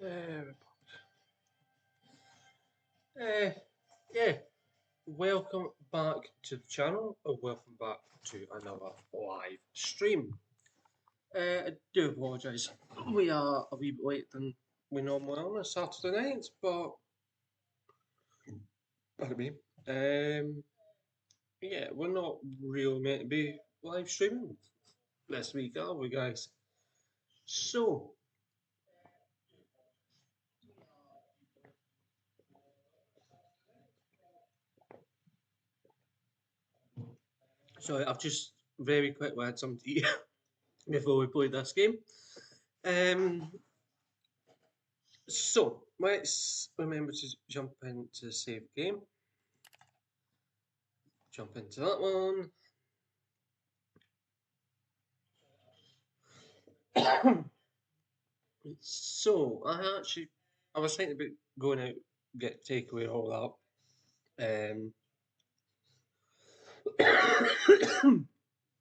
Uh, yeah, welcome back to the channel, or welcome back to another live stream. I do apologise, we are a wee bit later than we normally are on a Saturday night, but pardon me. Yeah, we're not really meant to be live streaming this week, are we, guys? So, sorry, I've just very quickly had something to eat before we played this game. So, let's remember to jump into the save game. Jump into that one. So, I was thinking about going out, get takeaway, all that.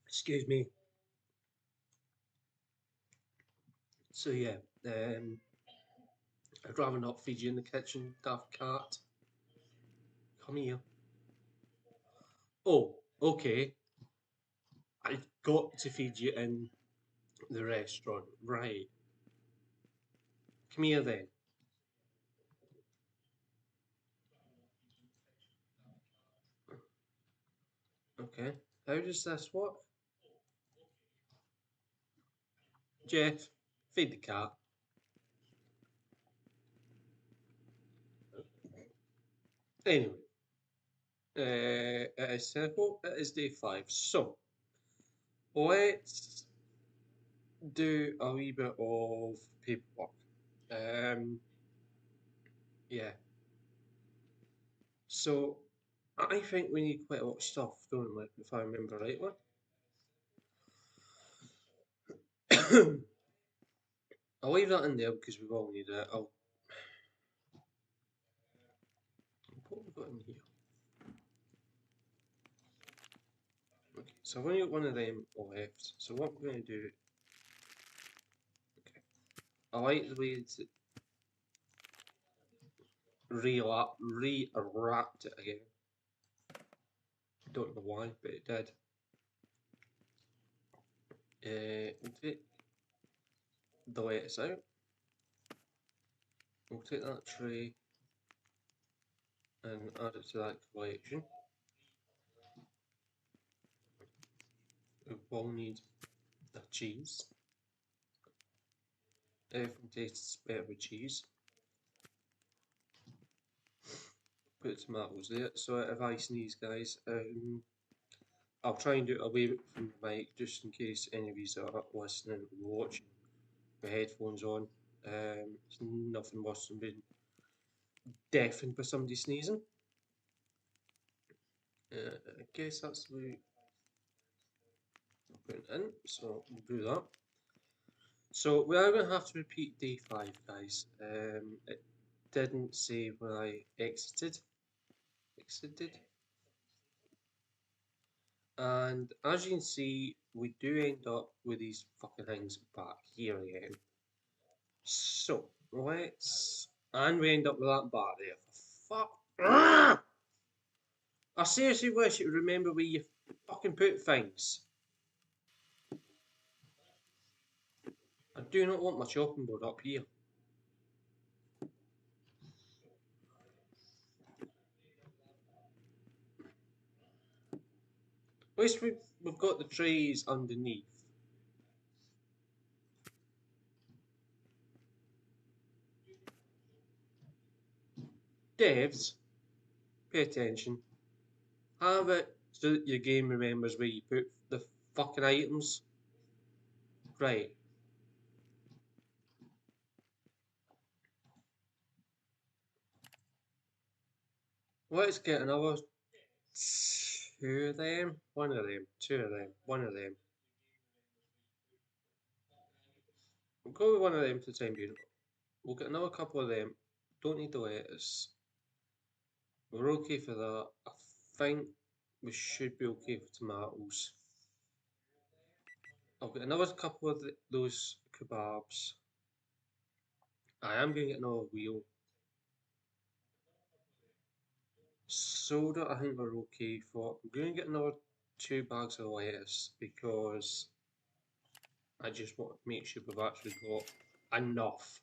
Excuse me. So, yeah, I'd rather not feed you in the kitchen, daft cat. Come here. Oh, okay. I've got to feed you in the restaurant. Right. Come here then. Okay. How does this work? Jeff, feed the cat. Anyway, it is simple. It is day 5. So, let's do a wee bit of paperwork. Um, yeah. So, I think we need quite a lot of stuff, don't we? If I remember rightly. I'll leave that in there because we will need it. What have we got in here? Okay, so I've only got one of them left. So what we're going to do? Okay, I like the way it's re-wrapped it again. Don't know why, but it did. We'll take the lettuce out. We'll take that tray and add it to that collection. We will need the cheese. Everything tastes better with cheese. Put the tomatoes there. So if I sneeze, guys, I'll try and do it away from the mic just in case any of you are listening or watching with headphones on. It's nothing worse than being deafened by somebody sneezing. I guess that's the way I'll put it in, so we'll do that. So we are going to have to repeat day 5, guys. It didn't say when I exited. And as you can see, we do end up with these fucking things back here again. So, let's... And we end up with that bar there. For fuck... I seriously wish you would remember where you fucking put things. I do not want my chopping board up here. At least we've got the trays underneath. Devs, pay attention. Have it so that your game remembers where you put the fucking items. Right. Let's get another 2 of them. 1 of them. 2 of them. 1 of them. We'll go with 1 of them for the time being. We'll get another couple of them. Don't need the lettuce. We're okay for that. I think we should be okay for tomatoes. I'll get another couple of those kebabs. I am going to get another wheel. Soda, I think we're okay for. I'm going to get another 2 bags of lettuce because I just want to make sure we've actually got enough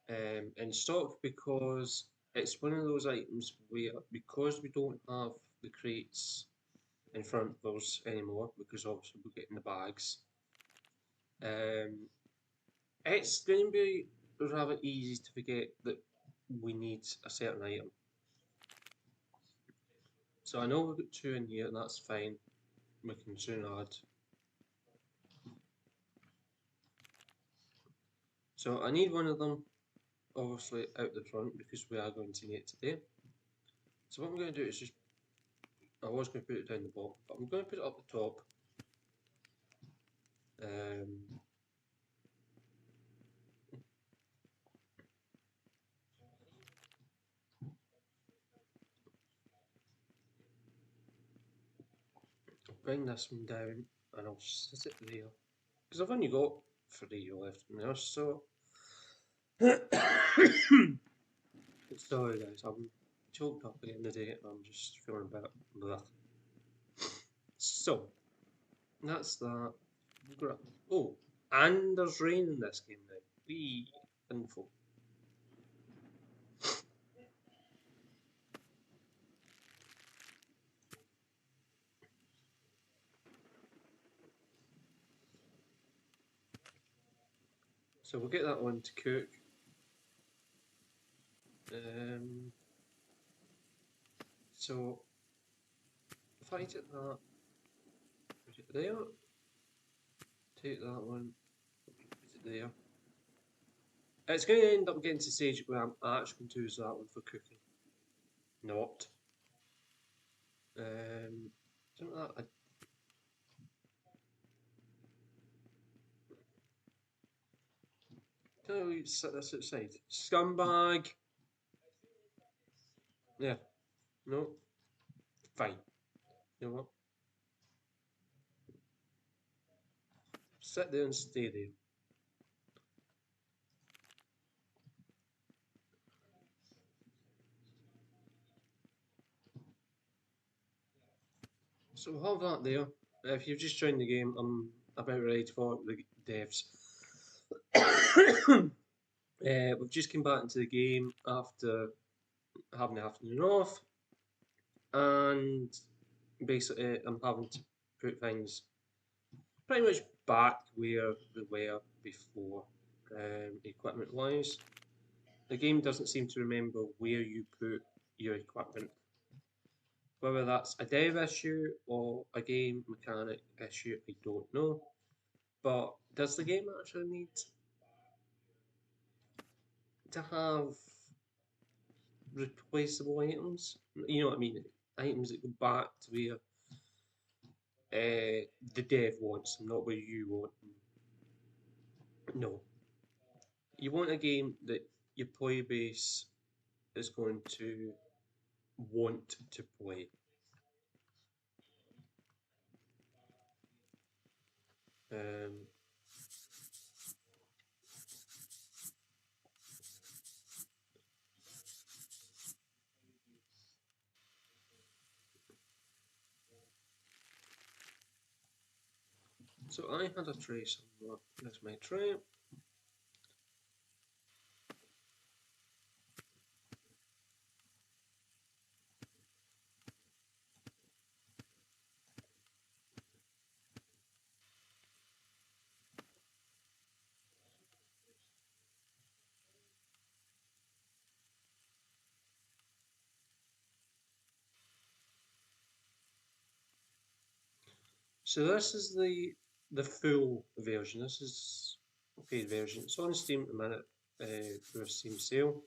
in stock, because it's one of those items where, because we don't have the crates in front of us anymore, because obviously we're getting the bags, um, it's going to be rather easy to forget that we need a certain item. So I know we've got 2 in here, and that's fine. We can soon add. So I need one of them, obviously, out the front, because we are going to need it today. So what I'm going to do is just, I was going to put it down the bottom, but I'm going to put it up the top. Um, bring this one down, and I'll sit it there, because I've only got 3 left in there. So sorry guys, I'm choked up again today, and I'm just feeling a bit blah. So that's that. Oh, and there's rain in this game now. Wee info. So we'll get that one to cook. So if I take that, put it there, take that one, put it there. It's going to end up getting to the stage where I'm actually going to use that one for cooking. Not. Something like that. Can we set this outside? Scumbag! Yeah. No. Fine. You know what? Sit there and stay there. So we'll have that there. If you've just joined the game, I'm about ready for the devs. We've just come back into the game after having the afternoon off, and basically I'm having to put things pretty much back where they were before, equipment wise. The game doesn't seem to remember where you put your equipment. Whether that's a dev issue or a game mechanic issue, I don't know. But does the game actually need to have replaceable items? You know what I mean? Items that go back to where the dev wants them, not where you want them. No. You want a game that your player base is going to want to play. Um, so I had a tray somewhere. That's my tray. So this is the full version. This is the paid version. It's on Steam at the minute for a Steam sale.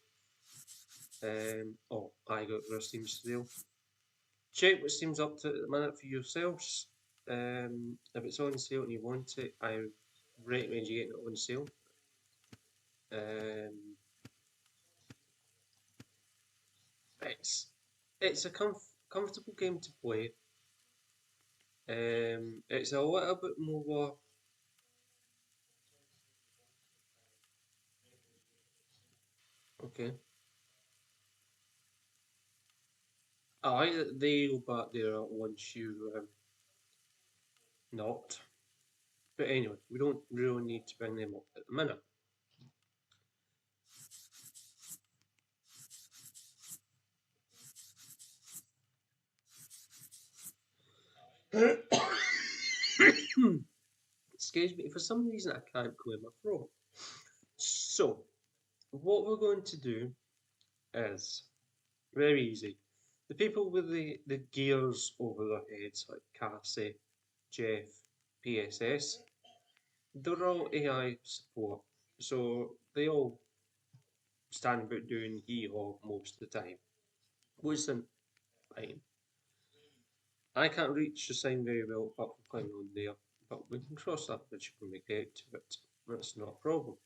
Oh, I got for a Steam sale. Check what Steam's up to at the minute for yourselves. If it's on sale and you want it, I recommend you getting it on sale. Um, it's a comfortable game to play. It's a little bit more Okay. Aye, they'll back there once you not. But anyway, we don't really need to bring them up at the minute. Excuse me, for some reason I can't clear my throat. So, what we're going to do is very easy. The people with the gears over their heads, like Cassie, Jeff, PSS, they're all AI support. So they all stand about doing hee haw most of the time. Which isn't fine. I can't reach the sign very well apart from climbing on there, but we can cross that bridge when we get to it. That's not a problem.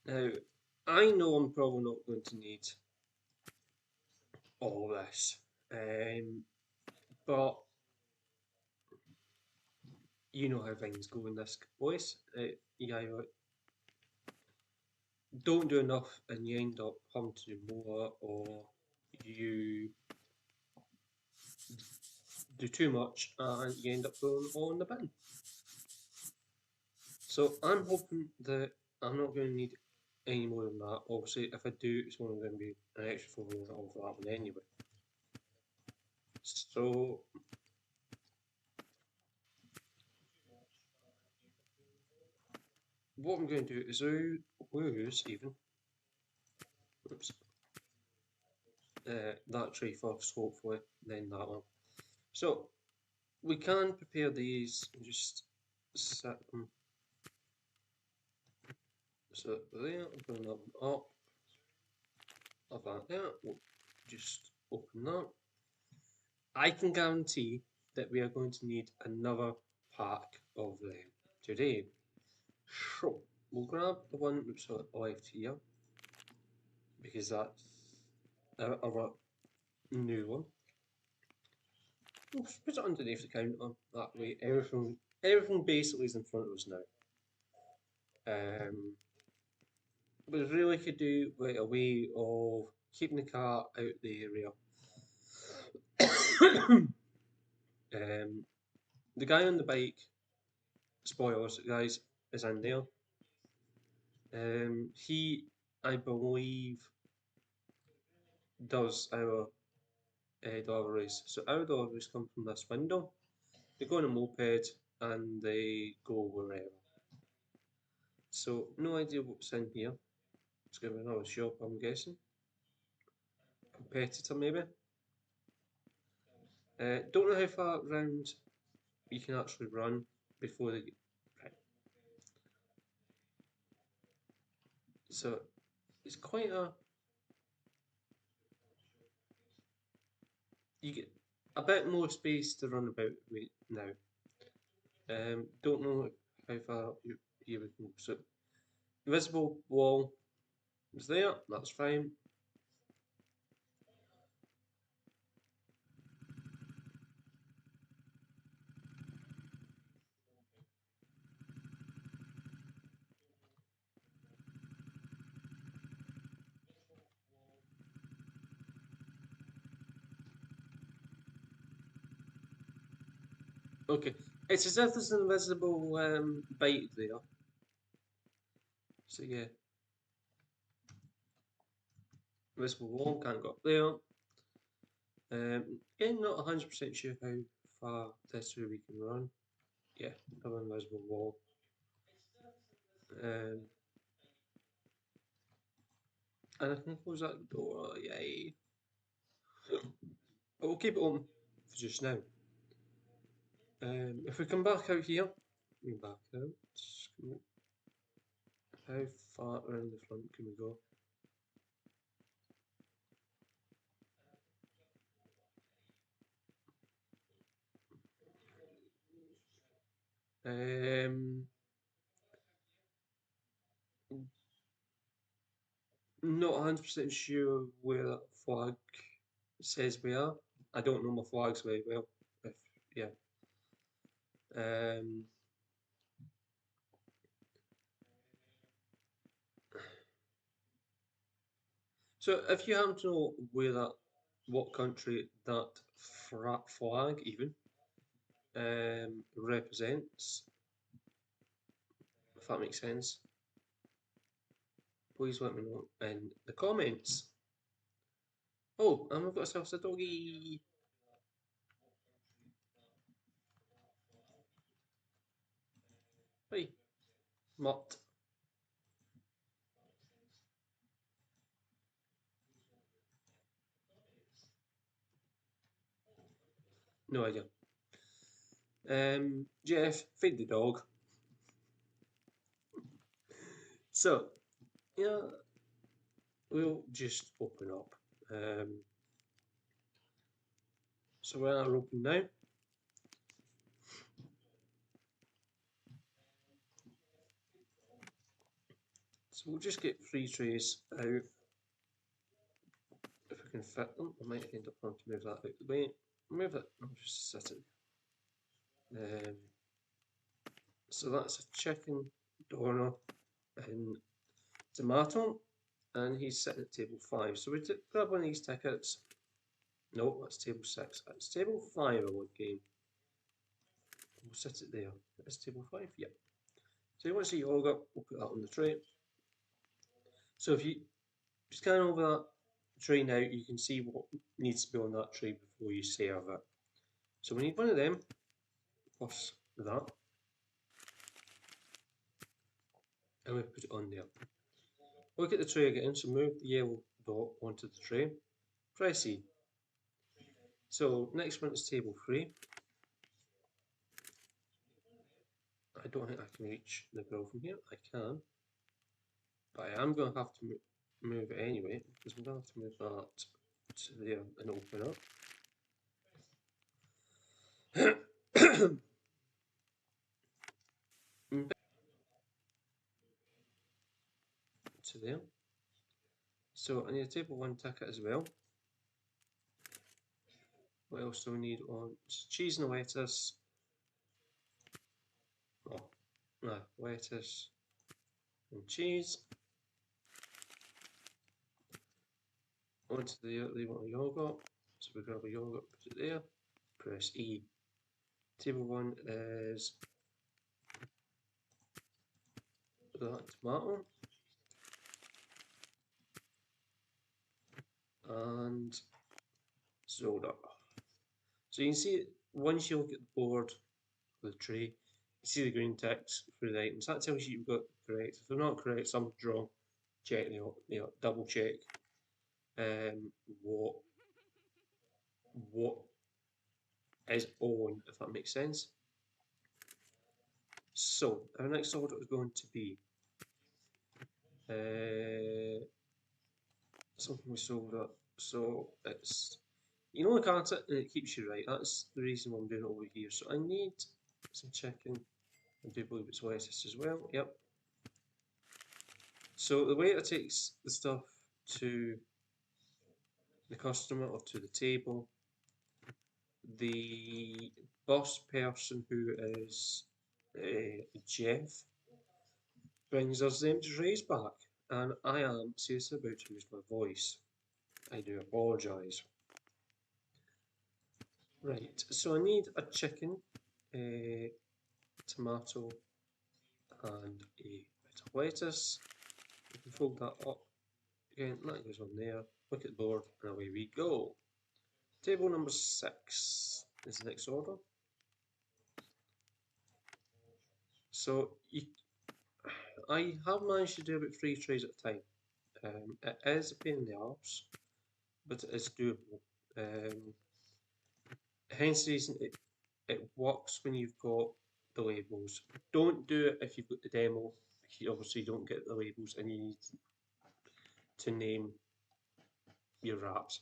Now, I know I'm probably not going to need all this, but you know how things go in this voice. You either don't do enough and you end up having to do more, or you do too much and you end up going all in the bin. So I'm hoping that I'm not going to need any more than that. Obviously, if I do, it's only going to be an extra 4 hours of that one anyway. So what I'm going to do is lose even, oops, that tree first, hopefully, then that one. So we can prepare these and just set them. So there, open that one up, have that there, we'll just open that. I can guarantee that we are going to need another pack of them today. So we'll grab the one that's left here because that's our new one. We'll just put it underneath the counter. That way, everything basically is in front of us now. We really could do like a way of keeping the car out the area. The guy on the bike, spoilers, guys, is in there. He, I believe, does our deliveries. So our deliveries come from this window. They go on a moped and they go wherever. So no idea what's in here. It's going to be another shop, I'm guessing. Competitor maybe. Don't know how far round you can actually run before they get right. So it's quite a you get a bit more space to run about with now. Don't know how far up here we can go. So invisible wall is there, that's fine. Okay, it's as if there's an invisible bite there. So yeah, invisible wall can't go up there. Again, not 100% sure how far this way we can run. Yeah, another invisible wall. And I can close that door, yay. But we'll keep it open for just now. If we come back out here, back out, how far around the front can we go? Not 100% sure where that flag says we are. I don't know my flags very well. If yeah. Um, So if you happen to know what country that flag even represents, if that makes sense, please let me know in the comments. Oh, and we've got ourselves a doggy. Hey, Mutt. No idea. Jeff, feed the dog. So, yeah, we'll just open up. So we are open now. So we'll just get 3 trays out. If we can fit them, I might end up having to move that out the way. Move it, I'll just set it. So that's a chicken doner in tomato, and he's sitting at table 5. So we grab one of these tickets. No, that's table 6. That's table 5 I want game. We'll set it there. That's table 5, yeah. So you want to see yogurt, we'll put that on the tray. So if you scan over that tray now, you can see what needs to be on that tray before you serve it. So we need one of them, plus that, and we put it on there. Look at the tray again, so move the yellow dot onto the tray, press E. So next one is table 3. I don't think I can reach the grill from here, I can, but I am going to have to move it anyway, because I'm going to have to move that to there and open up. To there. So I need a table 1 ticket as well. What else do we need on? Cheese and lettuce. Oh, no, lettuce and cheese. Onto there, they want a yogurt. So we grab a yogurt, put it there. Press E. Table 1 is that tomato. And soda. So you can see once you look at the board of the tray, you see the green ticks for the items. That tells you you've got correct. If they're not correct, something's wrong. Check double check what is on, if that makes sense. So our next order is going to be something with soda. So it's, you know, the carrot and it keeps you right. That's the reason why I'm doing it over here. So I need some chicken. I do believe it's lettuce as well. Yep. So the waiter takes the stuff to the customer or to the table. The boss person, who is Jeff, brings us the empty trays back, and I am seriously about to lose my voice. I do apologise. Right, so I need a chicken, a tomato, and a bit of lettuce. We can fold that up again, that goes on there. Look at the board, and away we go. Table number 6 is the next order. So I have managed to do about 3 trays at a time. It is a pain in the arse, but it is doable. Hence the reason it works when you've got the labels. Don't do it if you've got the demo. You obviously don't get the labels and you need to name your wraps.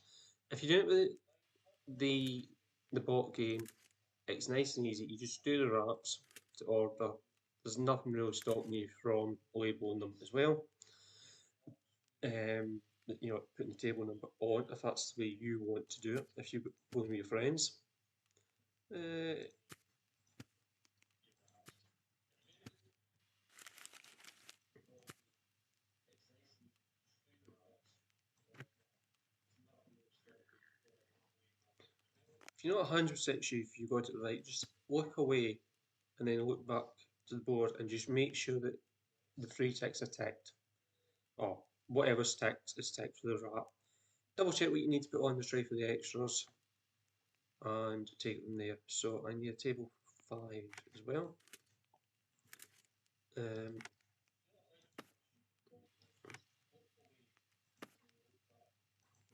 If you do it with the bot game, it's nice and easy. You just do the wraps to order. There's nothing really stopping you from labeling them as well. You know, putting the table number on if that's the way you want to do it. If you're going with your friends. if you're not 100% sure if you got it right, just look away and then look back to the board and just make sure that the three ticks are ticked, or whatever's ticked is ticked for the rat. Double check what you need to put on the tray for the extras and take them there. So I need a table 5 as well.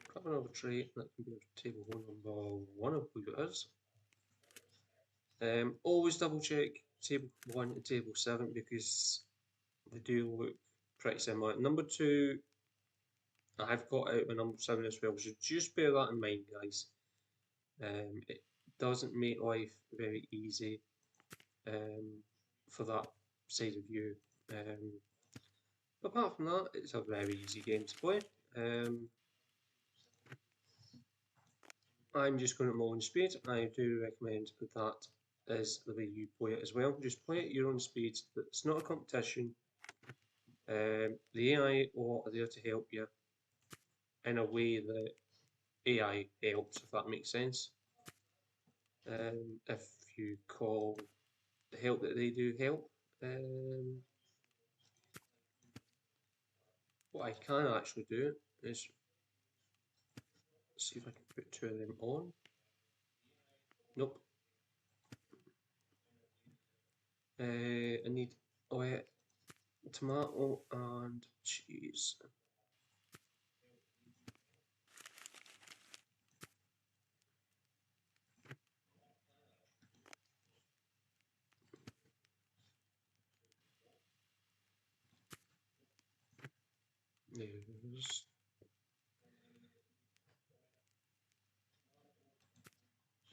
Grab another tray, that can be table number 1, I believe it is. Always double check table 1 and table 7 because they do look pretty similar. Number 2, I've got out my number 7 as well, so just bear that in mind, guys. It doesn't make life very easy for that side of you. But apart from that, it's a very easy game to play. I'm just going at my own speed. I do recommend that is the way you play it as well. Just play at your own speed. It's not a competition. The AI are there to help you in a way that AI helps, if that makes sense. If you call the help that they do help. What I can actually do is see if I can put 2 of them on. Nope. I need tomato and cheese. There's...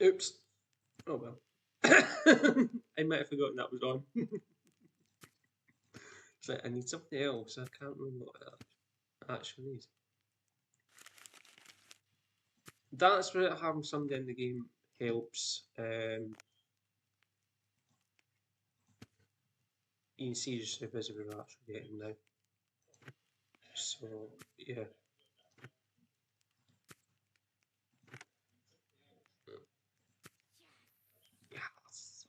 Oops. Oh well. I might have forgotten that was on. It's like I need something else. I can't remember what I actually need. That's where having somebody in the game helps. You can see just how busy we're actually getting now. So yeah. Yes.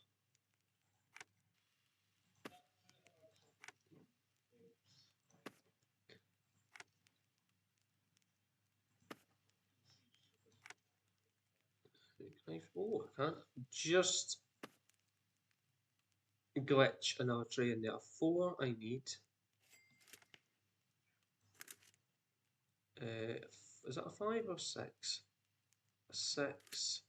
Oh, I can't just glitch another tray in there. 4 I need. Is that a 5 or 6? 6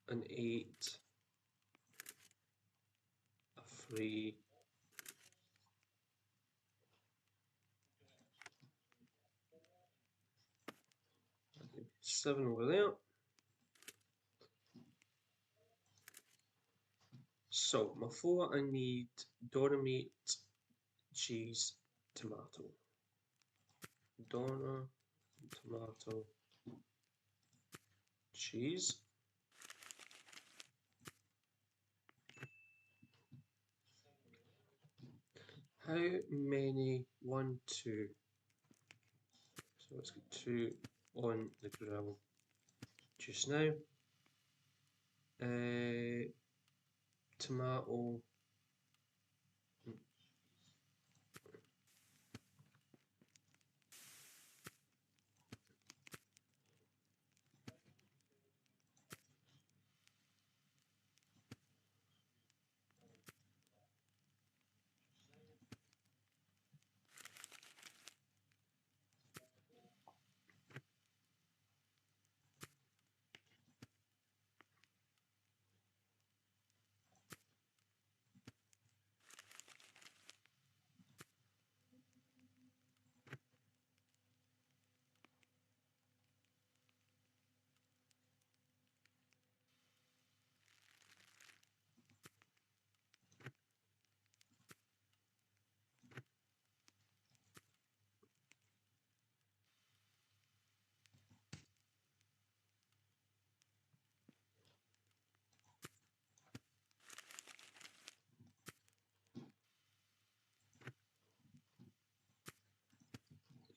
an 8, a 3, 7 over there. So my 4 I need doner meat, cheese, tomato. Doner, tomato, cheese. How many? 1, 2. So let's get 2 on the grill just now. Tomato.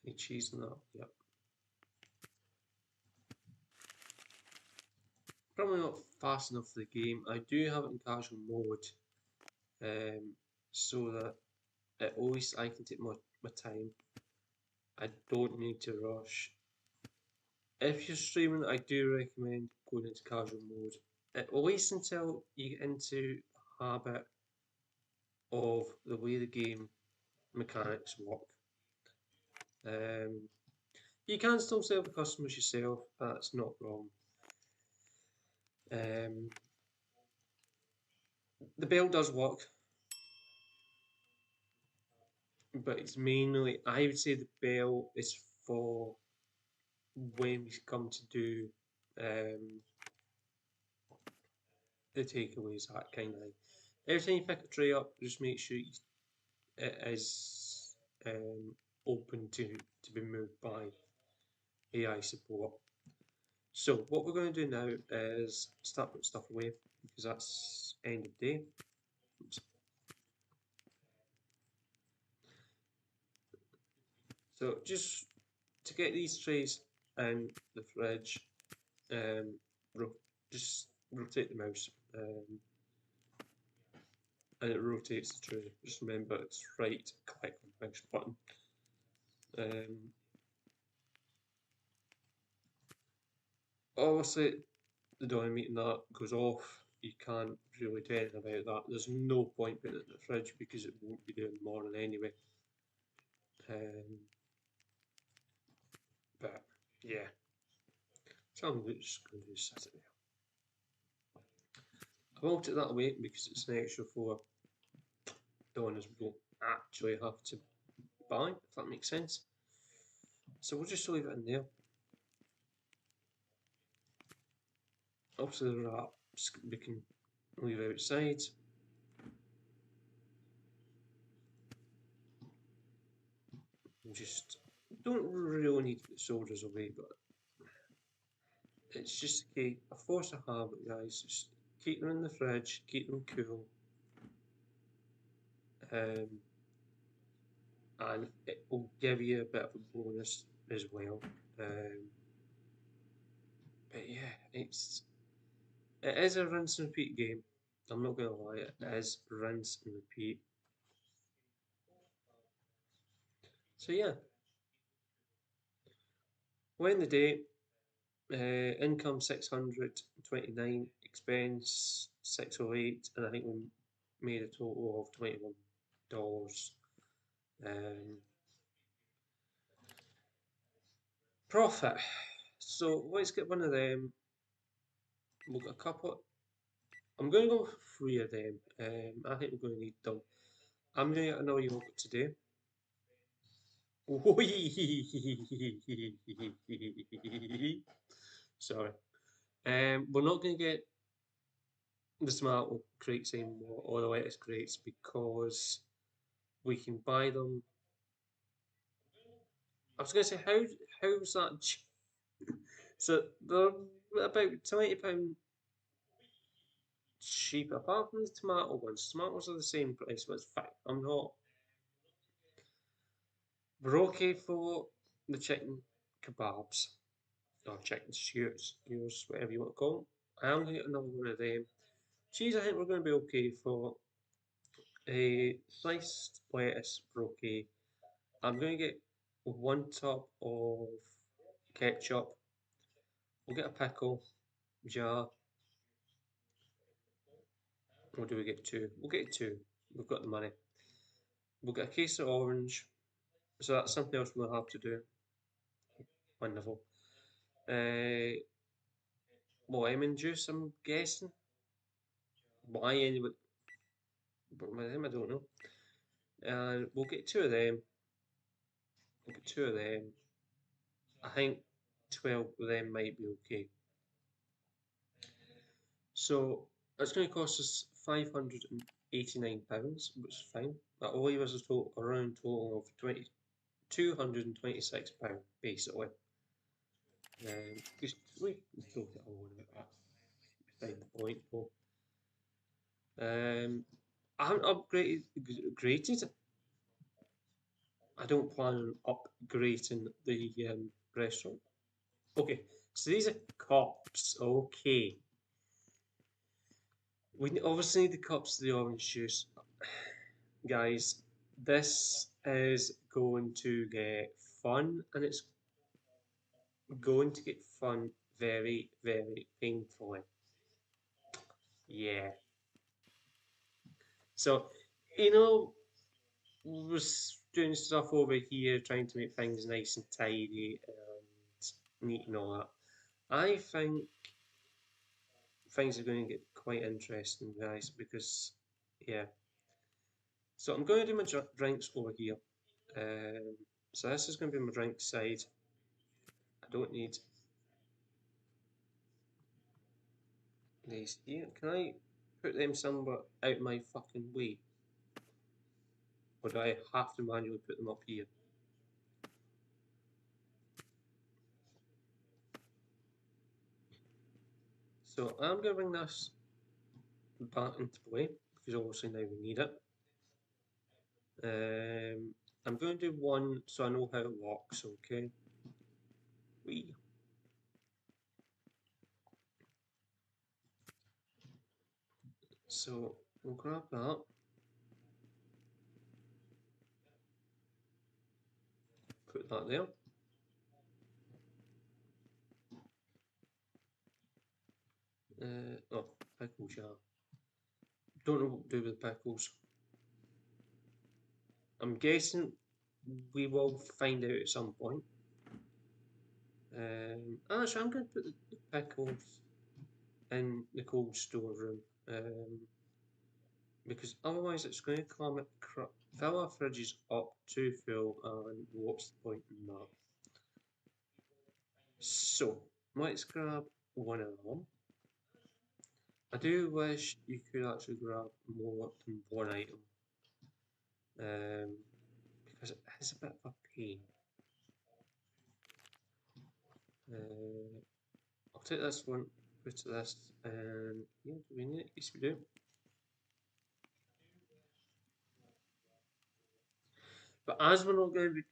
Any cheese in that? Yep. Probably not fast enough for the game. I do have it in casual mode, so that at least I can take my time. I don't need to rush. If you're streaming, I do recommend going into casual mode, at least until you get into the habit of the way the game mechanics work. Um, you can still serve the customers yourself, that's not wrong. Um, the bell does work, but it's mainly, I would say the bell is for when we come to do um, the takeaways, that kind of thing. Every time you pick a tray up, just make sure it is open to be moved by AI support. So what we're going to do now is start putting stuff away because that's end of day. Oops. So just to get these trays in the fridge, um, ro just rotate the mouse and it rotates the tray. Just remember it's right click on the mouse button. Obviously, the dynamite and that goes off. You can't really do anything about that. There's no point putting it in the fridge because it won't be there in the morning anyway. Um, but yeah, so I'm just going to do set it there. I will take that away because it's an extra for donors we don't actually have to buy, if that makes sense. So we'll just leave it in there. Obviously the wraps we can leave outside. We just don't really need to put the soldiers away, but it's just a force of habit, guys. Just keep them in the fridge, keep them cool, um, and it will give you a bit of a bonus as well. But yeah, it is a rinse and repeat game. I'm not gonna lie, it is rinse and repeat. So yeah, when the day, income 629, expense 608, and I think we made a total of $21. Um, profit. So let's get one of them. We've got a couple. I'm going to go for three of them. I think we're going to need them. I'm going to get another yogurt today. Sorry. We're not going to get the tomato crates anymore or the lettuce crates because we can buy them. I was going to say how's that? So they're about £20 cheap apart from the tomato ones. Tomatoes are the same price, but it's fact I'm not. We're okay for the chicken kebabs or chicken skewers, whatever you want to call them. I am going to get another one of them. Cheese, I think we're going to be okay for. A sliced lettuce, we're okay. I'm going to get 1 tub of ketchup. We'll get a pickle jar. Or do we get two? We'll get two. We've got the money. We'll get a case of orange. So that's something else we'll have to do. Wonderful. Lemon juice, I'm guessing. Why anyway? But with them, I don't know. And we'll get two of them. We'll get two of them. I think 12 of them might be okay. So it's going to cost us £589, which is fine. That will leave us a around total of £226 basically. Just we throw it all in that. Beside the point though. I haven't graded. I don't plan on upgrading the restaurant. Okay, so these are cups. Okay, We obviously need the cups of the orange juice. Guys, this is going to get fun, and it's going to get fun very, very painfully. Yeah. So, you know, we're doing stuff over here, trying to make things nice and tidy and neat and all that. I think things are going to get quite interesting, guys, because, yeah. So I'm going to do my drinks over here. Um, so this is going to be my drink side. I don't need these here. Can I put them somewhere out my fucking way? Or do I have to manually put them up here? So I'm going to bring this back into play, because obviously now we need it. I'm going to do one so I know how it works, okay? We. So we'll grab that, put that there. Oh, pickles, yeah. Don't know what to do with pickles. I'm guessing we will find out at some point. Actually, I'm going to put the pickles in the cold storeroom because otherwise it's going to fill our fridges up too full, and what's the point in that? So let's grab one of them. I do wish you could actually grab more than one item because it is a bit of a pain. I'll take this one, put this, and yeah, do we need it? Yes, we do. But as we're not going to be,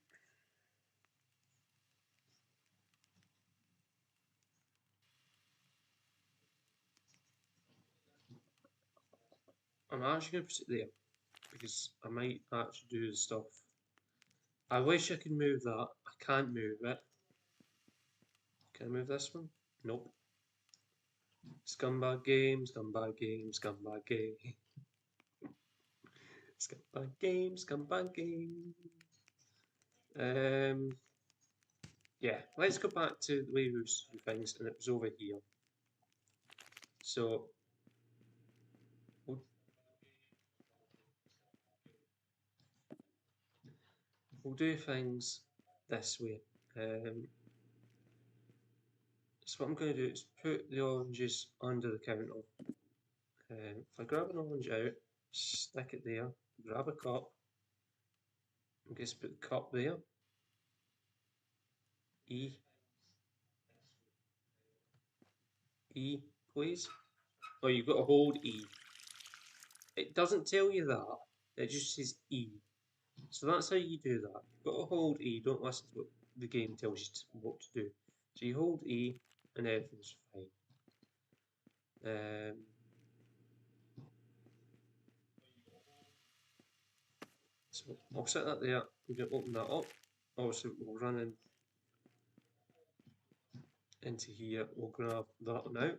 I'm actually going to put it there because I might actually do the stuff. I wish I could move that. I can't move it. Can I move this one? Nope. Scumbag game, scumbag game, scumbag game. Scumbag game, scumbag game. Yeah, let's go back to the way we used to do things, and it was over here. So we'll, we'll do things this way. So what I'm going to do is put the oranges under the counter. If I grab an orange out, stick it there, grab a cup, and just put the cup there. E, E, please. Oh, you've got to hold E. It doesn't tell you that. It just says E. So that's how you do that. You've got to hold E. Don't listen to what the game tells you what to do. So you hold E, and everything's fine. So I'll set that there. I'm going to open that up. Obviously, we'll run into here. We'll grab that one out.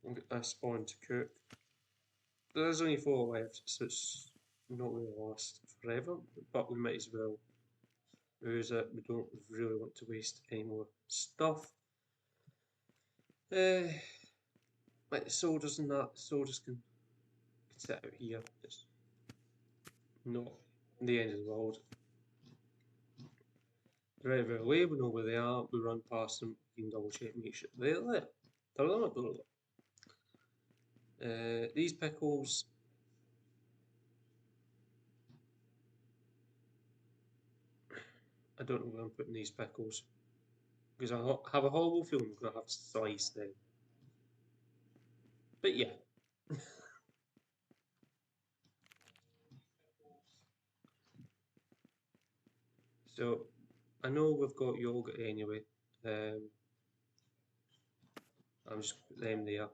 We'll get this on to cook. There's only 4 left, so it's not going to last forever, but we might as well use it. We don't really want to waste any more stuff. Like the sodas and that, sodas can sit out here. It's not the end of the world. Right very away, we know where they are, we run past them, we can double check, make sure they're there. These pickles, I don't know where I'm putting these pickles because I have a horrible feeling I'm going to have to slice them. But yeah. So I know we've got yogurt anyway. I'm just put them there.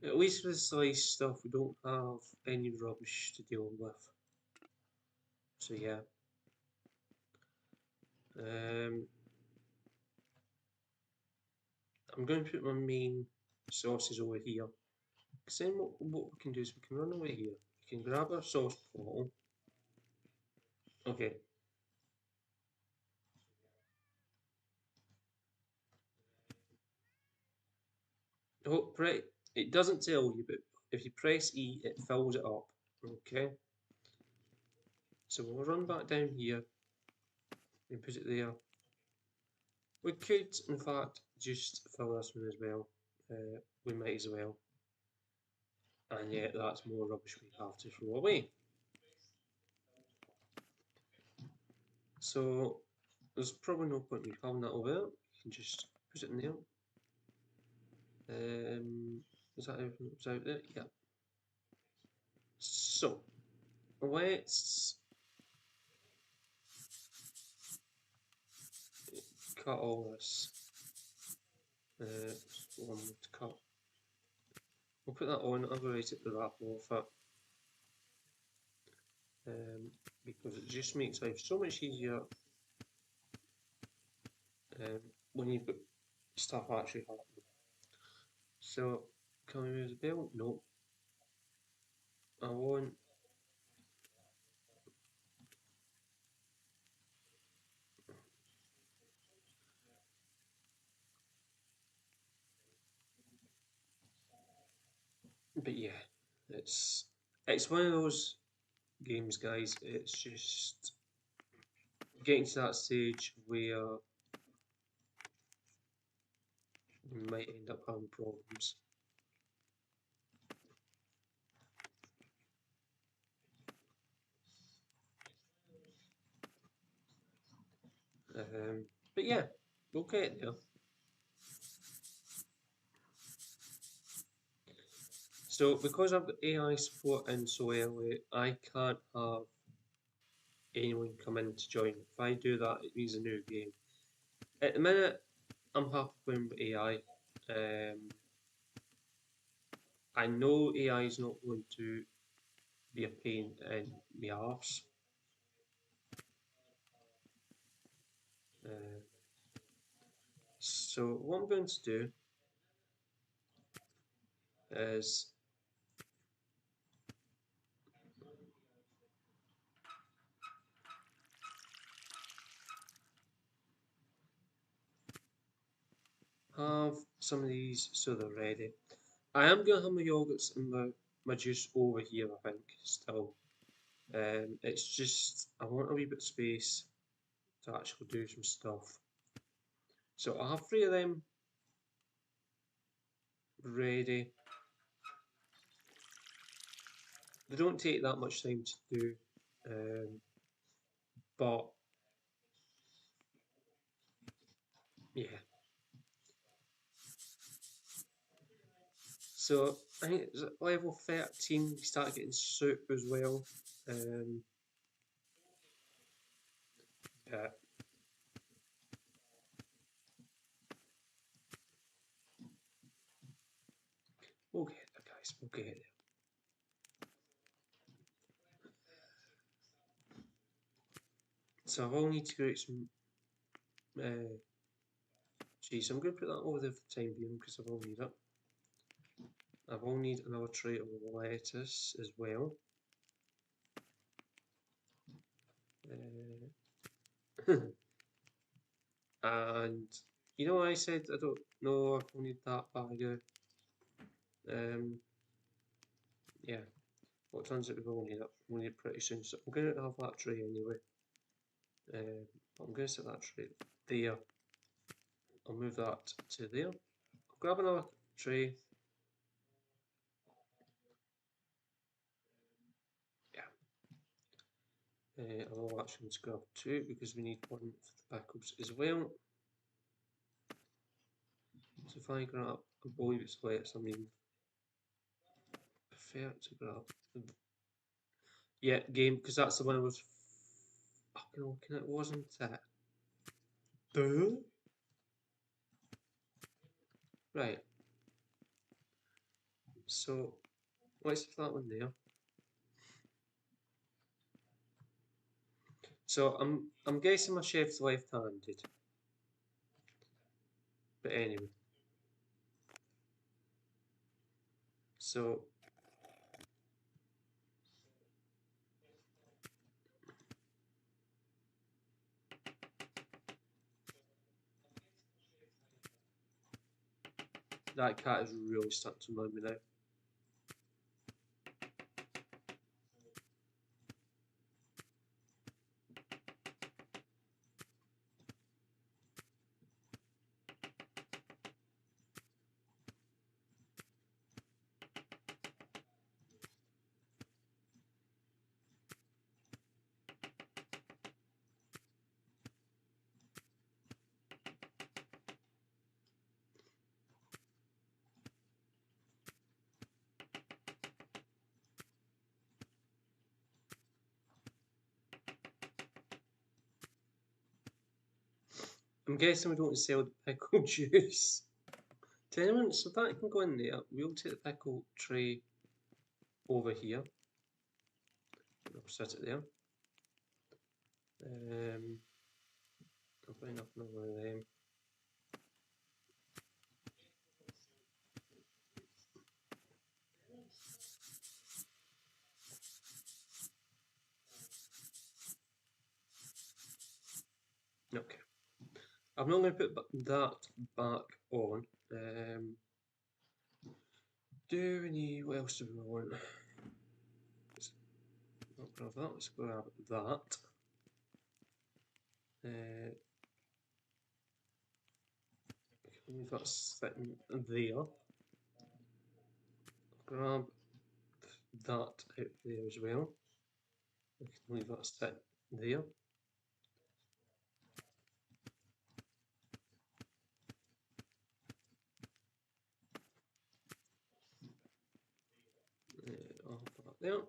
At least with slice stuff, we don't have any rubbish to deal with. So yeah. I'm going to put my main sauces over here. Because then what we can do is we can run over here. We can grab our sauce bottle. Okay. Oh, it doesn't tell you, but if you press E, it fills it up. Okay. So we'll run back down here and put it there. We could, in fact, just fill this one as well. We might as well. And yet that's more rubbish we have to throw away. So there's probably no point in me having that over there. You can just put it in there. Is that everything that was out there? Yeah. So let's cut all this. One more to cut. We'll put that on. I'll go right at the wrap off it. Because it just makes life so much easier when you've got stuff actually happening. So, can we move the belt? No. I want. But yeah, it's one of those games, guys. It's just getting to that stage where you might end up having problems. But yeah, we'll get there. So because I've got AI support in so early, I can't have anyone come in to join. If I do that, it means a new game. At the minute, I'm happy playing with AI. I know AI is not going to be a pain in the arse. Uh, so what I'm going to do is have some of these so they're ready. I am going to have my yogurts and my juice over here, I think, still. It's just, I want a wee bit of space to actually do some stuff. So I have 3 of them ready. They don't take that much time to do, but yeah. So I think it's at level 13 we start getting soup as well. Yeah, we'll get there, guys. We'll get there. So I will need to create some cheese. I'm going to put that over there for the time being because I will need it. I will need another tray of lettuce as well. And you know, I said I don't know if I need that bag of yeah. Well, it turns out we will need it. We'll need it pretty soon. So I'm going to have that tray anyway. I'm going to set that tray there. I'll move that to there. I'll grab another tray. Yeah. I will actually grab 2 because we need one for the pickles as well. So if I grab a boy with lettuce, I mean, prefer to grab the game because that's the one I was fucking looking at, wasn't it? Duh. Right. So let's leave that one there. So I'm guessing my chef's left-handed. But anyway. So that cat is really starting to annoy me now. I'm guessing we don't sell the pickle juice. To anyone, so that can go in there. We'll take the pickle tray over here. I'll set it there. I'll bring up another one of them. Okay. I'm not going to put that back on. Do we need, what else do we want? Let's not grab that, let's grab that. Leave that sitting there. Grab that out there as well. We can leave that sit there. I'll put that there.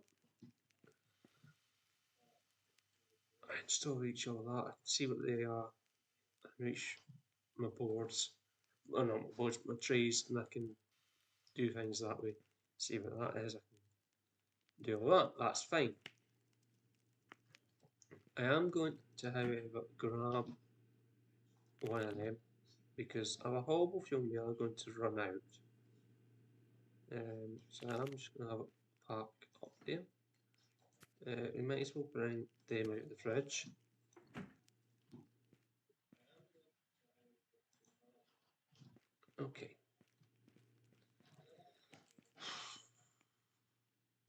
I can still reach all that. I can see what they are. I can reach my boards. Well, not my boards, my trays, and I can do things that way. See what that is. I can do all that. That's fine. I am going to, however, grab one of them because our horrible film we are going to run out. So I'm just going to have it parked up there. We might as well bring them out of the fridge. Okay.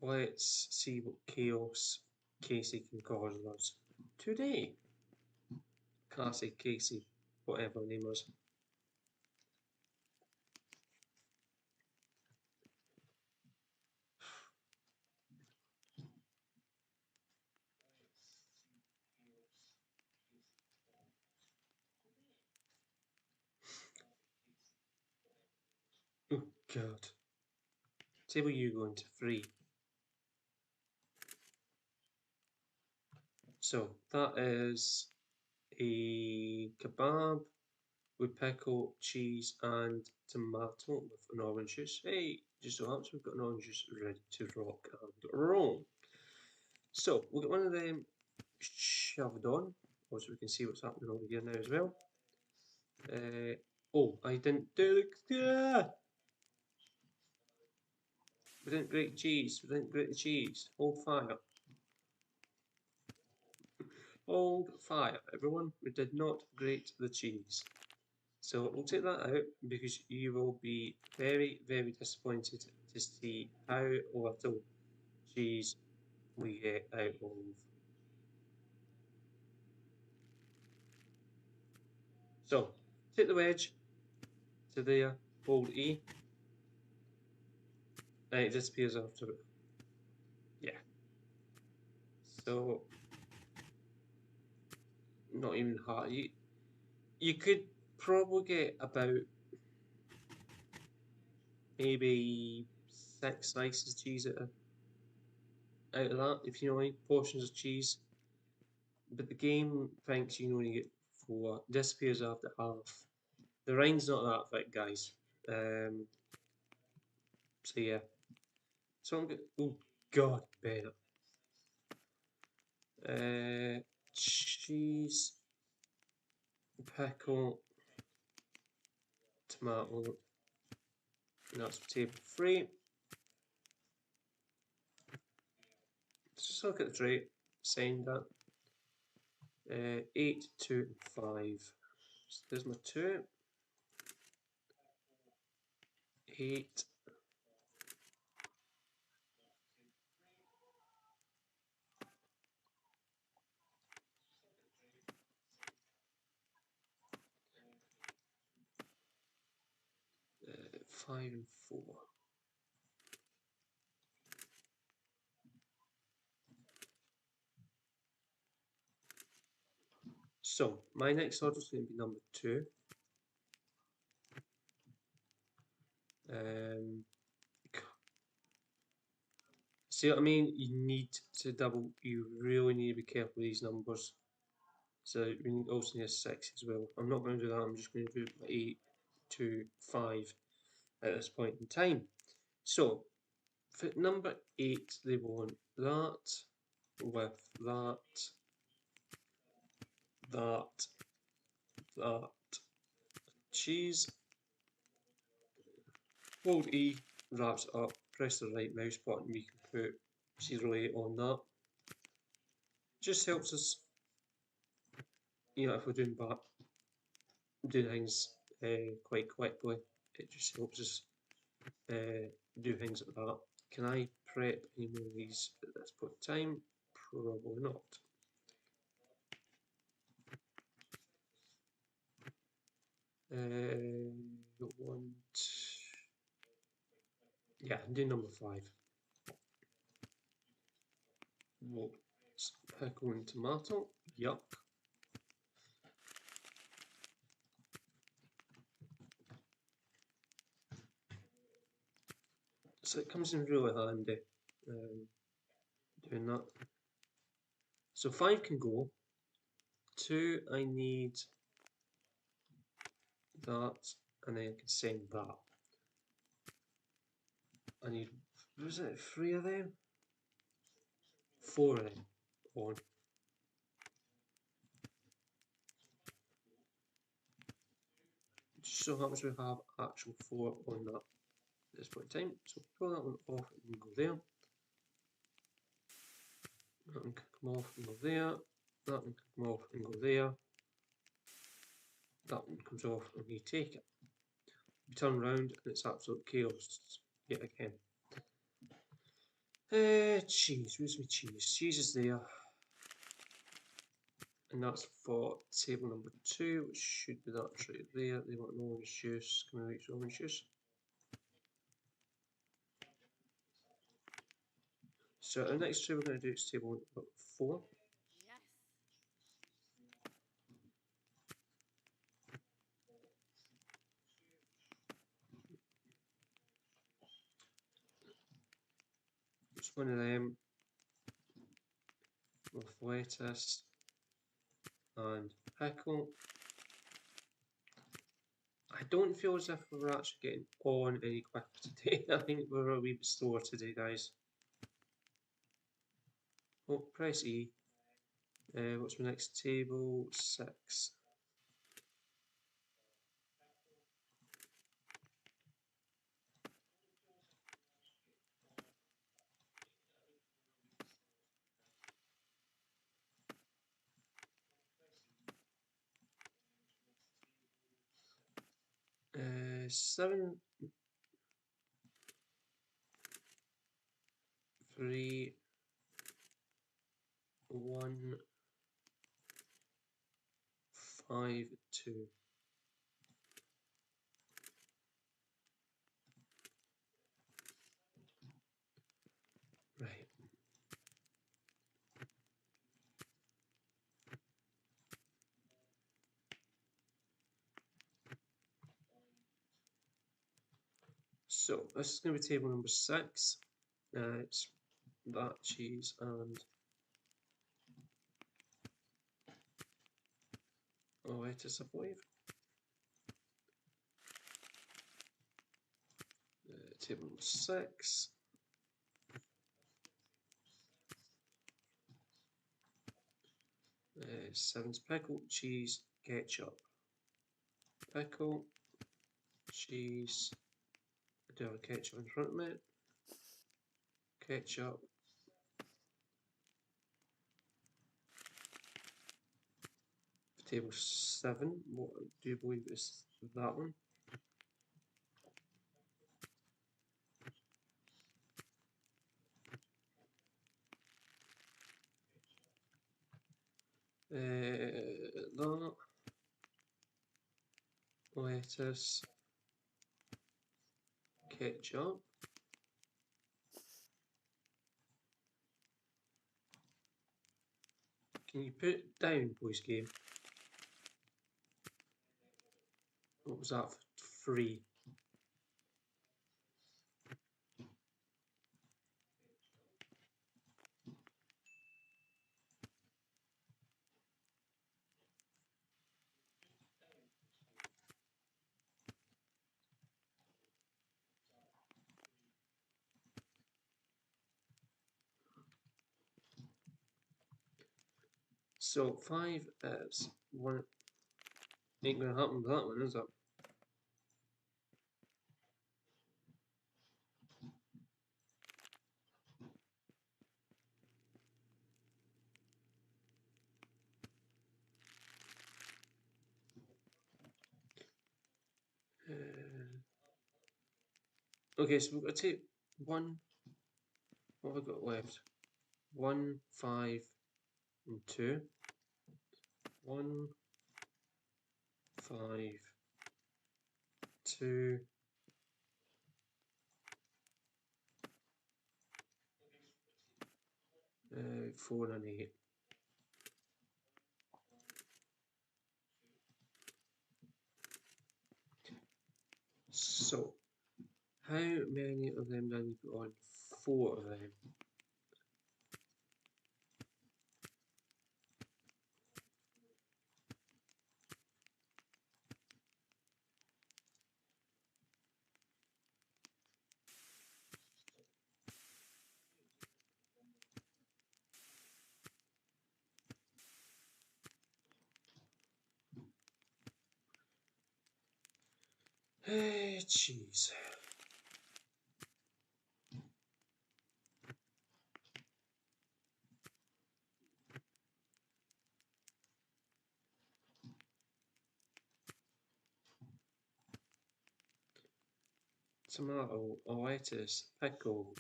Let's see what chaos Casey can cause us today. Casey, whatever her name was. Oh God. Table you going to 3. So that is a kebab with pickle, cheese, and tomato with an orange juice. Hey, just so happens we've got an orange juice ready to rock and roll. So we'll get one of them shoved on. Also, we can see what's happening over here now as well. Oh, I didn't do the. We didn't grate cheese. We didn't grate the cheese. Hold fire. Hold fire, everyone. We did not grate the cheese. So we'll take that out because you will be very, very disappointed to see how little cheese we get out of. So take the wedge to there, hold E, and it disappears after it. Yeah. So not even hard. You could probably get about maybe 6 slices of cheese out of that, if you know what I mean, portions of cheese. But the game thinks you only get 4, disappears after half. The rind's not that thick, guys. So yeah, So I'm going. Oh God, better. Cheese, pickle, tomato. And that's table 3. Just look at the tray. Sign that. 8, 2, and 5. So there's my 2. 8. 5 and 4. So my next order is going to be number 2. See what I mean? You need to double. You really need to be careful with these numbers. So we also need a 6 as well. I'm not going to do that. I'm just going to do 8, 2, 5 at this point in time. So for number 8, they want that with that cheese. Hold E, wraps it up, press the right mouse button, we can put 08 on that. Just helps us, if we're doing things quite quickly, it just helps us do things like that. Can I prep any more of these at this point in time? Probably not. Yeah, do number 5. What's pickle and tomato? Yuck. So it comes in really handy doing that. So 5 can go. 2, I need that, and then I can send that. I need, was it 3 of them? 4 of them on. Just so happens we have actual 4 on that at this point in time. So pull that one off and go there. That one can come off and go there. That one can come off and go there. That one comes off and we take it. We turn around and it's absolute chaos yet again. Cheese, where's my cheese? Cheese is there. And that's for table number 2, which should be that right there. They want an orange juice. Can we reach orange juice? So our next tray we're going to do is table number 4. Yes. It's one of them with lettuce and pickle. I don't feel as if we're actually getting on any quicker today. I think we're a wee bit slower today, guys. Oh, press E. What's my next table? 6. Uh, 7, 3, 1, 5, 2. Right. So this is going to be table number 6. It's that cheese and lettuce, I believe. Table number 6. Seven's pickle, cheese, ketchup. Pickle, cheese. I do have a ketchup in front of me. Ketchup. Table 7. What do you believe is that one? That. Lettuce. Ketchup. Can you put it down, please, game? What was that for 3? So 5 is 1. Ain't gonna happen with that one, is it? Okay, so we've got to take 1. What have I got left? 1, 5, and 2. 1, 5, 2. 4 and 8. So, how many of them do I need to put on? 4 of them. Cheese. Tomato, lettuce, pickle,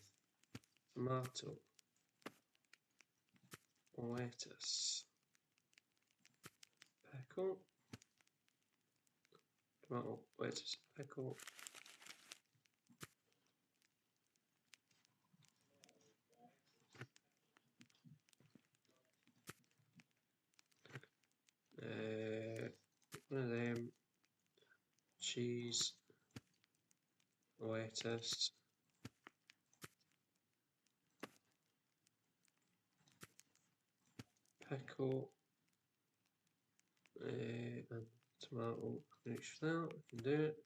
tomato, lettuce, pickle, tomato, lettuce, pickle. One of them, cheese, lettuce, pickle, and tomato. Finish that, I can do it.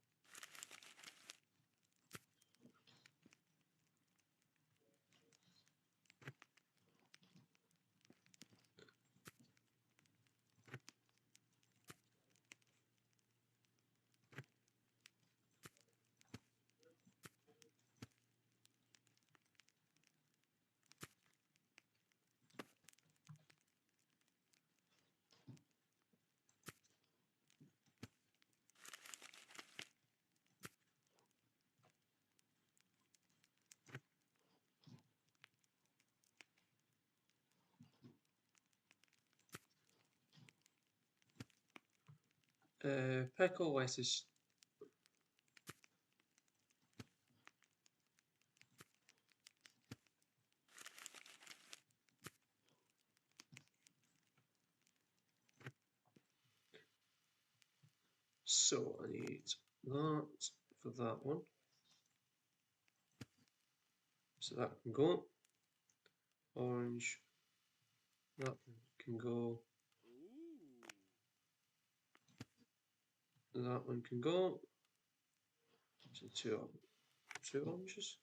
Pickle, lettuce. So I need that for that one. So that can go. Orange. That can go. That one can go. So two oranges.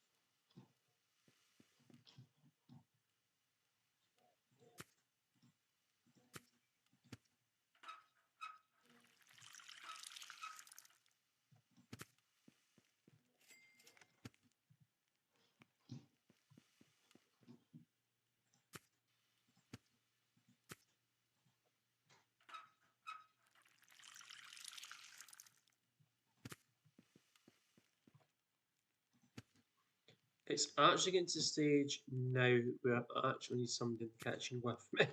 It's actually getting to the stage now where I actually need somebody in the kitchen with me.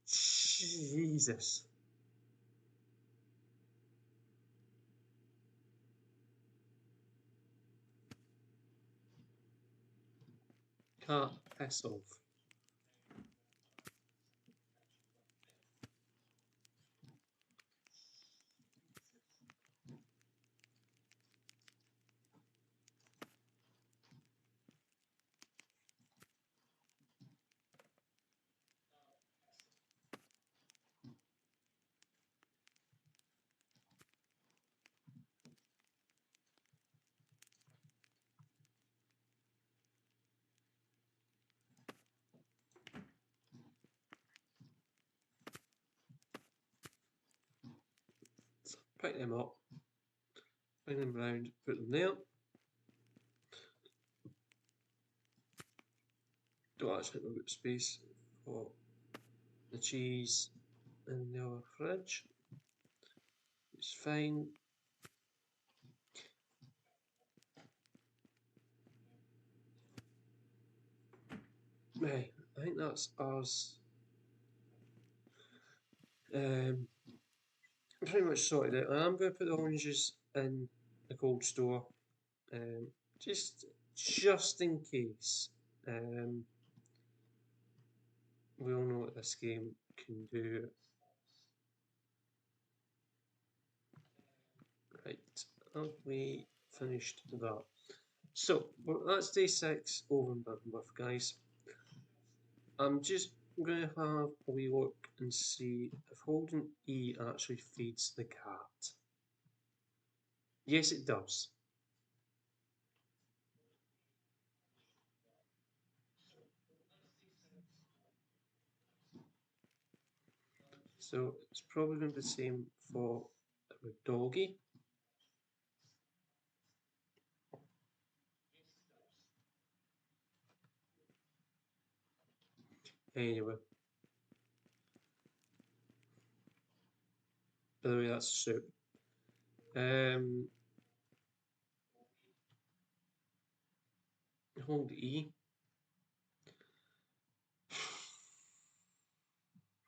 Jesus. Can't piss off. So pick them up, bring them round, put them there. Don't actually have a bit of space for the cheese in the other fridge. It's fine. Right, I think that's ours. Pretty much sorted it. I'm going to put the oranges in the cold store, um, just in case. We all know what this game can do. Right, have we finished that? So, well, that's day 6 over and done with, guys. I'm just going to have a wee look and see if holding E actually feeds the cat. Yes, it does. So, it's probably going to be the same for our doggy. Anyway, by the way, that's soup. Hold E.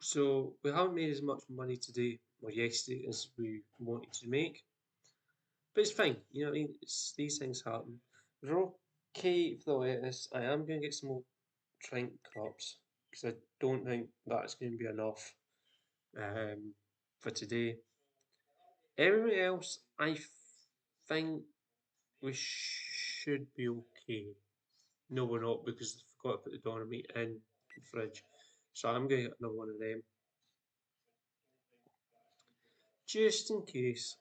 So we haven't made as much money today or yesterday as we wanted to make, but it's fine. You know what I mean? These things happen. We're okay for the lettuce. I am going to get some more drink cups because I don't think that's going to be enough for today. Everything else, I think we should be okay. No, we're not because I forgot to put the doner meat in the fridge. So I'm going to get another one of them just in case.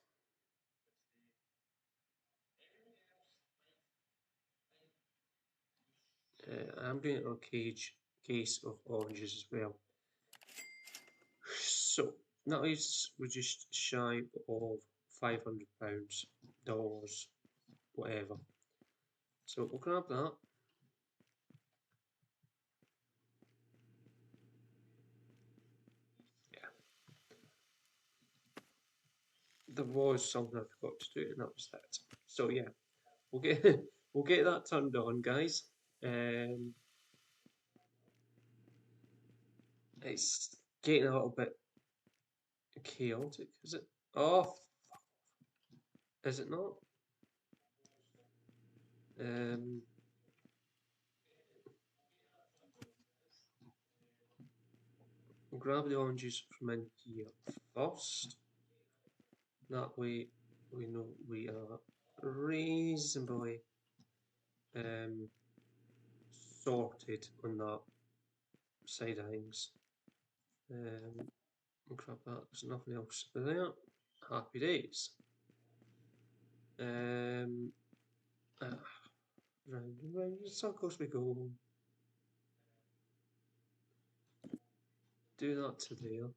I'm going to a case of oranges as well. So that is we're just shy of £500, dollars, whatever. So we'll grab that. Yeah, there was something I forgot to do, and that was that. So yeah, we'll get we'll get that turned on, guys. It's getting a little bit chaotic, is it? Oh, is it not? Um, we'll grab the oranges from in here first. That way we know we are reasonably sorted on that side of things. Grab that, there's nothing else there. Happy days. Round and round in circles we go. Do that to there.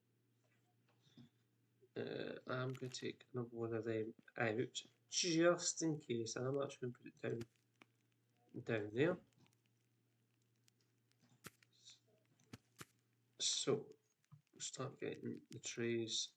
I'm going to take another one of them out, just in case. I'm actually going to put it down there. So, start getting the trays.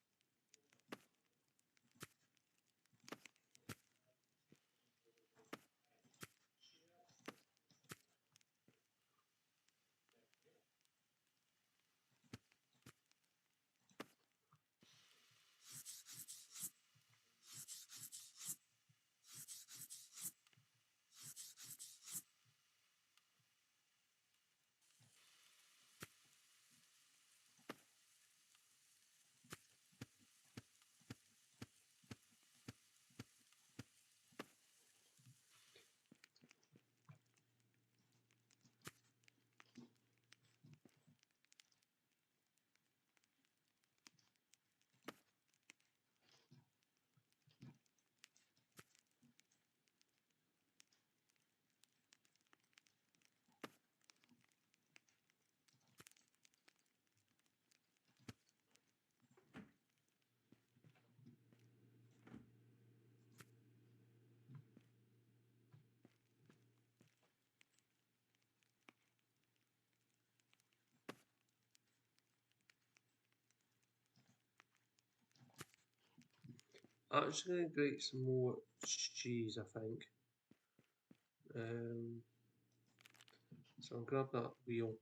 I'm just gonna grate some more cheese, I think. So I'll grab that wheel.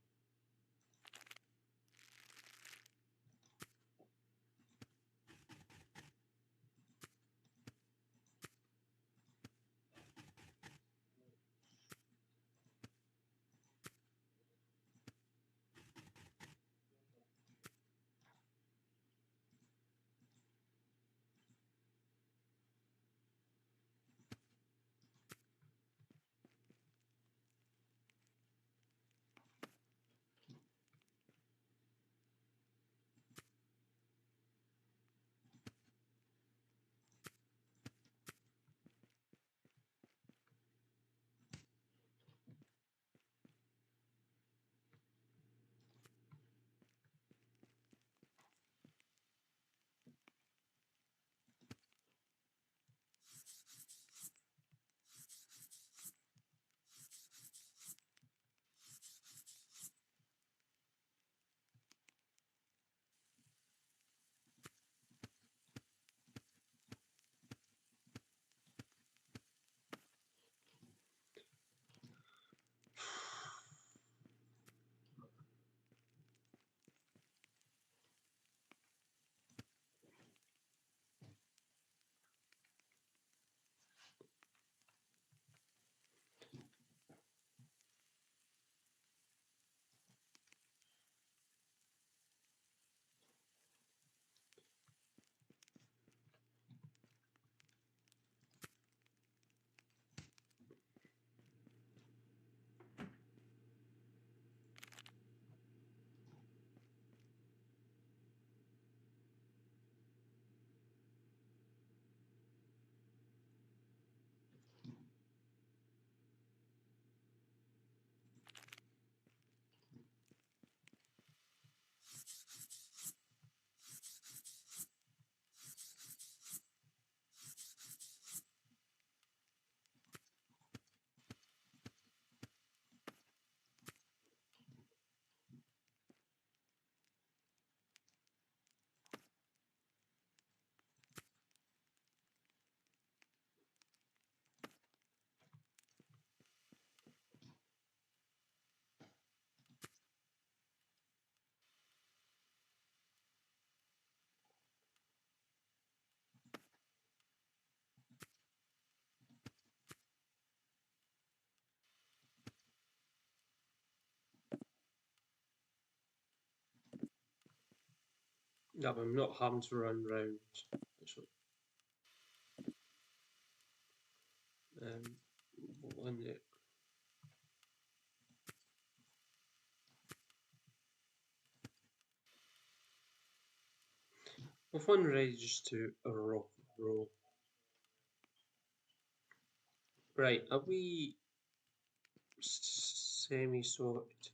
Yeah, but I'm not having to run round. Actually, um, one there. With one ready just to roll. Right, are we semi-sorted?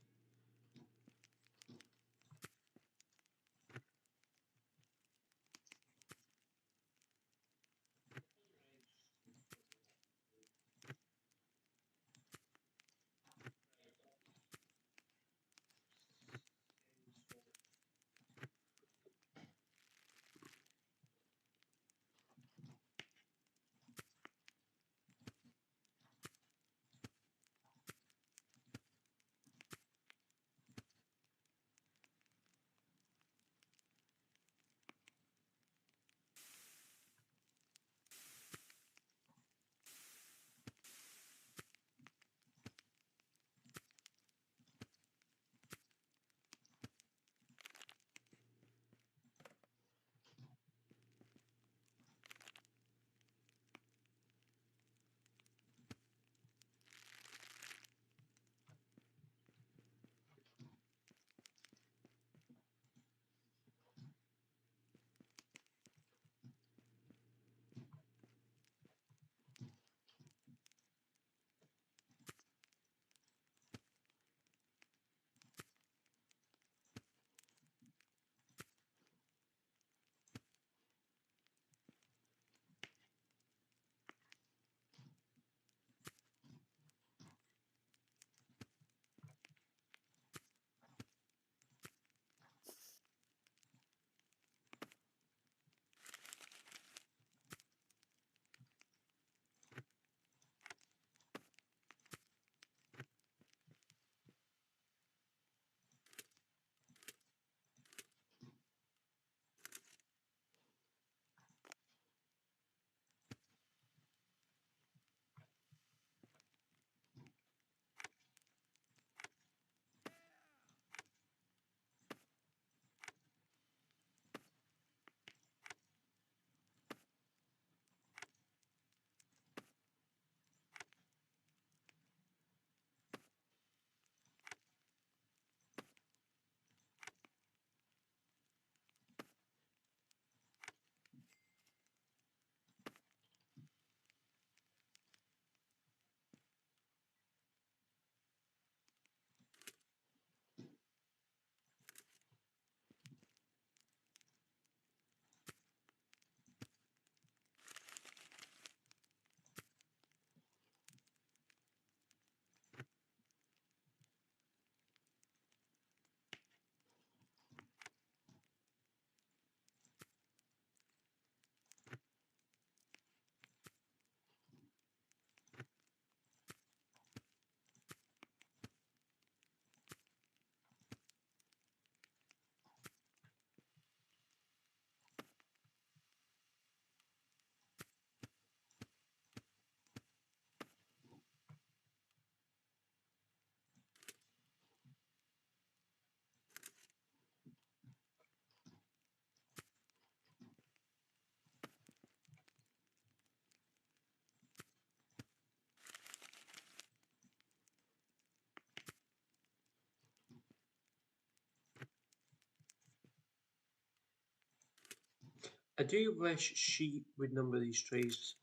I do wish she would number these trays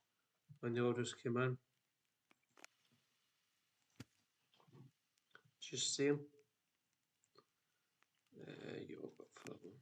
when the orders came in. Just saying. You're up for that one.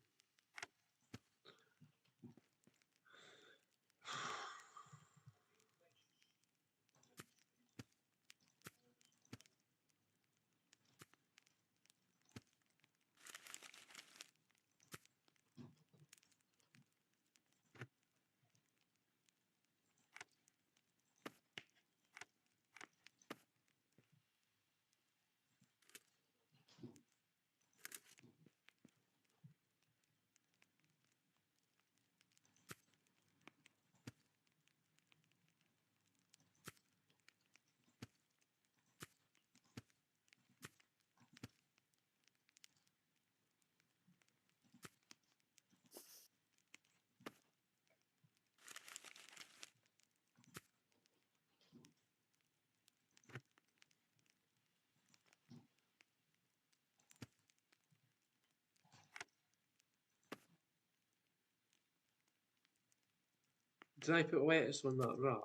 Did I put lettuce on that wrap?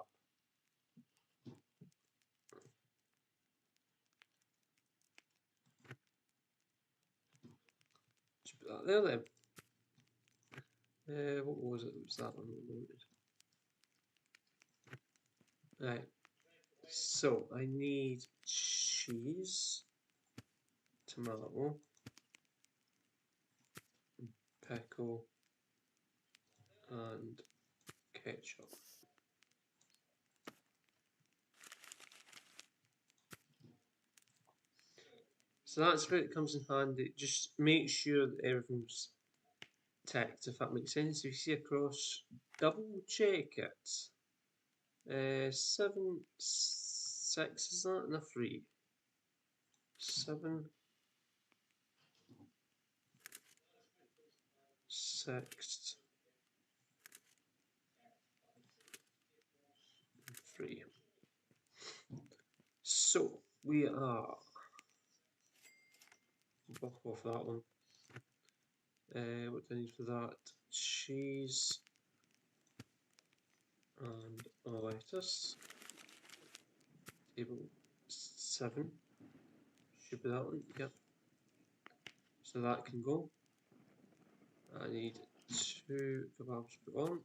Just put that there then. What was it? It was that one we wanted. Right. So I need cheese, tomato, pickle, and ketchup. So that's where it comes in handy. Just make sure that everything's ticked, if that makes sense. If you see a cross, double check it. 7, 6 is that? And a 3. 7, 6, 3. So we are buff off that one. What do I need for that? Cheese and lettuce. Table 7. Should be that one, yep. So that can go. I need 2 kebabs to put on.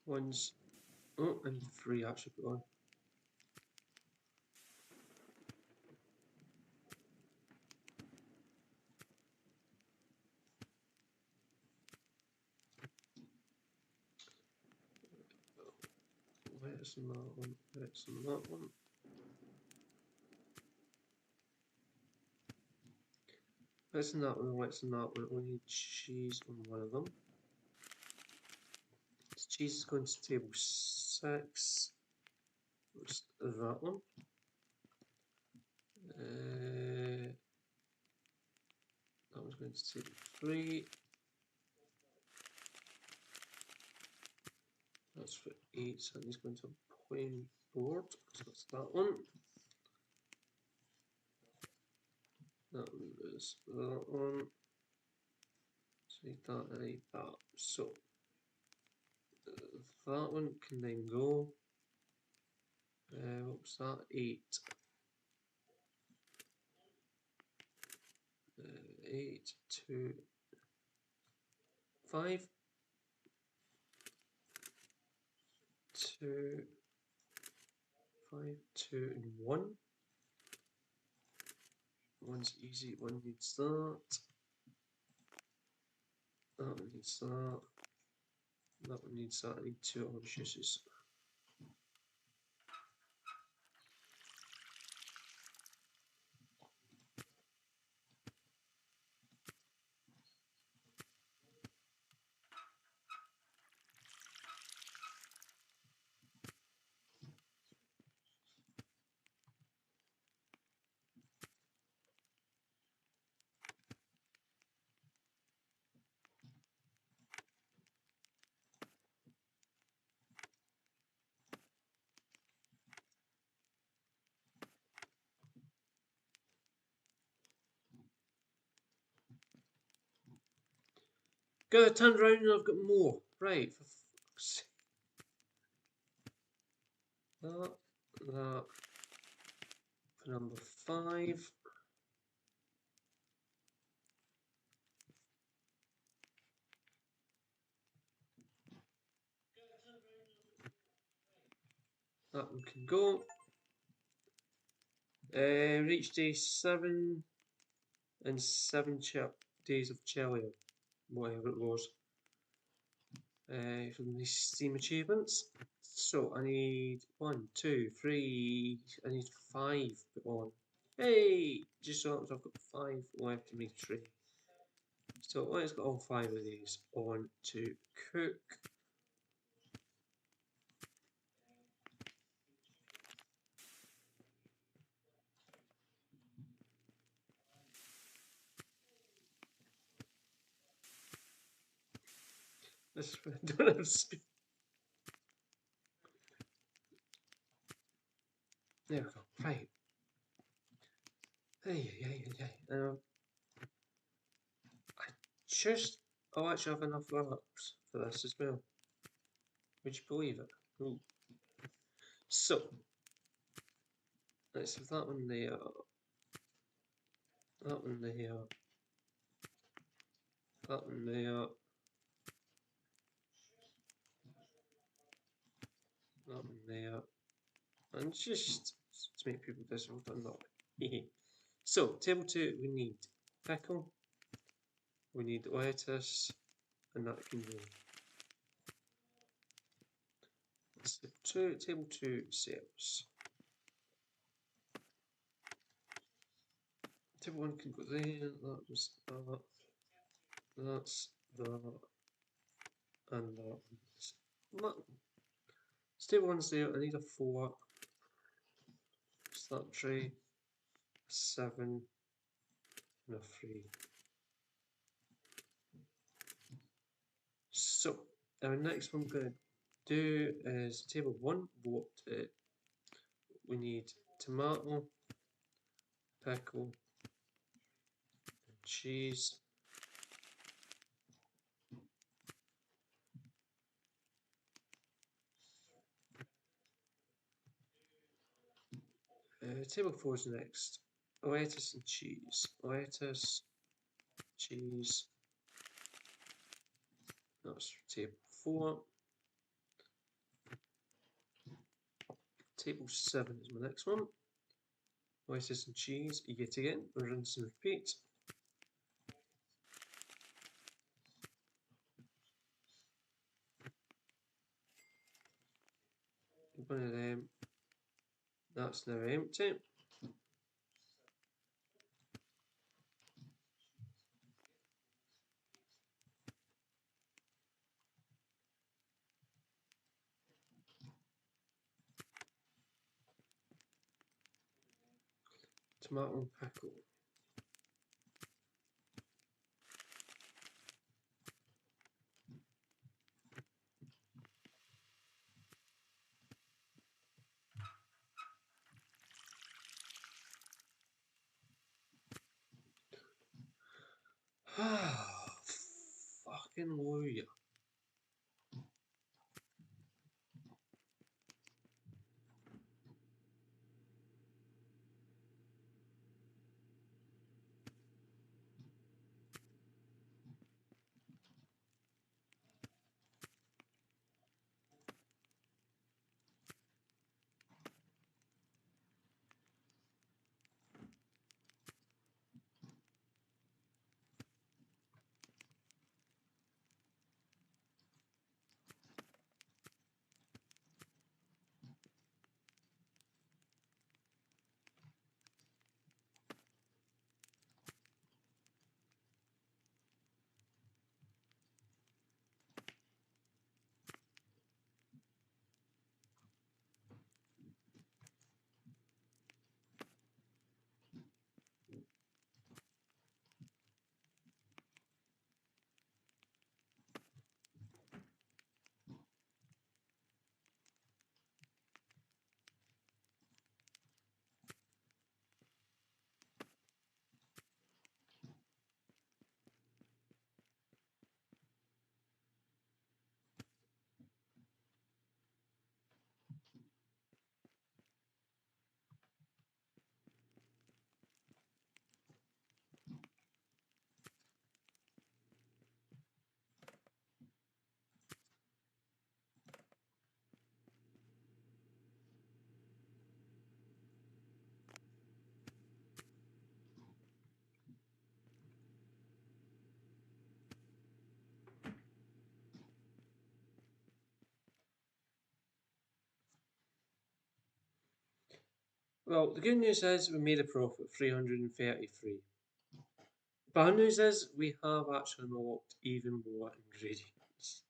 One's, oh, and 3 actually put on. Lettuce on that one, lettuce on that one. Lettuce on that one, lettuce on that one. We need cheese on one of them. This cheese is going to table 6. What's that one? That one's going to table 3. That's for 8, so he's going to a plain board. So that's that one. That one is that one. So need that and I need that. So that one can then go. What was that? 8. 8, 2, 5. 2, 5, 2, and 1. One's easy, one needs that. That one needs that. That one needs that. I need 2 orange juices. Got it turned around and I've got more. Right, for fuck's sake. That for number 5. That one can go. Reach day 7 and 7 days of Chelium, whatever it was. From the Steam achievements. So I need 1, 2, 3. I need 5 put on. Hey! Just so I've got 5 left to make 3. So let's get all 5 of these on to cook. This I don't have speed. There we go. Right. I just. I'll actually have enough wraps for this as well. Would you believe it? Ooh. So let's have that one there. That one there. That one there. That one there. And just to make people visible, done that way. So, table 2, we need pickle, we need lettuce, and that can go. So table 2 cells. Table 1 can go there, that was that, that's that, and that. So table 1's there, I need a 4. Start tray, 7, and a 3. So, our next one we're going to do is table 1. We need tomato, pickle, and cheese. Table 4 is next. Lettuce and cheese. Lettuce, cheese. That's table 4. Table 7 is my next one. Lettuce and cheese, yet again, rinse and repeat. One of them. That's now empty. Tomato and pickle. Fucking lawyer. Well, the good news is we made a profit of 333. Bad news is we have actually unlocked even more ingredients.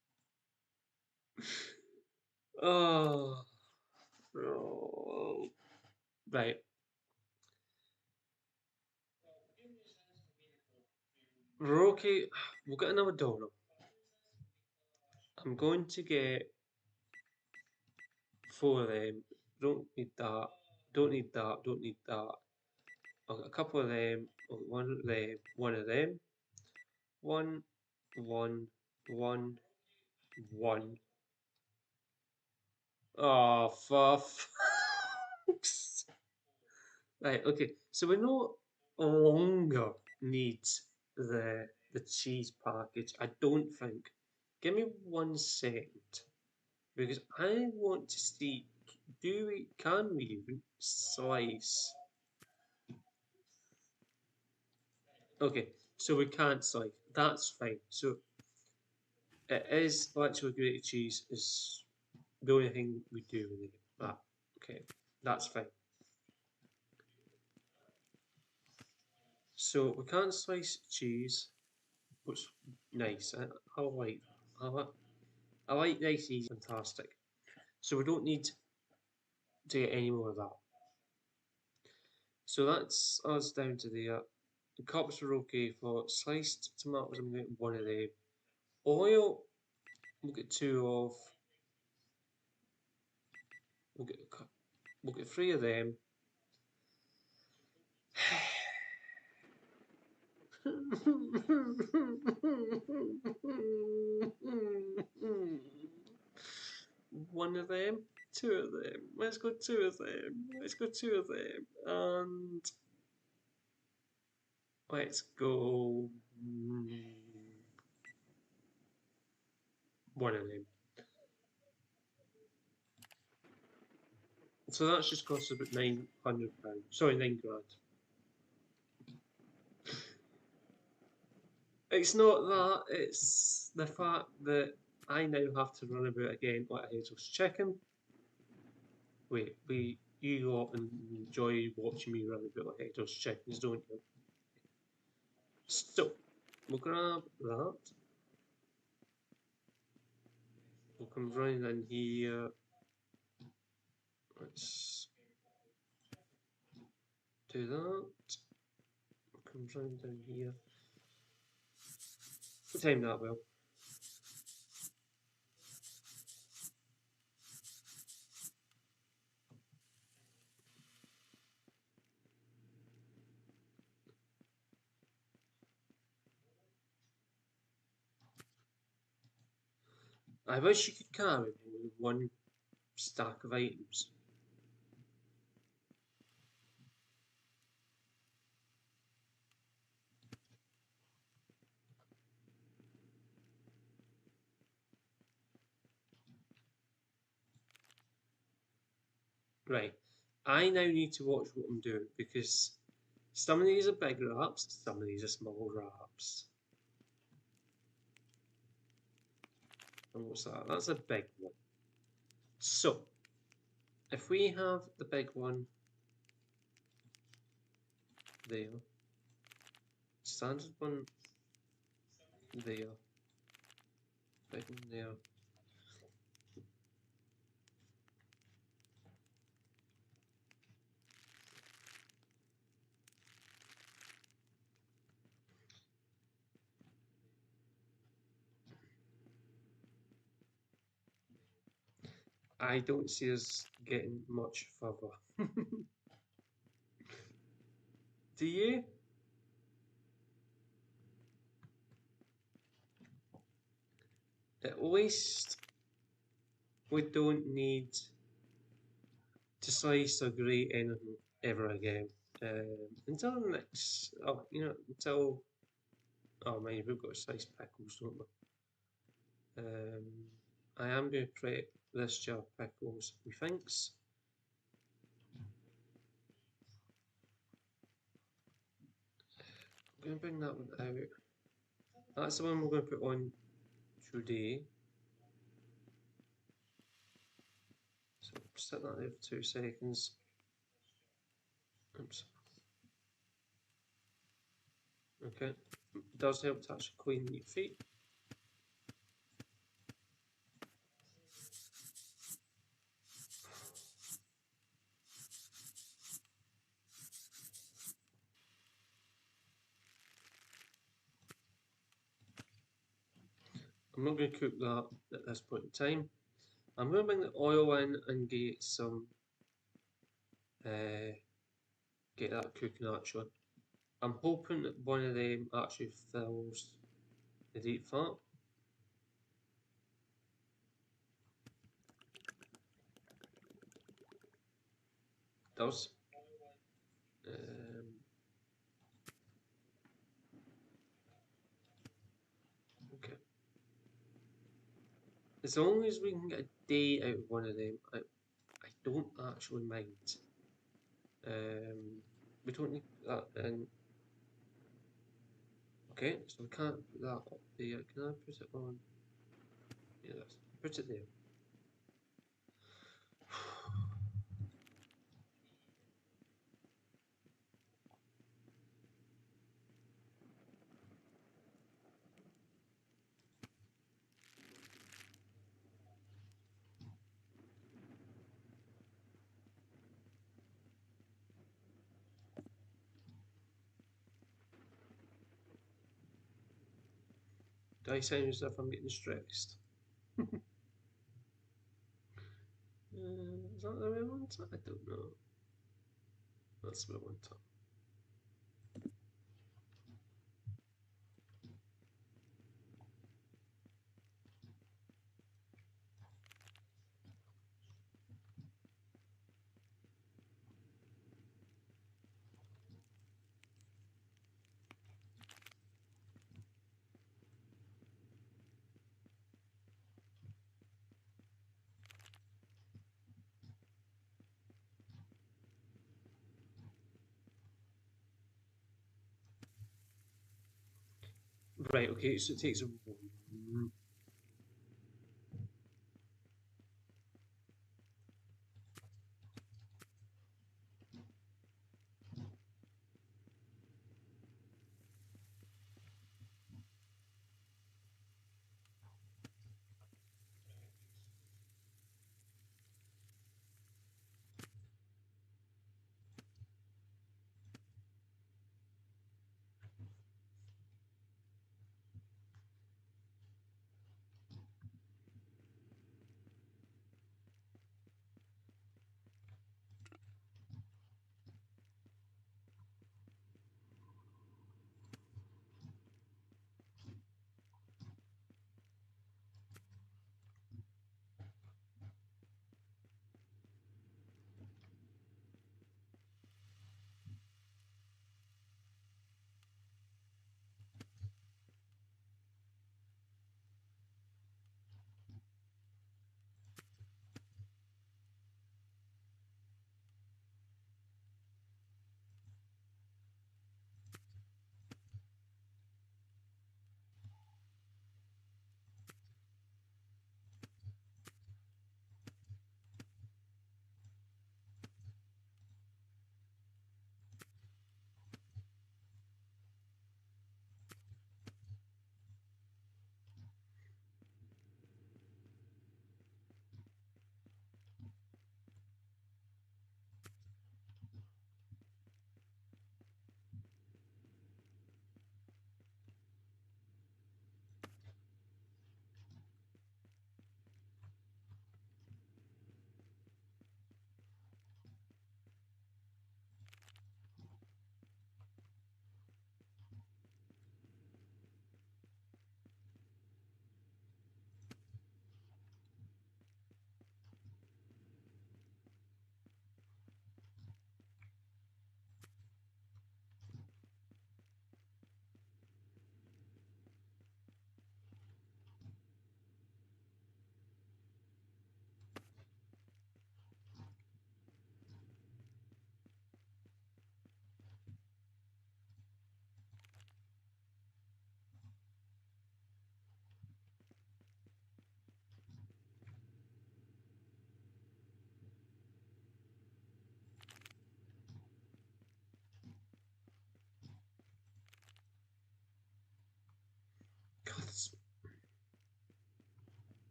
Oh, oh. Right. We're okay. We'll get another donut. I'm going to get 4 of them. Don't need that. Don't need that. Don't need that. I'll get a couple of them. I'll get one of them. One of them. One, one, one, one. Oh, for fuck's. Right, okay. So we no longer need the cheese package. I don't think. Give me 1 second. Because I want to see, can we even slice? Okay, so we can't slice. That's fine. So it is actually grated cheese is the only thing we do with it. That okay, that's fine. So we can't slice cheese, which is nice. I like that. I like nice, easy, fantastic. So we don't need to get any more of that. So that's us down to there. The cups are okay for sliced tomatoes. I'm getting one of them. Oil, we'll get 2 of. We'll get we'll get 3 of them. One of them, 2 of them. Let's go 2 of them. Let's go 2 of them. And let's go 1 of them. So that's just cost about £900. Sorry, 9 grand. It's not that, it's the fact that I now have to run about again like a headless chicken. Wait, you lot enjoy watching me run about like headless chickens, don't you? So, we'll grab that. We'll come running in here. Let's do that. We'll come running down here. We'll time that well. I wish you could carry me with 1 stack of items. Right, I now need to watch what I'm doing because some of these are big wraps, some of these are small wraps. And what's that? That's a big one. So, if we have the big one there, standard one there, big one there. I don't see us getting much further. Do you? At least we don't need to slice or grate anything ever again. Until the next, until, oh man, we've got sliced pickles, don't we? I am going to prep this jar of pickles, methinks. I'm going to bring that one out. That's the one we're going to put on today. So set that there for 2 seconds. Oops. Okay. It does help to actually clean your feet. I'm not going to cook that at this point in time. I'm going to bring the oil in and get that cooking actually. I'm hoping that one of them actually fills the deep fat. It does. Okay. As long as we can get a day out of one of them, I don't actually mind. We don't need that in. Okay, so we can't put that up there. Can I put it on? Yes, put it there. Do I sound as if I'm getting stressed? Is that the way I want it? I don't know. That's the way I want it. Right, okay, so it takes a.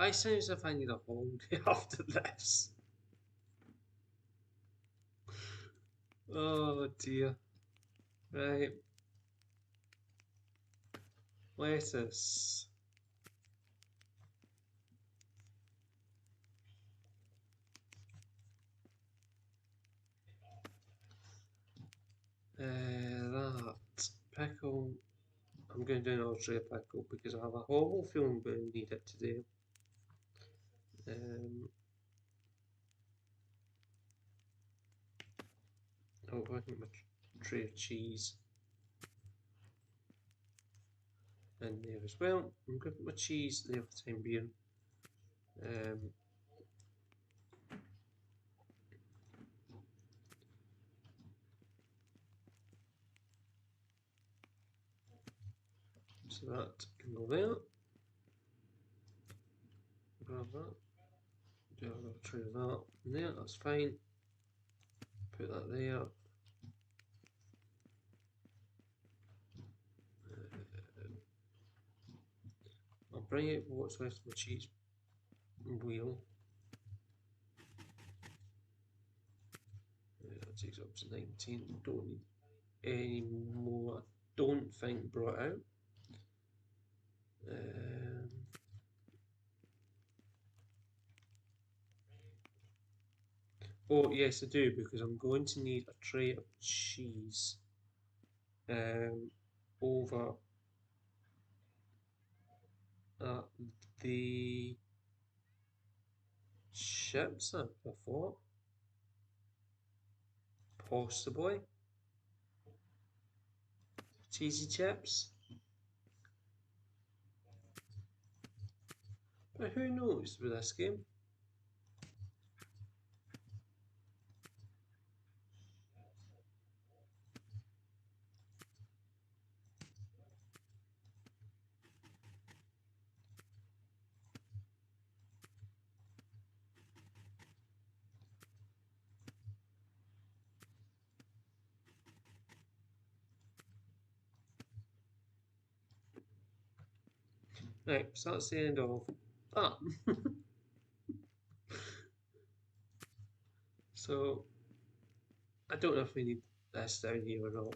I sound as if I need a holiday after this. Oh dear. Right. Lettuce. That. Pickle. I'm going to do another tray of pickle because I have a horrible feeling I'm going to need it today. Oh, I think my tray of cheese in there as well. I'm going to put my cheese there for the time being. So that can go there. Grab that. Do a little tray of that in there, that's fine. Put that there. I'll bring out what's left of my cheese wheel. That takes up to 19. Don't need any more. I don't think brought out. Oh yes, I do, because I'm going to need a tray of cheese over at the chips. I thought possibly cheesy chips, but who knows with this game? Right, so that's the end of that. So I don't know if we need this down here or not.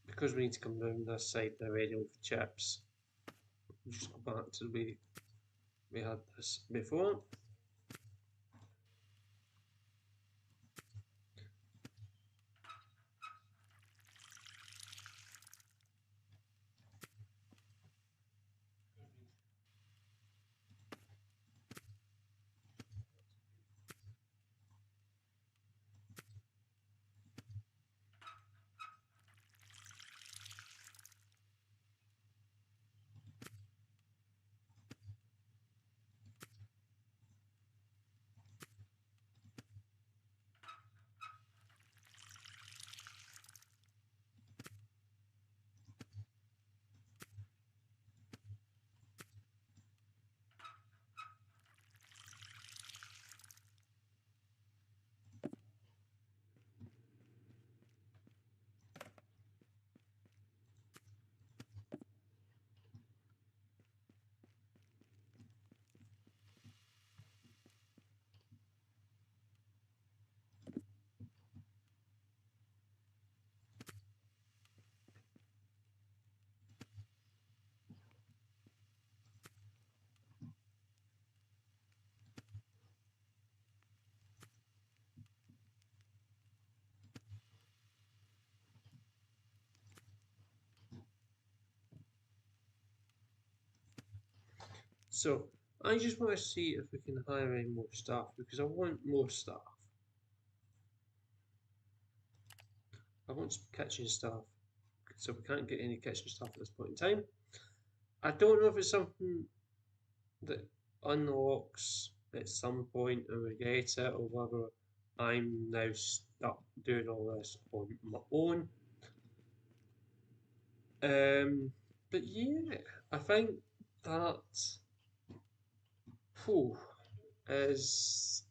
Because we need to come down this side now anyway with chips. We'll just go back to the way we had this before. So I just want to see if we can hire any more staff because I want more staff. I want some kitchen staff. So we can't get any kitchen staff at this point in time. I don't know if it's something that unlocks at some point and we get it or whether I'm now stuck doing all this on my own. But yeah, I think that is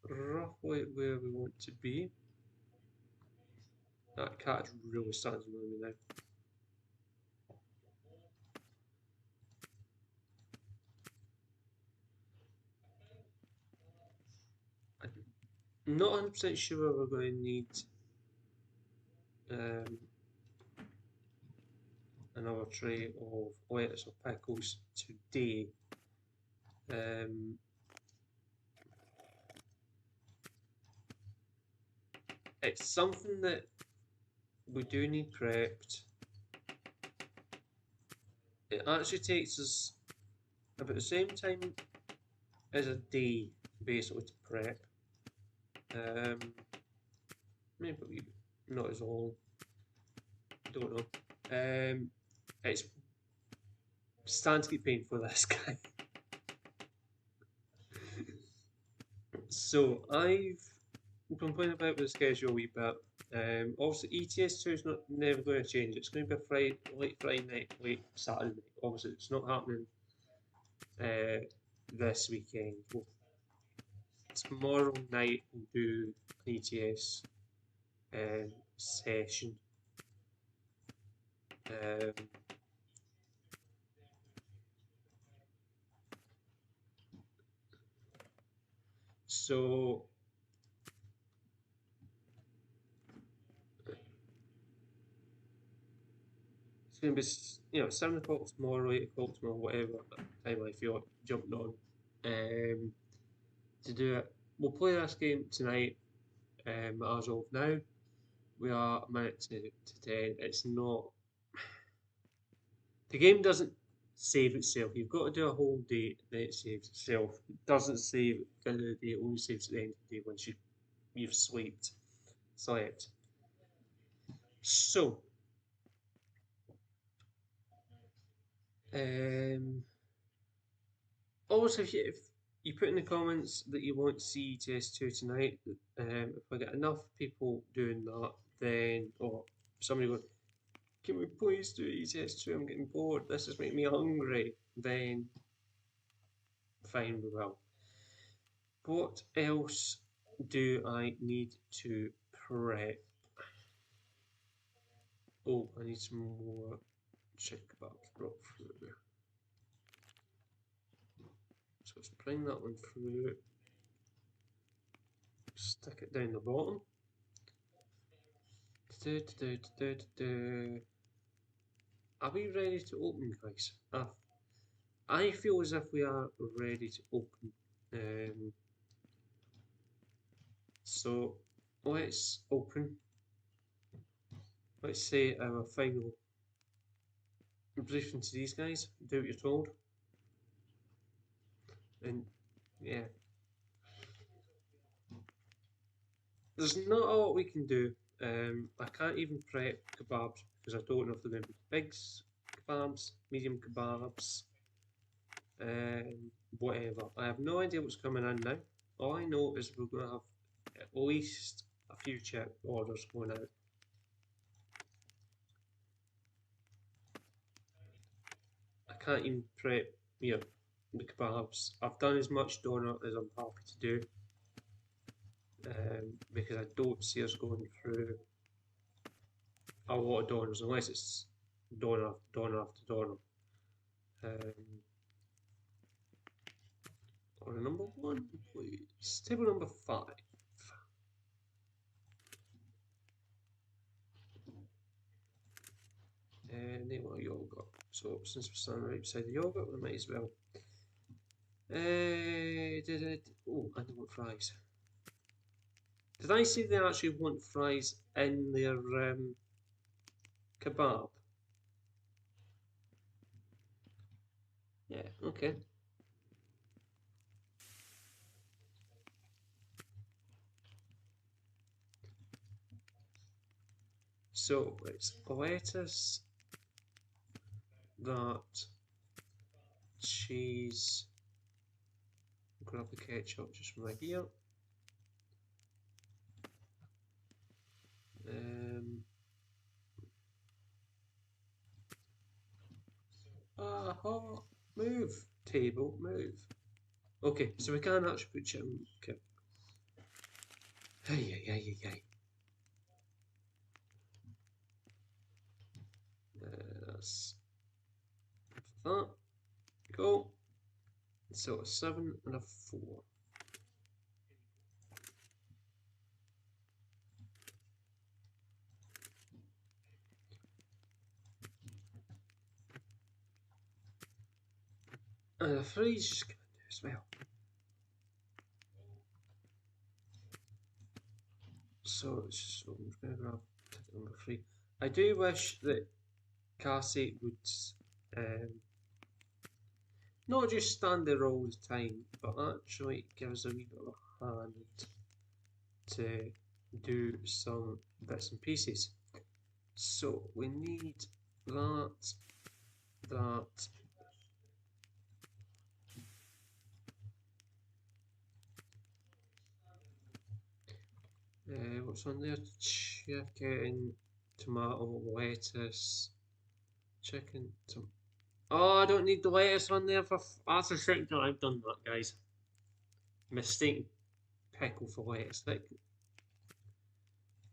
roughly where we want to be. That cat is really starting to annoy me now. I'm not 100% sure we're going to need um, another tray of lettuce or pickles today. It's something that we do need prepped. It actually takes us about the same time as a day basically to prep. Maybe not as long. Don't know. It's starting to get painful for this guy. So I've been playing about with the schedule a wee bit. Obviously ETS2 is not never going to change. It's going to be a Friday, late Friday night, late Saturday night. Obviously it's not happening this weekend. Tomorrow night we'll do an ETS session. So it's going to be 7 o'clock tomorrow, 8 o'clock tomorrow, whatever time I feel like jumping on to do it. We'll play this game tonight. As of now, we are a minute to 10. It's not. The game doesn't save itself. You've got to do a whole day, then it saves itself. It doesn't save at the end of the day, it only saves at the end of the day once you've slept. So, also, if you put in the comments that you want to see TS2 tonight, if I get enough people doing that, then, or somebody goes, can we please do ETS2? I'm getting bored. This is making me hungry. Then, fine, we will. What else do I need to prep? Oh, I need some more chicken kebabs brought through. So let's bring that one through. Stick it down the bottom. Are we ready to open, guys? I feel as if we are ready to open. So let's open. Let's say our final briefing to these guys. Do what you're told. And yeah, there's not a lot we can do. I can't even prep kebabs because I don't know if they're going to be big kebabs, medium kebabs, whatever. I have no idea what's coming in now. All I know is we're going to have at least a few chip orders going out. I can't even prep the kebabs. I've done as much donut as I'm happy to do because I don't see us going through a lot of donors unless it's donor after donor after donor. Order number 1, please. Table number 5. And they want yogurt. So since we're standing right beside the yogurt, we might as well. Oh, and they want fries. Did I say they actually want fries in their kebab? Yeah, okay. So it's lettuce, that, cheese, grab the ketchup just from right here. Move, table, move. Okay, so we can actually put chicken. Okay. Hey. So a 7 and a 4. And a 3 is just going to do as well. So I'm going to grab ticket number 3. I do wish that Cassie would not just stand there all the time, but actually give us a wee bit of a hand to do some bits and pieces. So we need that. What's on there? Chicken, tomato, lettuce, chicken, oh, I don't need the lettuce on there for. That's the second time I've done that, guys. Mistake pickle for lettuce.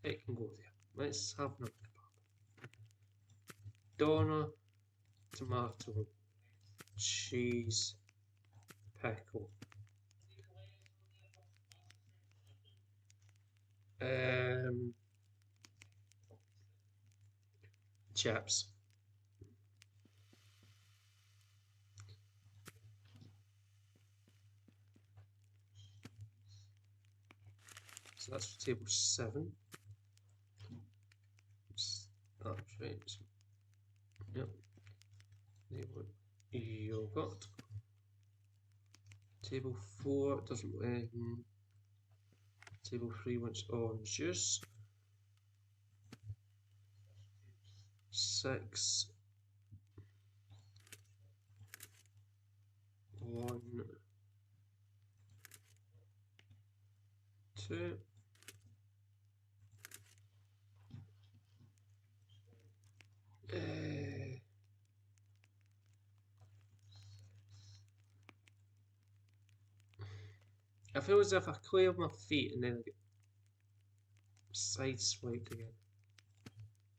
It can go there. Let's have another kebab. Doner, tomato, cheese, pickle. Chips. So that's for table 7. That's right. Yep. Yogurt. Table 4 doesn't. Table 3 wants orange juice. 6. 1. 2. I feel as if I clear my feet and then I get sideswiped again.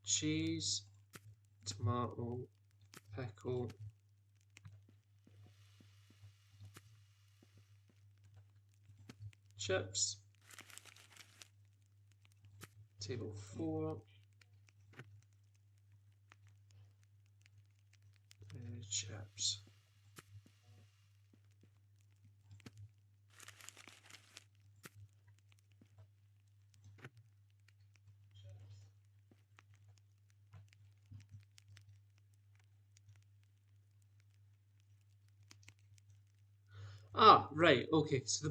Cheese, tomato, pickle, chips, table 4, chips. Ah, right, okay, so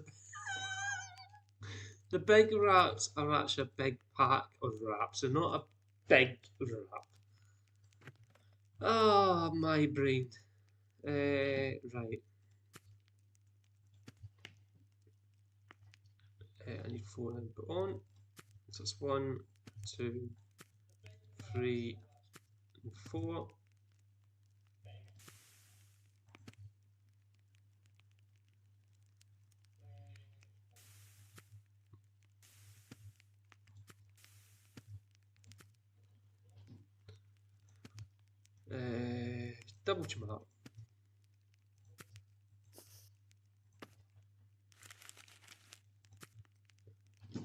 the big wraps are actually a big pack of wraps, they're not a big wrap. Ah, my brain. Right. I need 4 then put on. So it's 1, 2, 3, and 4. Double tomato.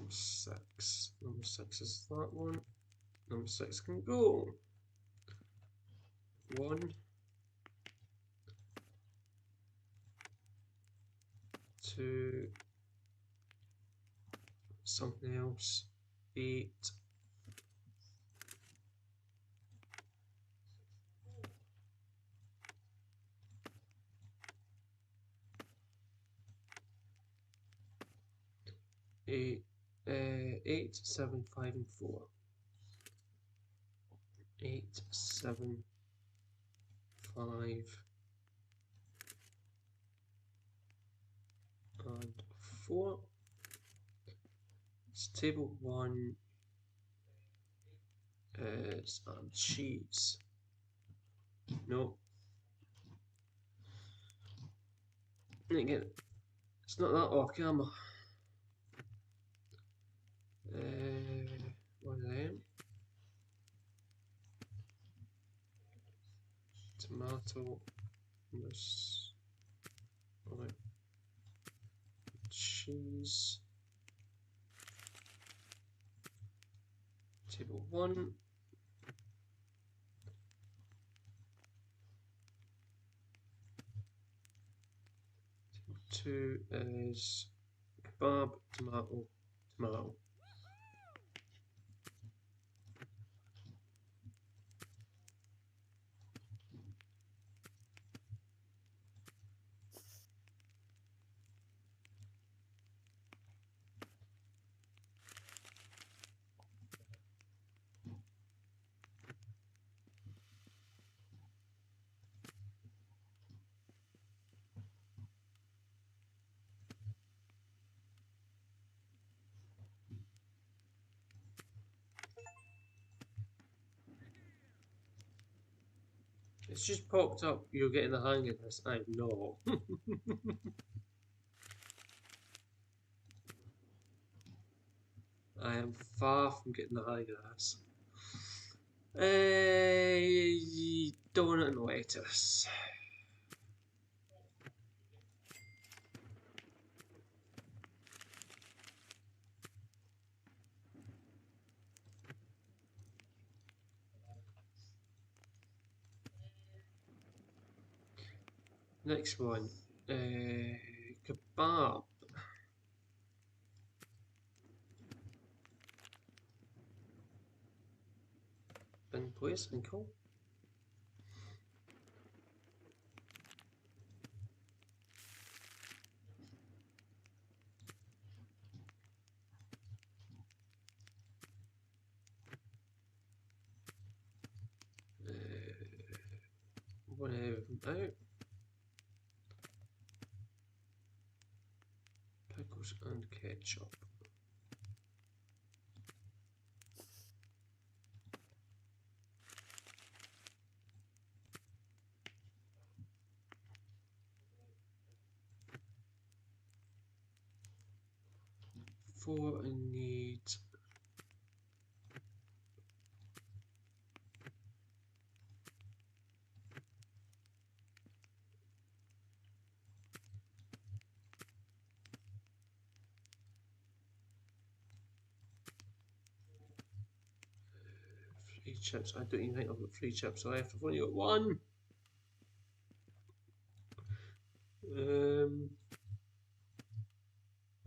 6. Number 6 is that one. Number 6 can go. 1, 2, something else. 8. 8, 8, 7, 5, and 4. 8, 7, 5, and 4. It's table 1 is cheese. No. Again, it's not that off camera. One of them. Tomato. This. Alright. options. Table 1. Table 2 is kebab, tomato, tomato. It's just popped up, you're getting the hang of this. I'm not. I am far from getting the hang of this. Donut and lettuce. Next one. Kebab. Bin please and cool. One out. Pickles and ketchup. Four, I need 3 chips. I don't even think I've got 3 chips left. I've only got 1.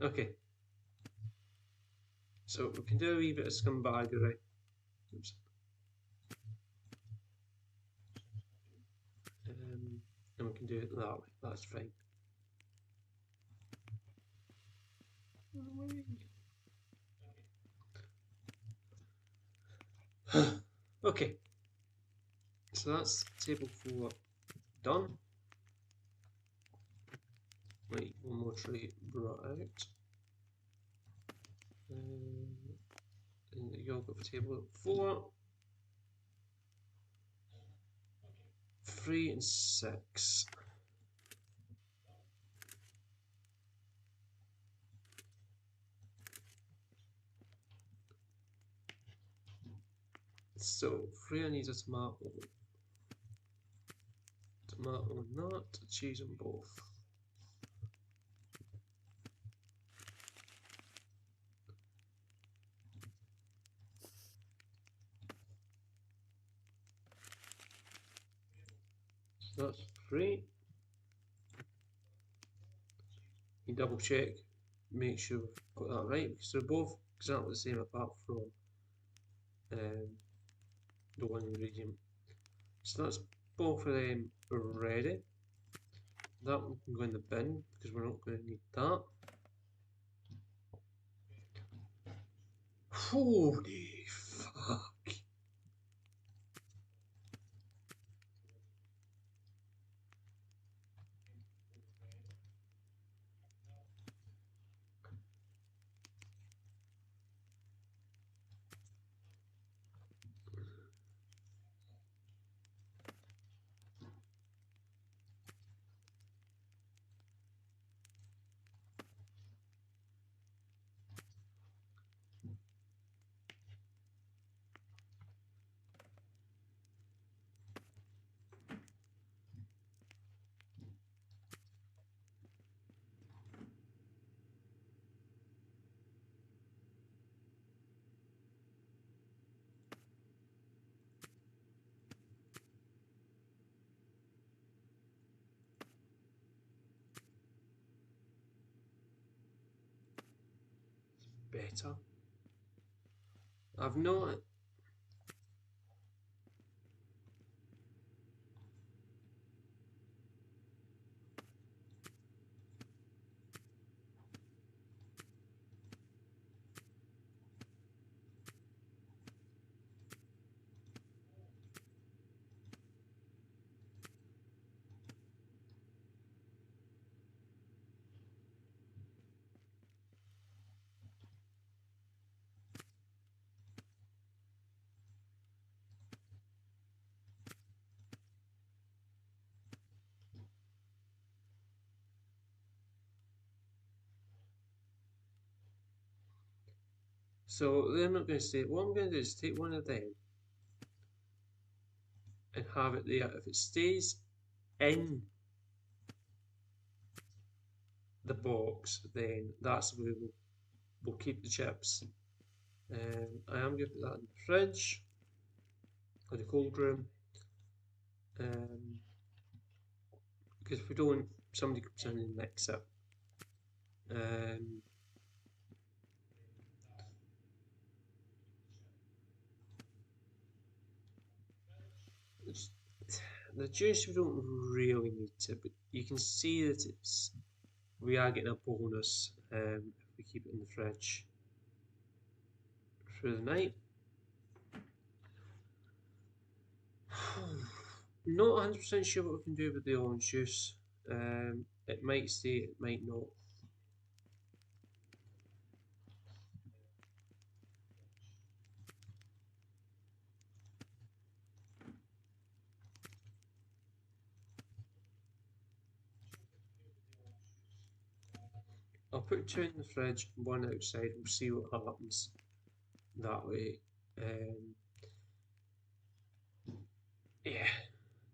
Okay. So we can do a wee bit of scumbaggery. Oops. And we can do it that way. That's fine. Okay. So that's table 4 done. Wait, one more tray brought out. And the yogurt for table 4. 3 and 6. So 3 I need a tomato. Tomato not, cheese on both. That's 3. You double check, make sure we've got that right, because they're both exactly the same apart from the one ingredient. So that's both of them ready. That one can go in the bin because we're not going to need that. Holy fuck. better. I've not. So they're not going to stay. What I'm going to do is take one of them and have it there. If it stays in the box, then that's where we'll keep the chips. I am going to put that in the fridge or the cold room. Because if we don't, somebody comes in and nicks it. Um, the juice we don't really need to, but you can see that we are getting a bonus if we keep it in the fridge through the night. Not 100% sure what we can do with the orange juice. It might stay, it might not. I'll put two in the fridge, one outside. We'll see what happens that way. Yeah,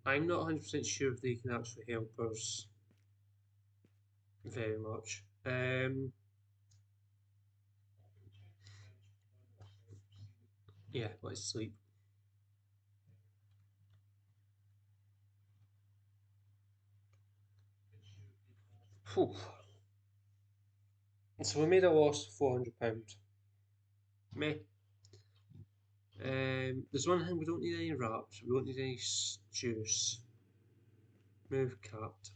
I'm not 100% sure if they can actually help us very much. Yeah, let's sleep. Whew. So we made a loss of £400. Meh. There's one thing, we don't need any wraps, we don't need any juice. Move cat.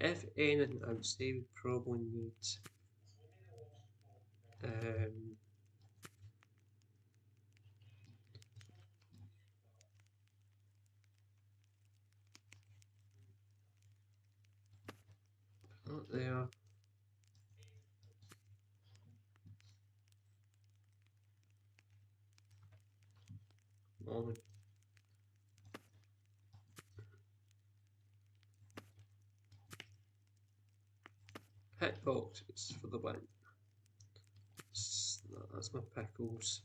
If anything, I would say we probably need um, not there. On. Hitbox is for the win. That's my pickles.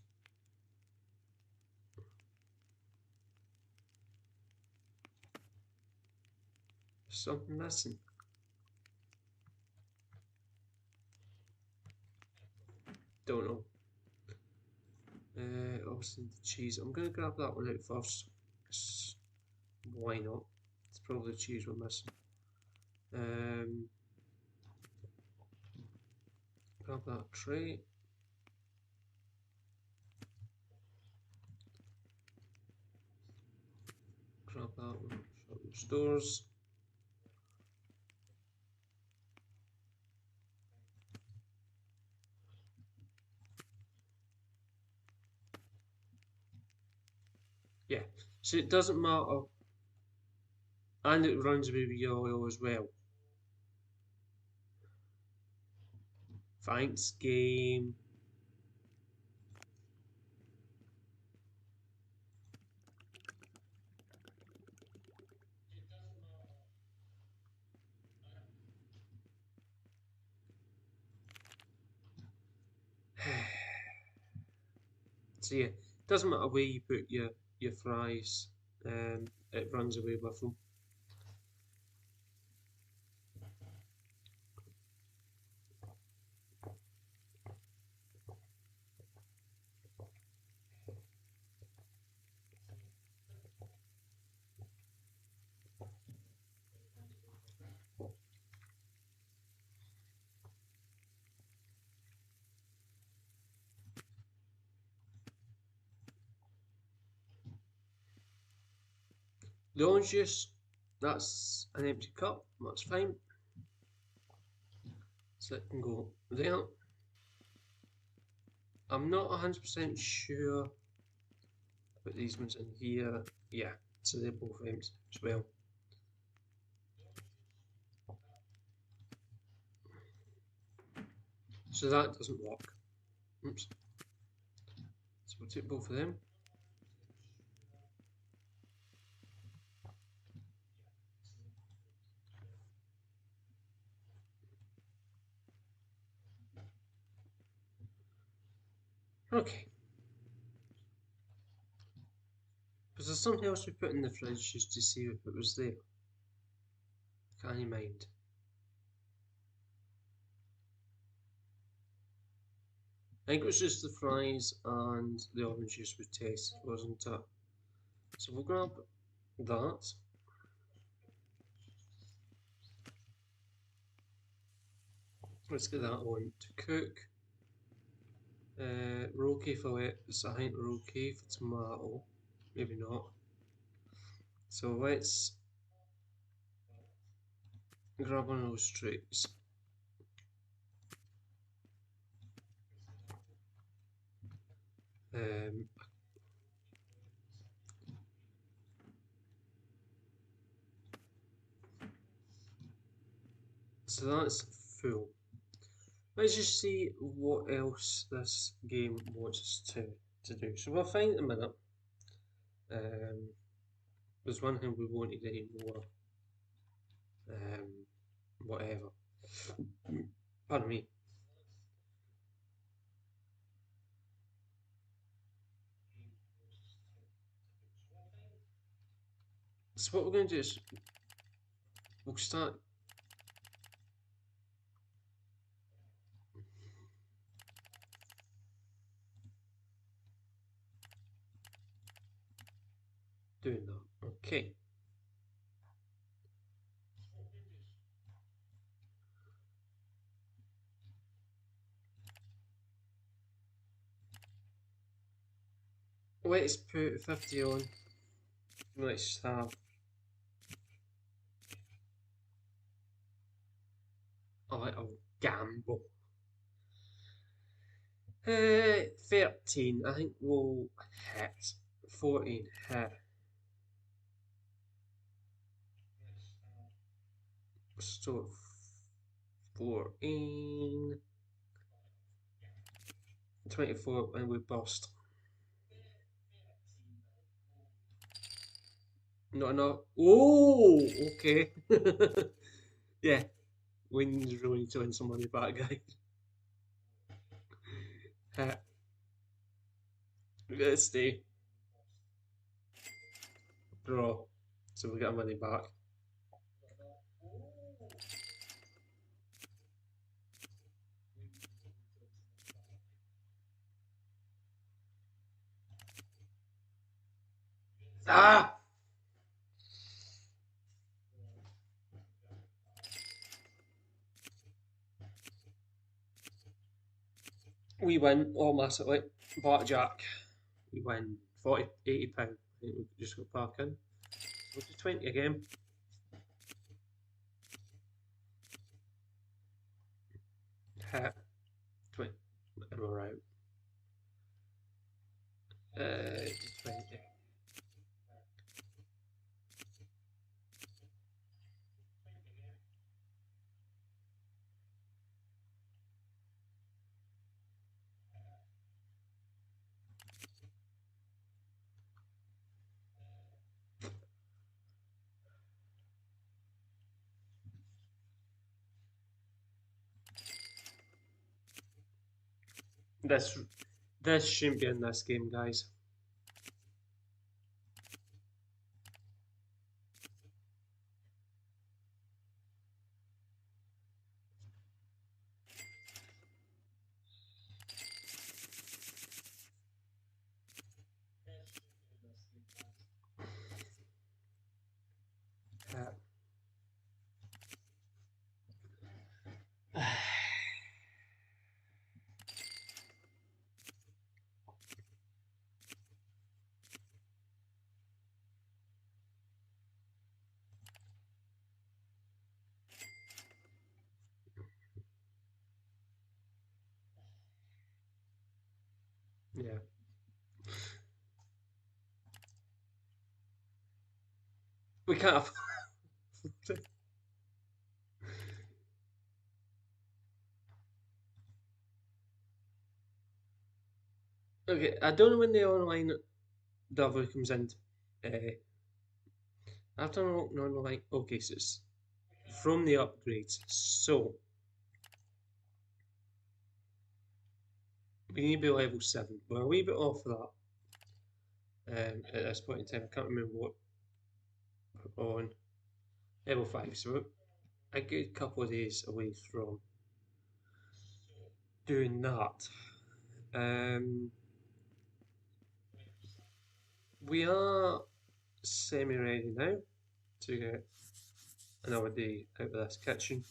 Something missing. Don't know. Obviously the cheese. I'm gonna grab that one out first. Why not? It's probably the cheese we're missing. Grab that tray. Grab that one. Shut those doors. Yeah. So it doesn't matter, and it runs with oil as well. Thanks, game. So yeah, doesn't matter where you put your fries, it runs away with them. The orange juice, that's an empty cup, that's fine. So it can go there. I'm not 100% sure about these ones in here. Yeah, so they're both empty as well. So that doesn't work. Oops. So we'll take both of them. Okay. Was there something else we put in the fridge just to see if it was there? Can you mind? I think it was just the fries and the orange juice we tasted, wasn't it? So we'll grab that. Let's get that on to cook. We're okay for lettuce. I think we're okay for tomato. Maybe not. So let's grab one of those trays. Um, so that's full. Let's just see what else this game wants us to do. So we'll find in a minute. There's one thing we wanted any more. Whatever. Pardon me. So what we're going to do is we'll start. Doing that. Okay. Let's put 50 on. Let's have a little gamble. 13. I think we'll hit. 14 hit. So 14. 24 and we bust. Not enough. Oh, okay. Yeah, wins really to win some money back, guys. Let's stay. Draw. So we get our money back. Ah! We win automatically. Blackjack. We win 40, 80 pound. I think we just got back in. We'll do 20 again. Hit. 20. And we're out. 20. This shouldn't be in this game, guys. We can't afford it. Okay, I don't know when the online delivery comes in. Uh, after unlocking online, okay, so it's from the upgrades. So we need to be level 7. We're a wee bit off of that at this point in time. I can't remember what we're on. Level 5. So we're a good couple of days away from doing that. We are semi ready now to get another day out of this kitchen.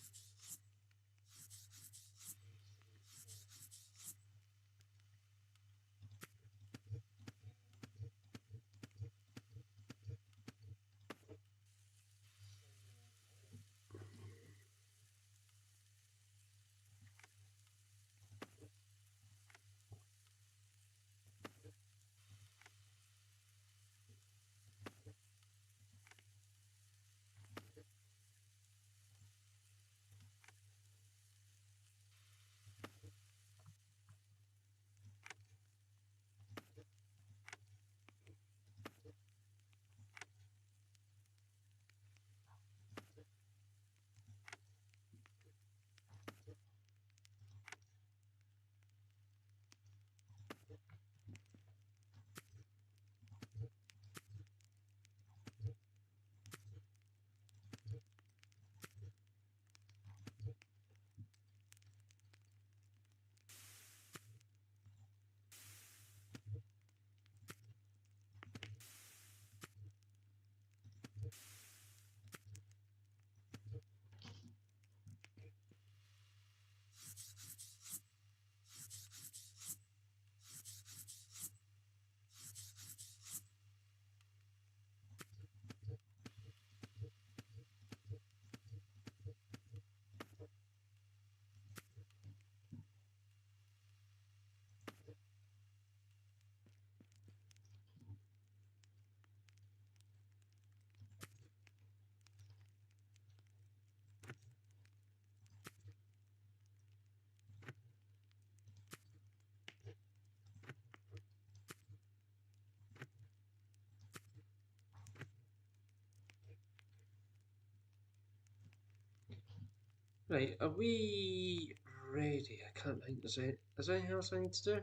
Right, are we ready? I can't think. Is there anything else I need to do?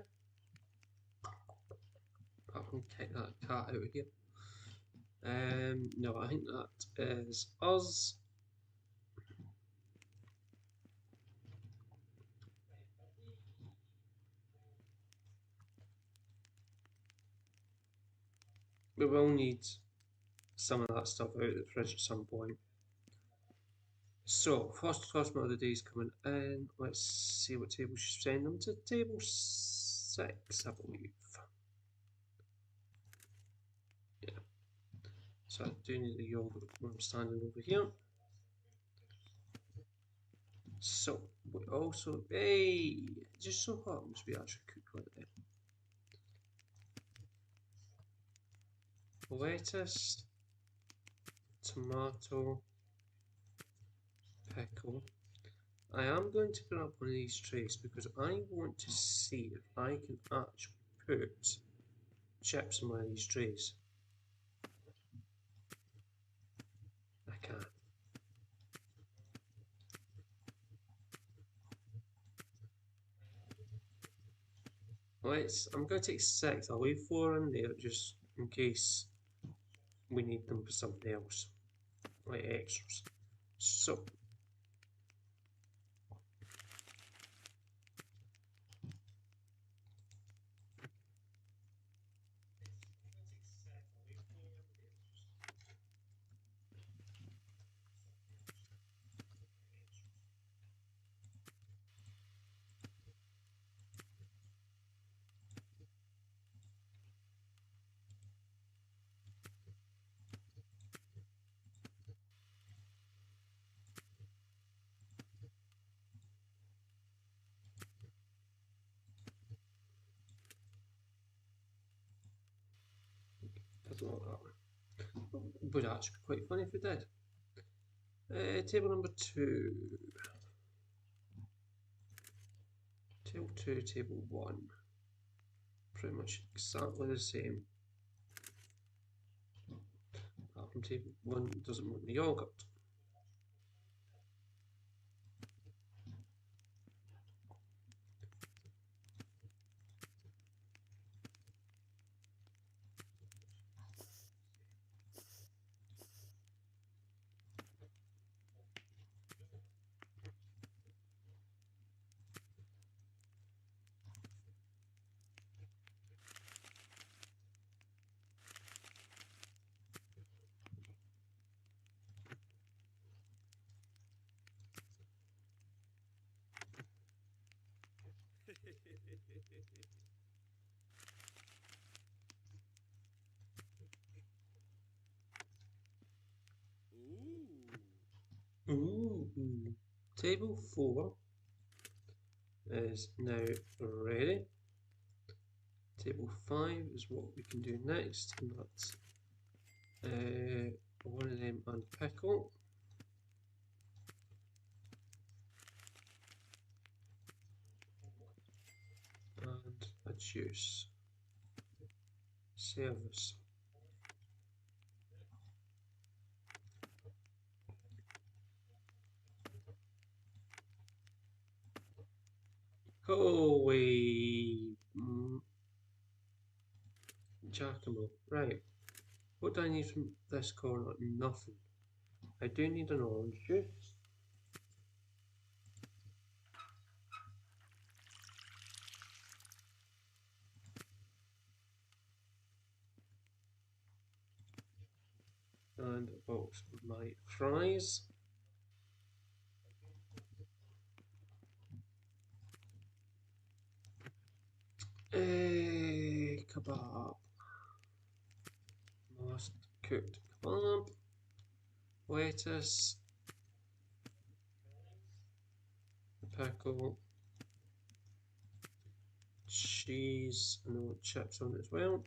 Apart from kick that cat out of here. No, I think that is us. We will need some of that stuff out of the fridge at some point. So, first customer of the day is coming in. Let's see what table we should send them to. Table 6, I believe. Yeah. So I do need the yogurt when I'm standing over here. So, we also, hey, it just so happens we actually cooked one there. Lettuce, tomato, pickle. I am going to grab one of these trays because I want to see if I can actually put chips in one of these trays. I can. I'm going to take 6. I'll leave 4 in there just in case we need them for something else, like extras. So, doesn't want that one. Would actually be quite funny if it did. Table number 2. Table 2, table 1. Pretty much exactly the same. Apart from table 1 doesn't want the yogurt. Ooh. Table 4 is now ready. Table 5 is what we can do next, and that's one of them and pickle. And a juice. Service. Holy Giacomo. Right. What do I need from this corner? Nothing. I do need an orange juice. And a box of my fries. Kebab. Most cooked kebab. Lettuce. Pickle. Cheese. And I want chips on it as well.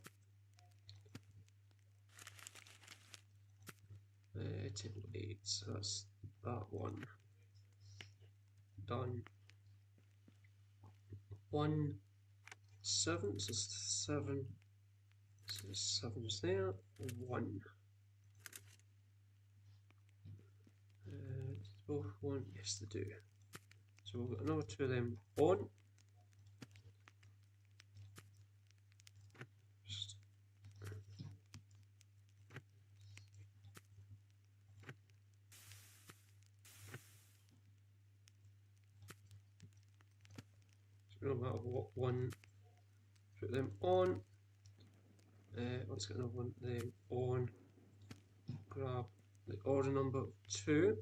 Table 8. So that's that one. Done. 1, 7. So 7. So 7's there. 1. Both 1? Yes, they do. So we've got another 2 of them on. Just no matter what one, put them on. Let's get another one of them on. Grab the order number 2.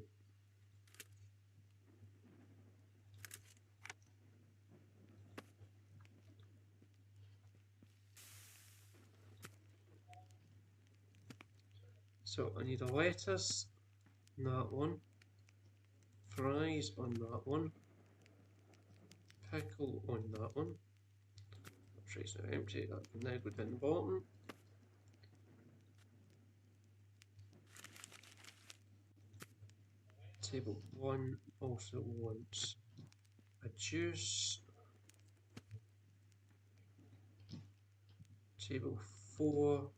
So I need a lettuce on that one, fries on that one, pickle on that one. The tray's now empty, that can now go down the bottom. Table 1 also wants a juice. Table 4,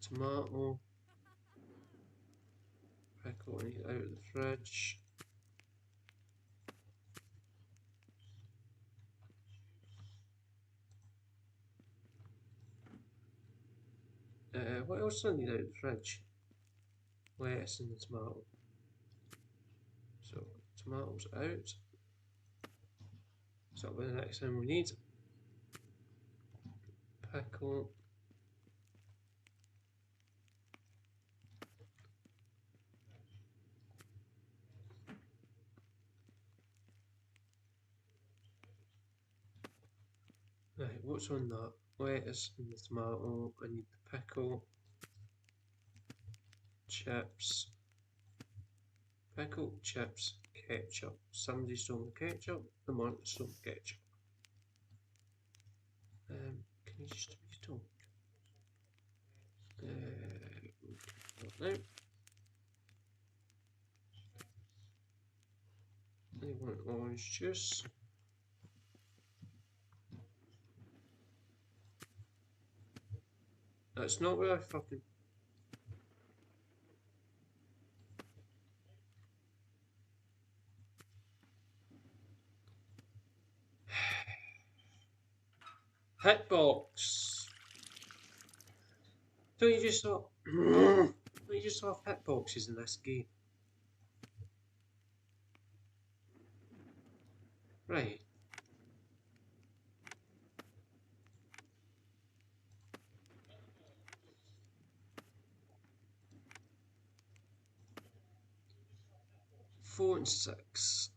tomato. Pickle, I need it out of the fridge. What else do I need out of the fridge? Lettuce and the tomato. So, tomatoes out. So that'll be the next thing we need. Pickle. Right, what's on that? Lettuce and the tomato. I need the pickle. Chips. Pickle, chips, ketchup. Somebody stole the ketchup. The monster stole the ketchup. Can you just be told? No. They want orange juice. That's not where I fucking... Hitbox! Don't you just have... Don't you just have hitboxes in this game? Right. Four and six.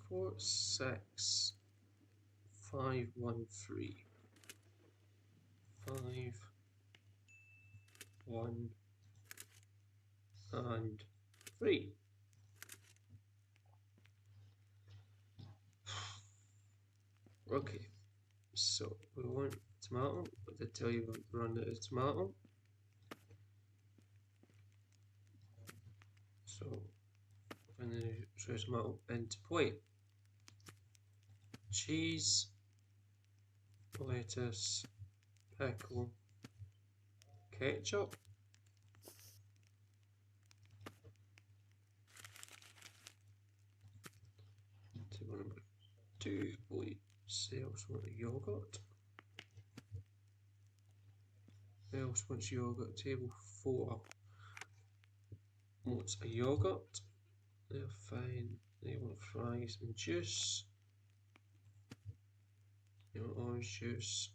4, 6, 5, 1, 3. 5, 1, and 3. Okay, so we want tomato. I did tell you we run out of tomato. So I'm going to throw tomato into plate. Cheese, lettuce, pickle, ketchup. Table number 2, we else want yogurt. Who else wants yogurt? Table 4 wants a yogurt. They're fine. They want fries and juice. They want orange juice.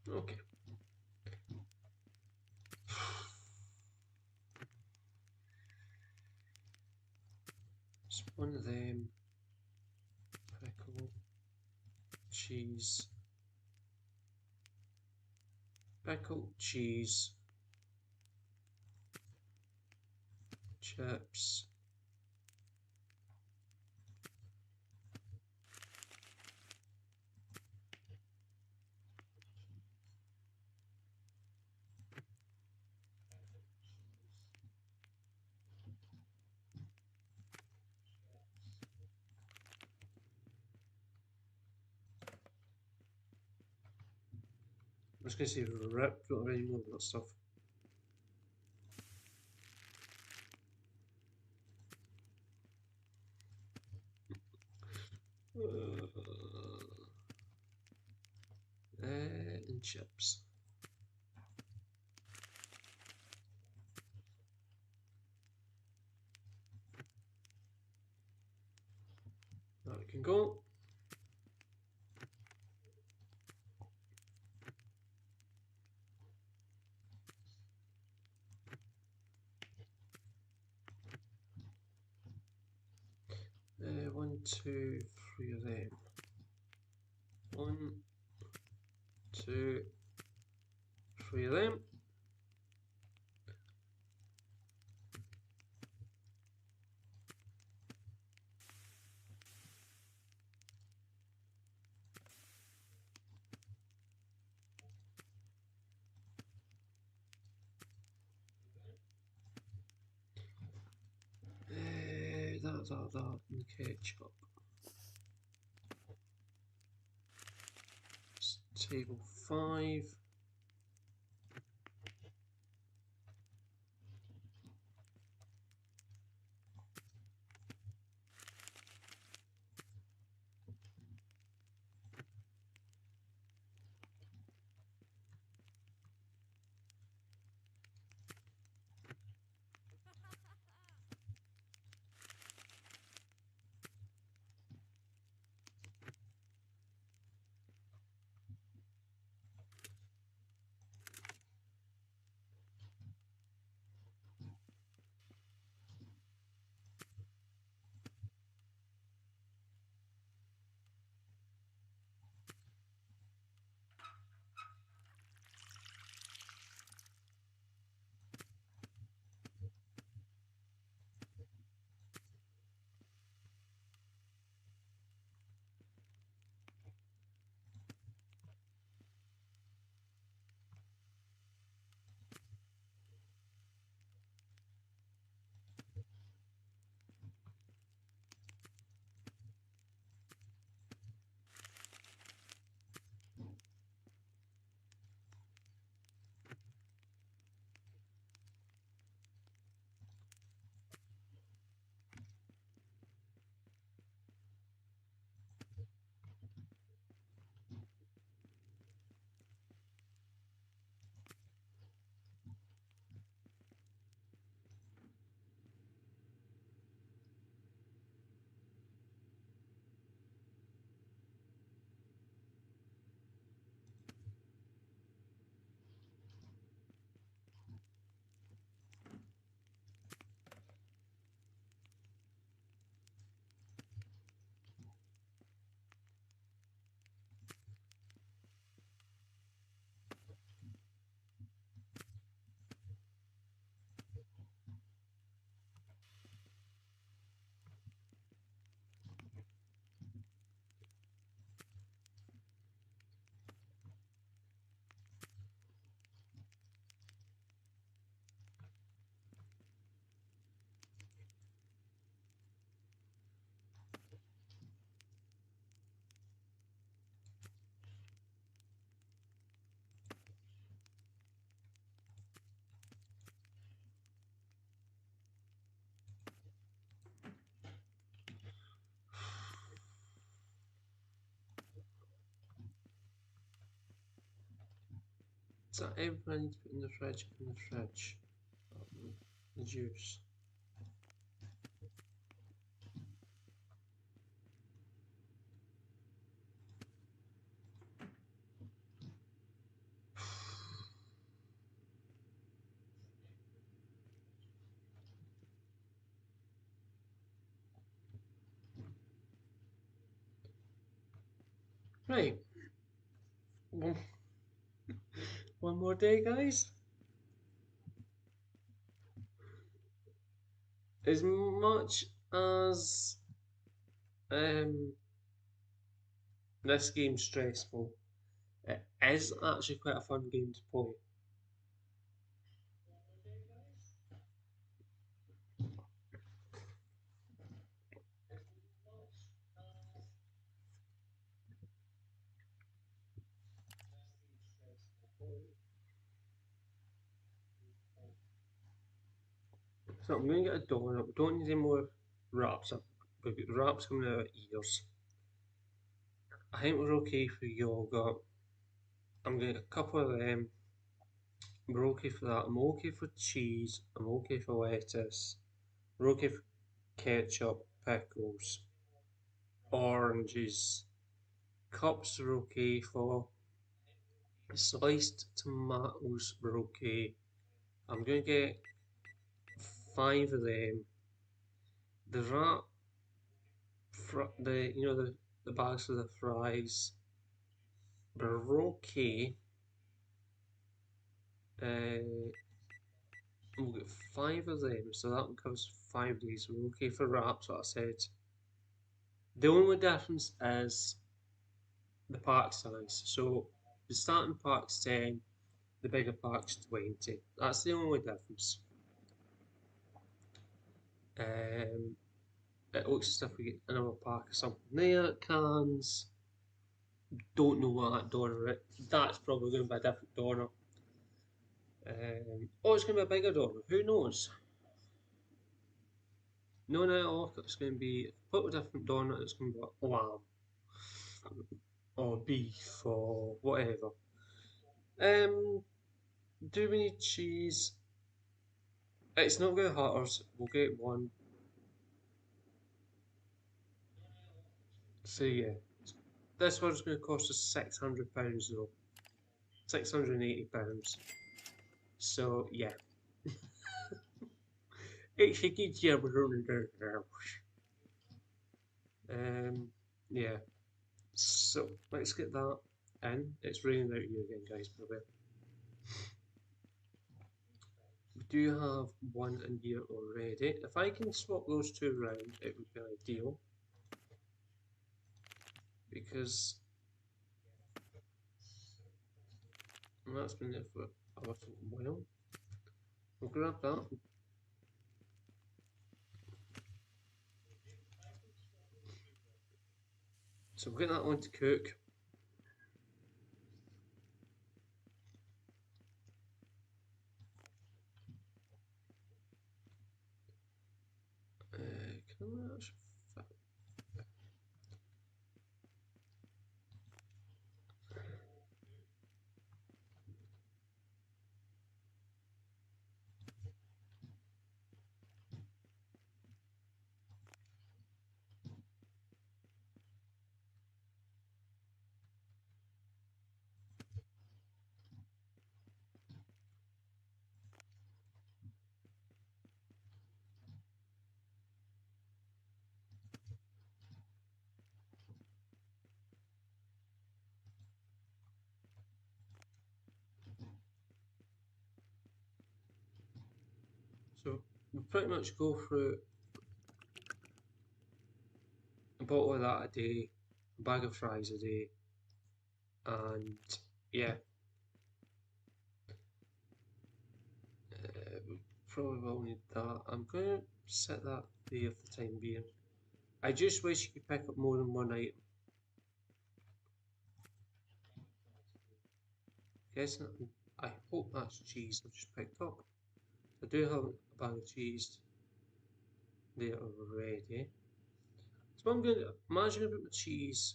Okay. Just one of them. Pickle, cheese, pickle, cheese, chips, I was going to say rip, don't have any more of that stuff. And chips. That can go. One, two, three of them. 1, 2, 3 of them. That, and ketchup. Table 5. Is that everything I need to put in the fridge? In the fridge. The juice. Right. One, one more day, guys. As much as this game's stressful, it is actually quite a fun game to play. So I'm going to get a donut. We don't need any more wraps. We've got the wraps coming out of ears. I think we're okay for yogurt. I'm going to get a couple of them. We're okay for that. I'm okay for cheese. I'm okay for lettuce. We're okay for ketchup, pickles, oranges. Cups are okay for. Sliced tomatoes were okay. I'm going to get 5 of them. The wrap, the bags of the fries were okay. Uh, we'll get 5 of them, so that will give us 5 days. We're okay for wraps, what I said. The only difference is the pack size. So the starting pack's 10, the bigger pack's 20. That's the only difference. Um, it looks as if we get another pack of something there. Cans. Don't know what that donor is. That's probably going to be a different donor. Oh, it's going to be a bigger donor. Who knows? No, no, it's going to be put a different donut. It's going to be like lamb or beef or whatever. Um, do we need cheese? It's not going to hurt us. We'll get one. So yeah, this one's going to cost us £600 though. £680. So yeah, it's a good job we're running down. Yeah. So let's get that in. It's raining out here again, guys, by the way. We do have one in here already. If I can swap those two around, it would be ideal. Because that's been there for a little while. We'll grab that. So we'll get that one to cook. Can I actually fit? So we pretty much go through a bottle of that a day, a bag of fries a day, and yeah, we probably will need that. I'm going to set that there for the time being. I just wish you could pick up more than one item. Guessing, I hope that's cheese I've just picked up. I do have a bag of cheese there already. So I'm going to imagine a bit of cheese.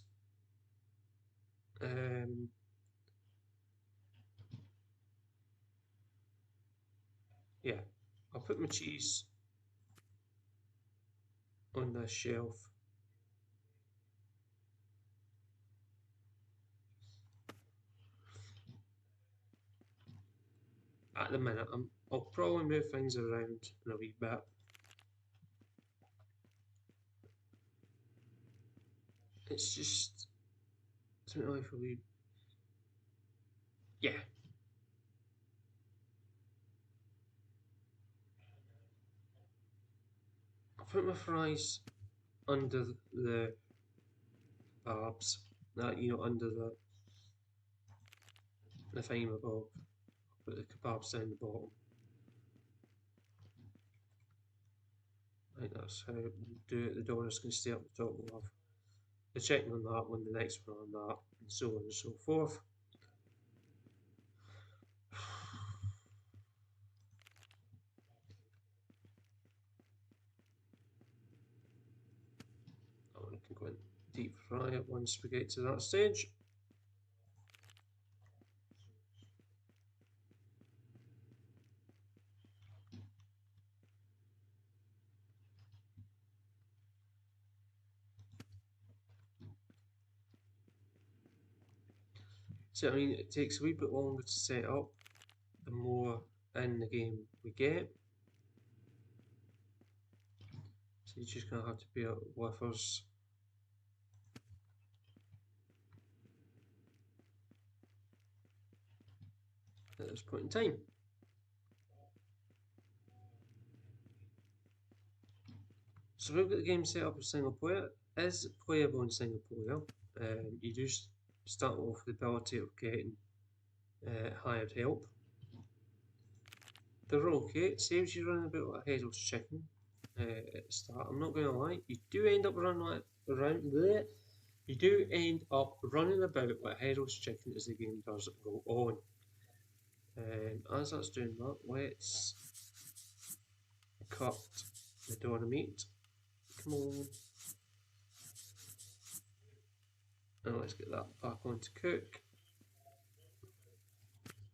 Um, put my cheese on this shelf. At the minute, I'll probably move things around in a wee bit. It's just something like a wee, yeah. I'll put my fries under the kebabs, under the thingamabob. Put the kebabs down the bottom. I think that's how we'll do it. The donuts can stay up the top. We'll have the chicken on that one, the next one on that, and so on and so forth. That one can go in deep fry it once we get to that stage. So I mean, it takes a wee bit longer to set up the more in the game we get. So you're just gonna have to bear with us. At this point in time. So we've got the game set up as single player. It is playable in single player. You do start off with the ability of getting hired help. They're okay. It saves you running about like a headless chicken at the start. I'm not gonna lie, you do end up running like around there. You do end up running about like a headless chicken as the game does go on. As that's doing that, let's cut the doner meat. Come on. And let's get that back on to cook.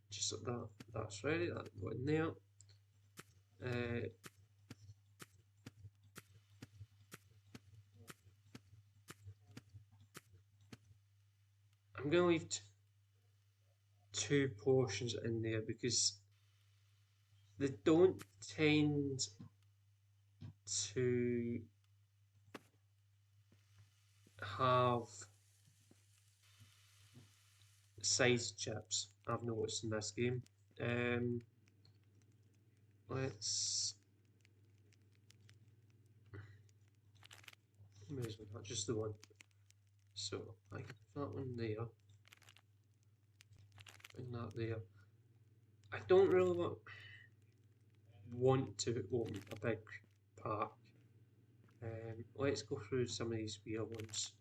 Just like that. That's ready. That got in there. I'm going to leave two portions in there because they don't tend to have size chips, I've noticed in this game. Let's measure that, just the one. So I can put that one there, and that there. I don't really want to open a big pack. Let's go through some of these weird ones.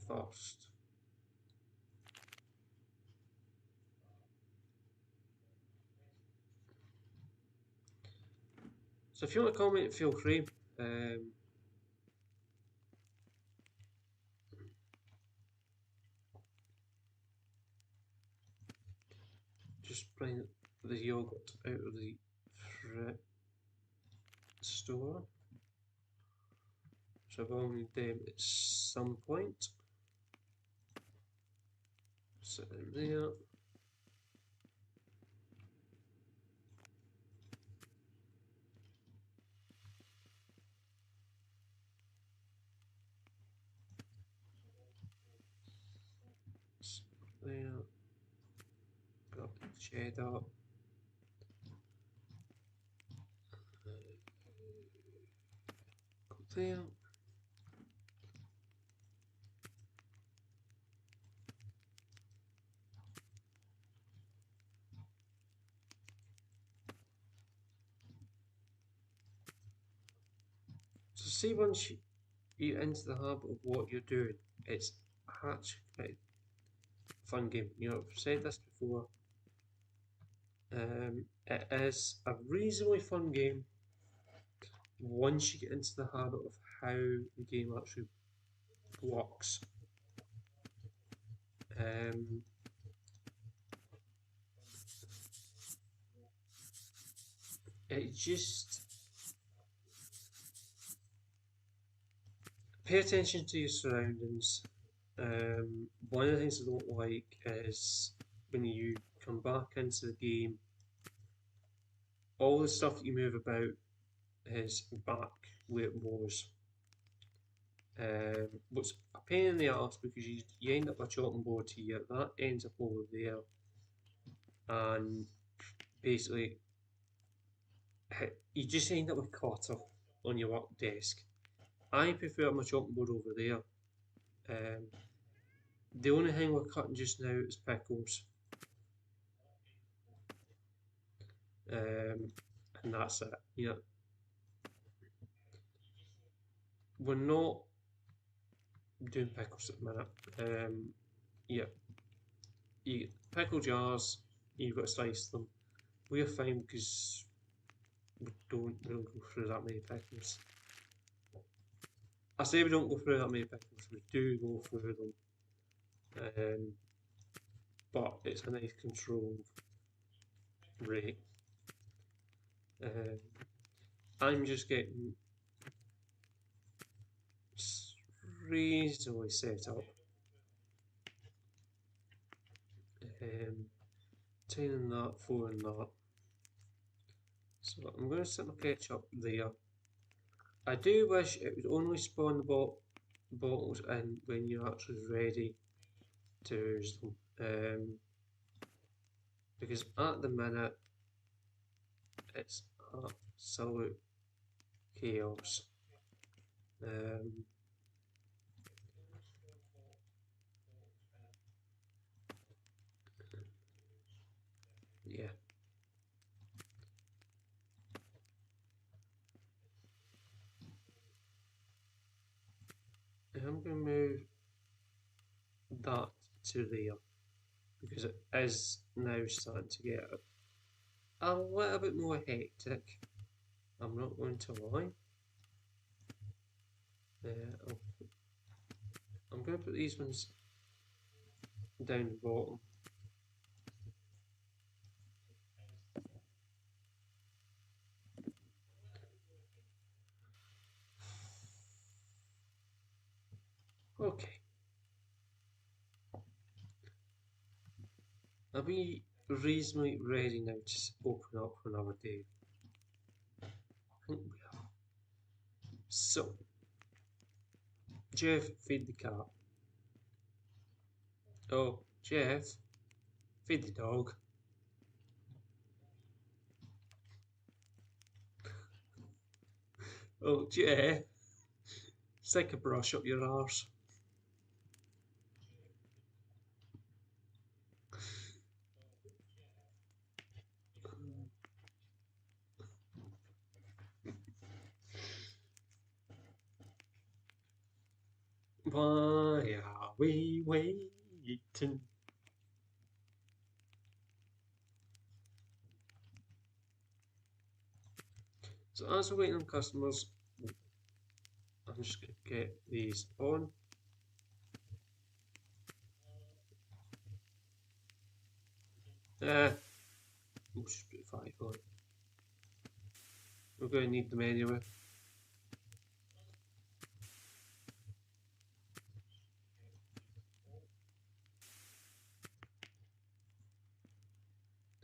First. So if you want to comment, feel free. Just bring the yogurt out of the store. So I will need them at some point. Sit in there. There. Got the cheddar. Got there. So see, once you're into the habit of what you're doing, it's actually quite a fun game. You know, I've said this before. It is a reasonably fun game once you get into the habit of how the game actually works. It just pay attention to your surroundings. One of the things I don't like is when you come back into the game, all the stuff that you move about is back where it was. What's a pain in the arse because you end up a chopping board here, that ends up over there, and basically you just end up with clutter on your work desk. I prefer my chopping board over there. Um, the only thing we're cutting just now is pickles, and that's it. You know, we're not doing pickles at the minute. Yeah, you get pickle jars, you've got to slice them. We're fine because we don't go through that many pickles. I say we don't go through that many pickles, we do go through them. But it's a nice controlled rate. I'm just getting reasonably set up. 10 in that, 4 in that. So I'm going to set my ketchup there. I do wish it would only spawn the bottles in when you're actually ready to use them. Because at the minute it's absolute chaos. Yeah. I'm going to move that to there because it is now starting to get a little bit more hectic. I'm not going to lie. I'm going to put these ones down the bottom. Okay. I'll be reasonably ready now to open up for another day. I think we are. So, Jeff, feed the cat. Oh, Jeff, feed the dog. Oh, Jeff, stick a brush up your arse. Why are we waiting? So as we're waiting on customers, I'm just going to get these on. We'll just put 5 on. We're going to need them anyway.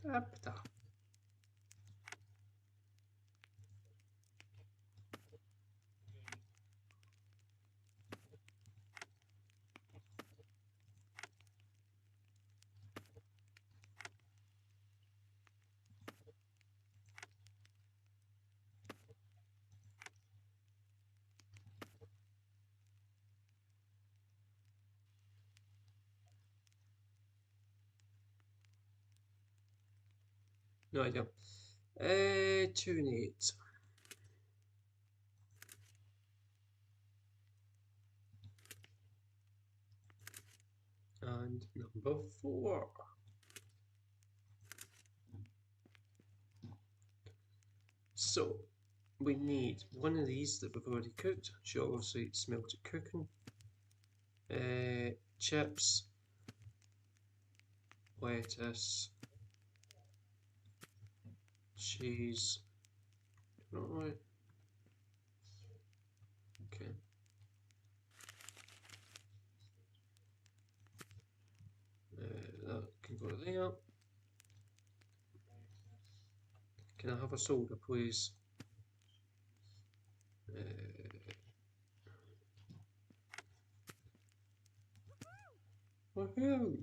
Ta-ta. No idea. 2 and 8. And number 4. So, we need one of these that we've already cooked. Should obviously smelt it cooking. Chips. lettuce, cheese. Right. Okay. That can go there. Can I have a soda, please? Woohoo!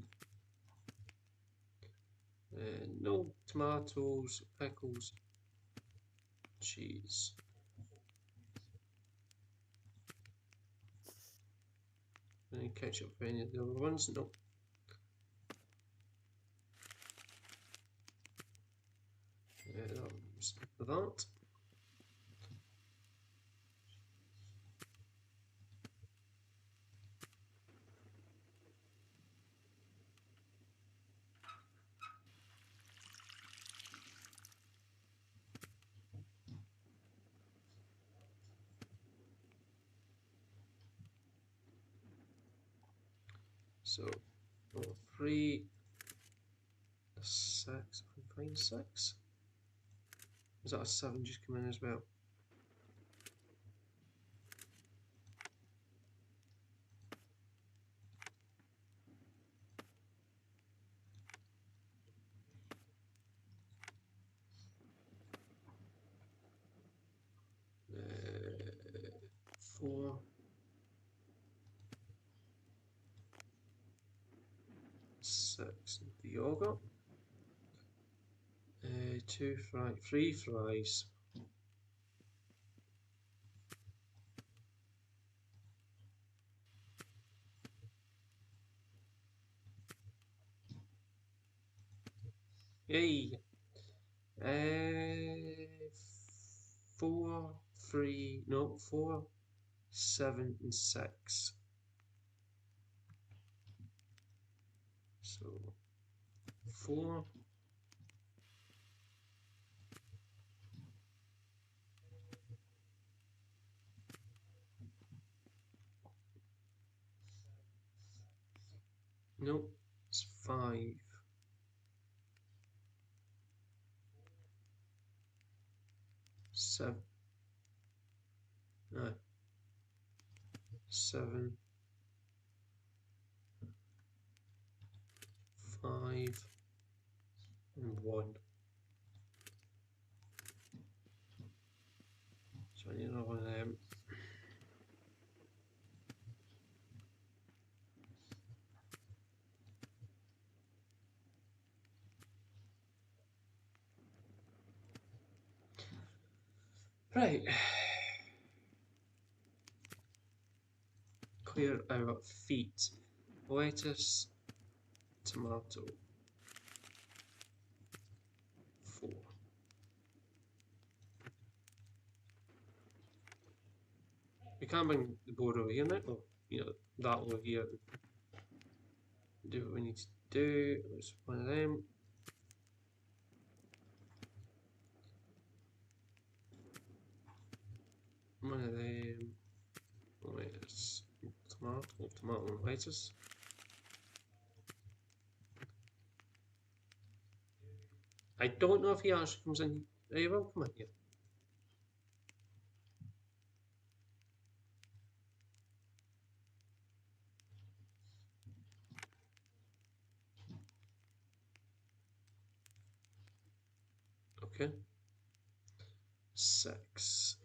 No tomatoes, pickles, cheese. Any ketchup for any of the other ones? No. That was that. So, 3, 6, I can find 6. Is that a 7 just come in as well? Uh, 4. 6 the yogurt. 3 fries. Yay! 4, 3, no, 4, 7, and 6. So 4, no, it's 5, 7, no, 7, 5, and 1. So I need another one of them. Right. Clear our feet. Lettuce, tomato. 4. We can't bring the board over here now, or that over here. Do what we need to do. Let's one of them. One of them. Lettuce, tomato and lettuce. I don't know if he actually comes in. He will come in here. Okay. 6.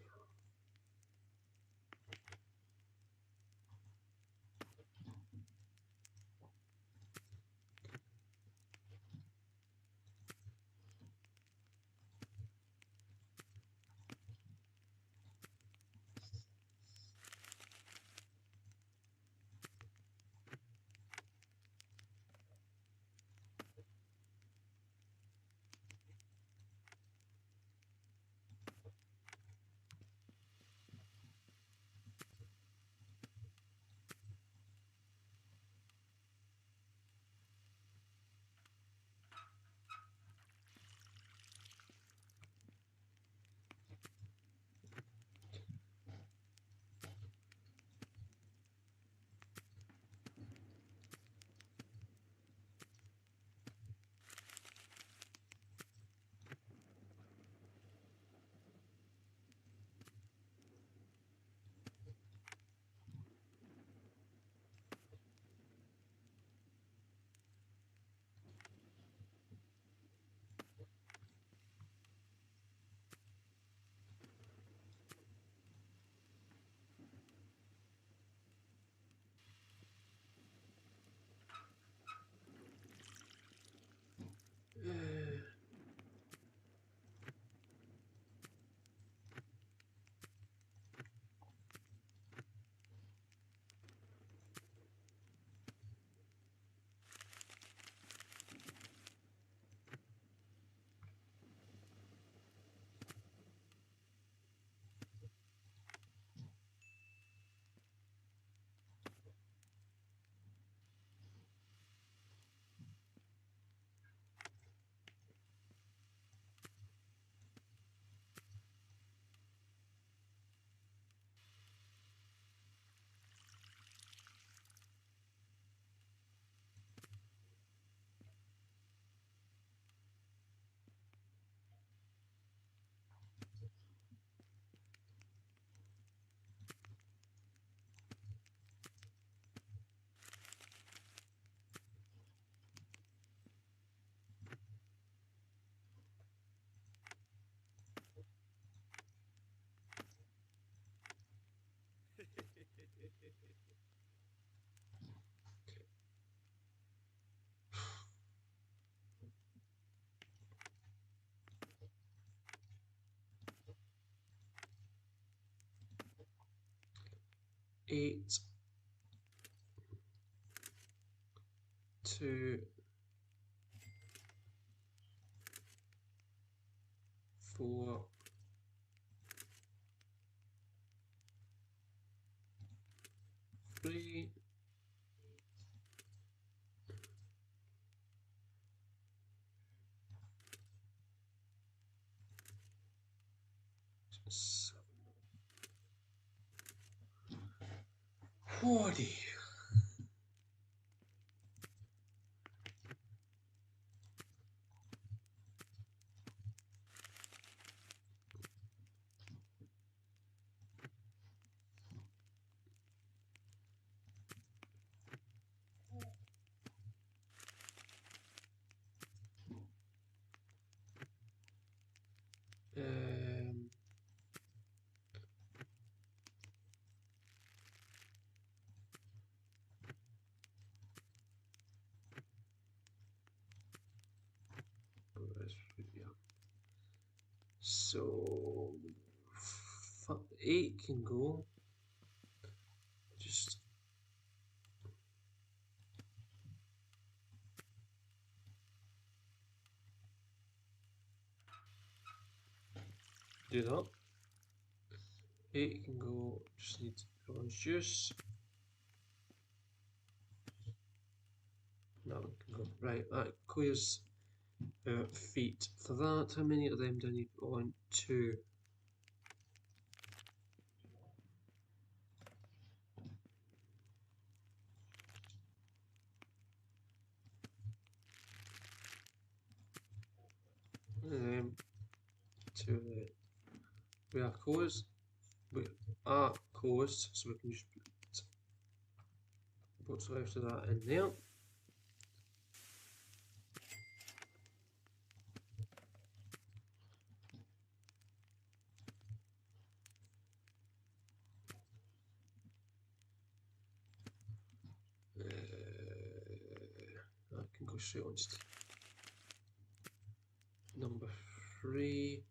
8, 2, 4, 3, 7. Holy. Um, so 8 can go. Just do that. 8 can go. Just need orange juice. That one can go. Right, that clears feet. For that, how many of them do I need? 1, 2. And then 2 of them. We are closed. We are closed, so we can just put what's left of that in there. I can go straight on to number 3.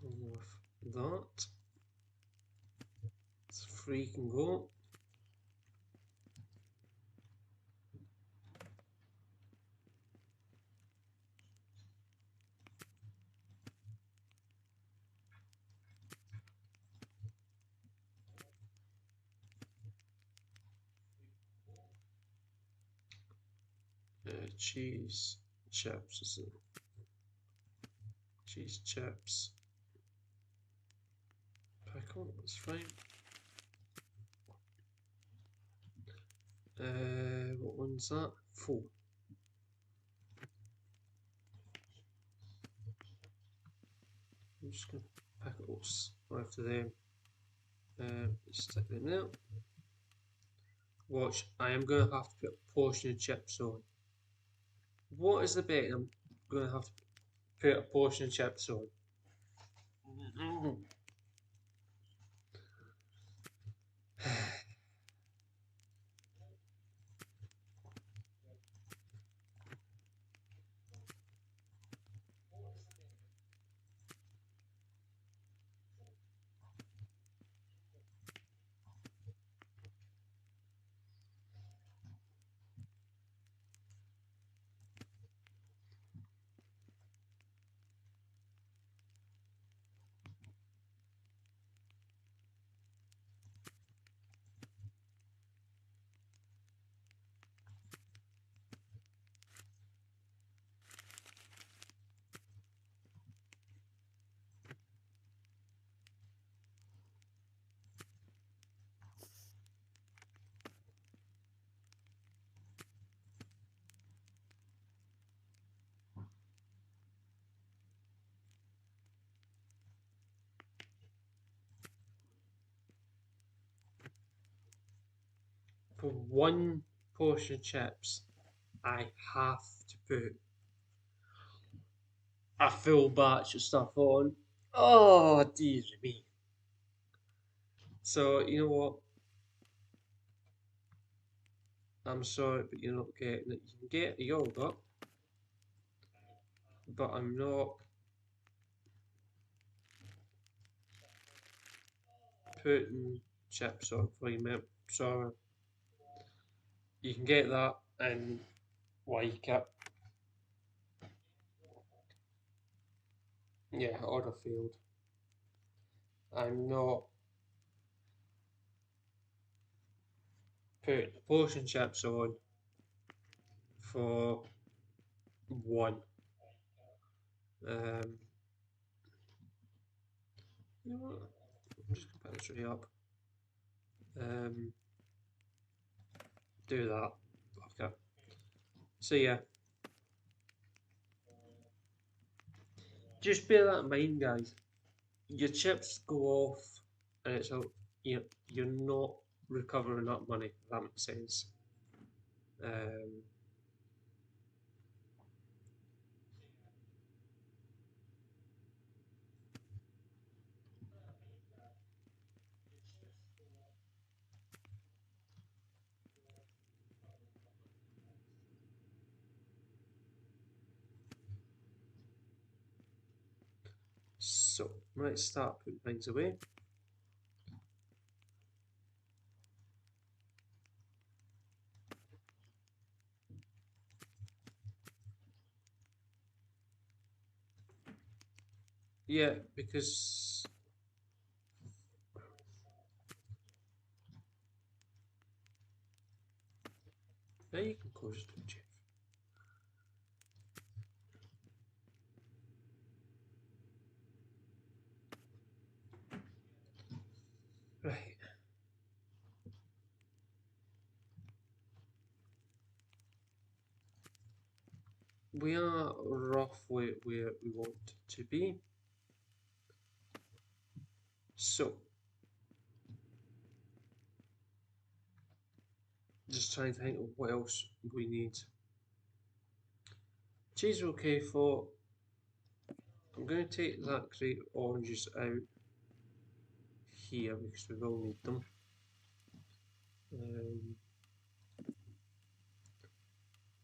Along with that. So 3 can go. Cheese chips, is it? Cheese chips. Pickle, that's fine. What one's that? 4. I'm just going to pickles after them. Stick them there. Watch, I am going to have to put a portion of chips on. What is the bet I'm going to have to put a portion of chips on? For one portion of chips, I have to put a full batch of stuff on. Oh, dear me. So, you know what? I'm sorry, but you're not getting it. You can get a yogurt, but I'm not putting chips on for you, so you can get that in like it. Yeah, order failed. I'm not putting portion chips on for one. Um, you know what? I'm just gonna put this right up. Um, do that. Okay. So yeah, just bear that in mind, guys. Your chips go off, and it's a you're not recovering that money. If that makes sense. Um, so let's start putting things away. Yeah, because now you can close it, Jeff. Right, we are roughly where we want to be. So, just trying to think of what else we need. Cheese are okay for. I'm going to take that crate of oranges out here because we will need them. Um,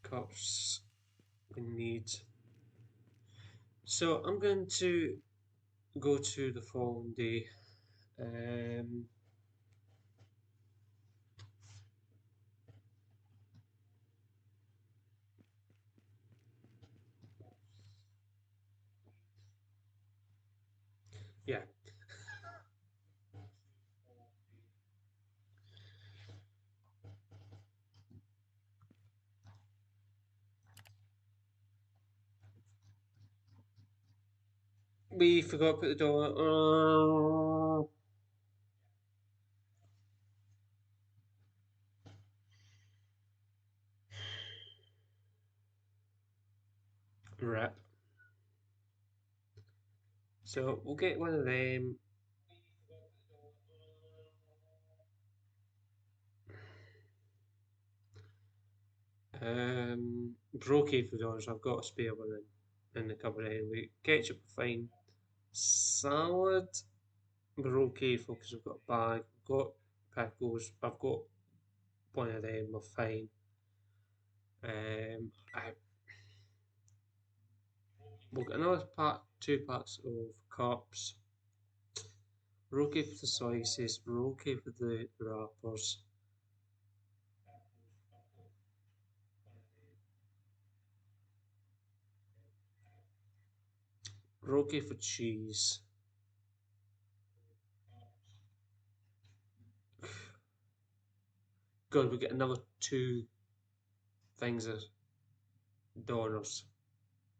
cups we need. So I'm going to go to the following day. Um, yeah, we forgot to put the door. Rip. So we'll get one of them. Brocade fedoras, I've got a spare one in the cupboard anyway. Ketchup, fine. Salad, we're okay for because I've got a bag. I've got pickles, I've got one of them, we're fine. I We'll get another pack, 2 packs of cups. We're okay for the slices, we're okay for the wrappers. We're okay for cheese. God, we get another 2 things of donors.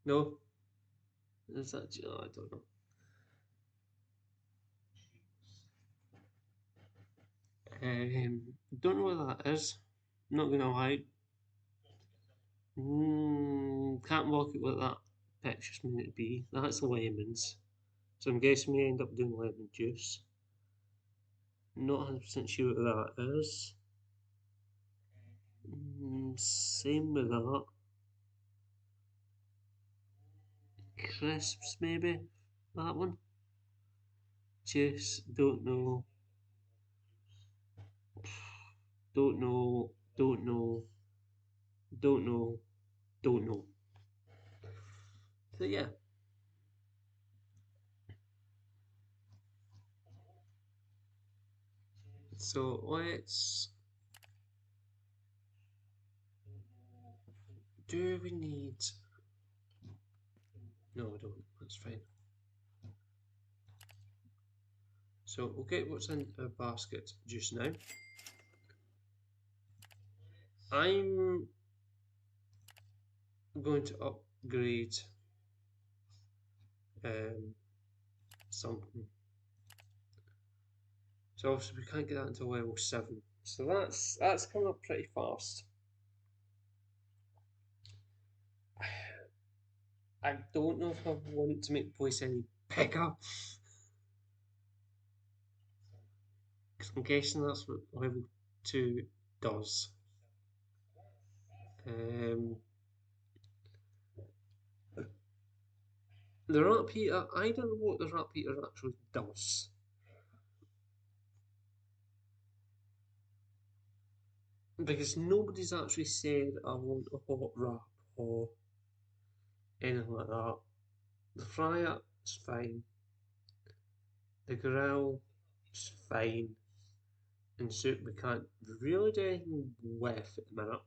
No? Is that? Oh, I don't know. Don't know what that is. Not gonna lie. Can't work out what that picture's meant to be. That's lemons. So I'm guessing we end up doing lemon juice. Not 100% sure what that is. Same with that. Crisps, maybe? That one? Juice, don't know. Don't know. Don't know. Don't know. Don't know. So yeah. So let's. Do we need? No, we don't. That's fine. So we'll get what's in our basket just now. I'm going to upgrade something. So obviously we can't get that until level 7. So that's coming up pretty fast. I don't know if I want to make the place any bigger. Because I'm guessing that's what level 2 does. The rat Peter, I don't know what the rat Peter actually does. Because nobody's actually said I want a hot wrap or anything like that. The fryer is fine. The grill is fine. And soup we can't really do anything with at the minute.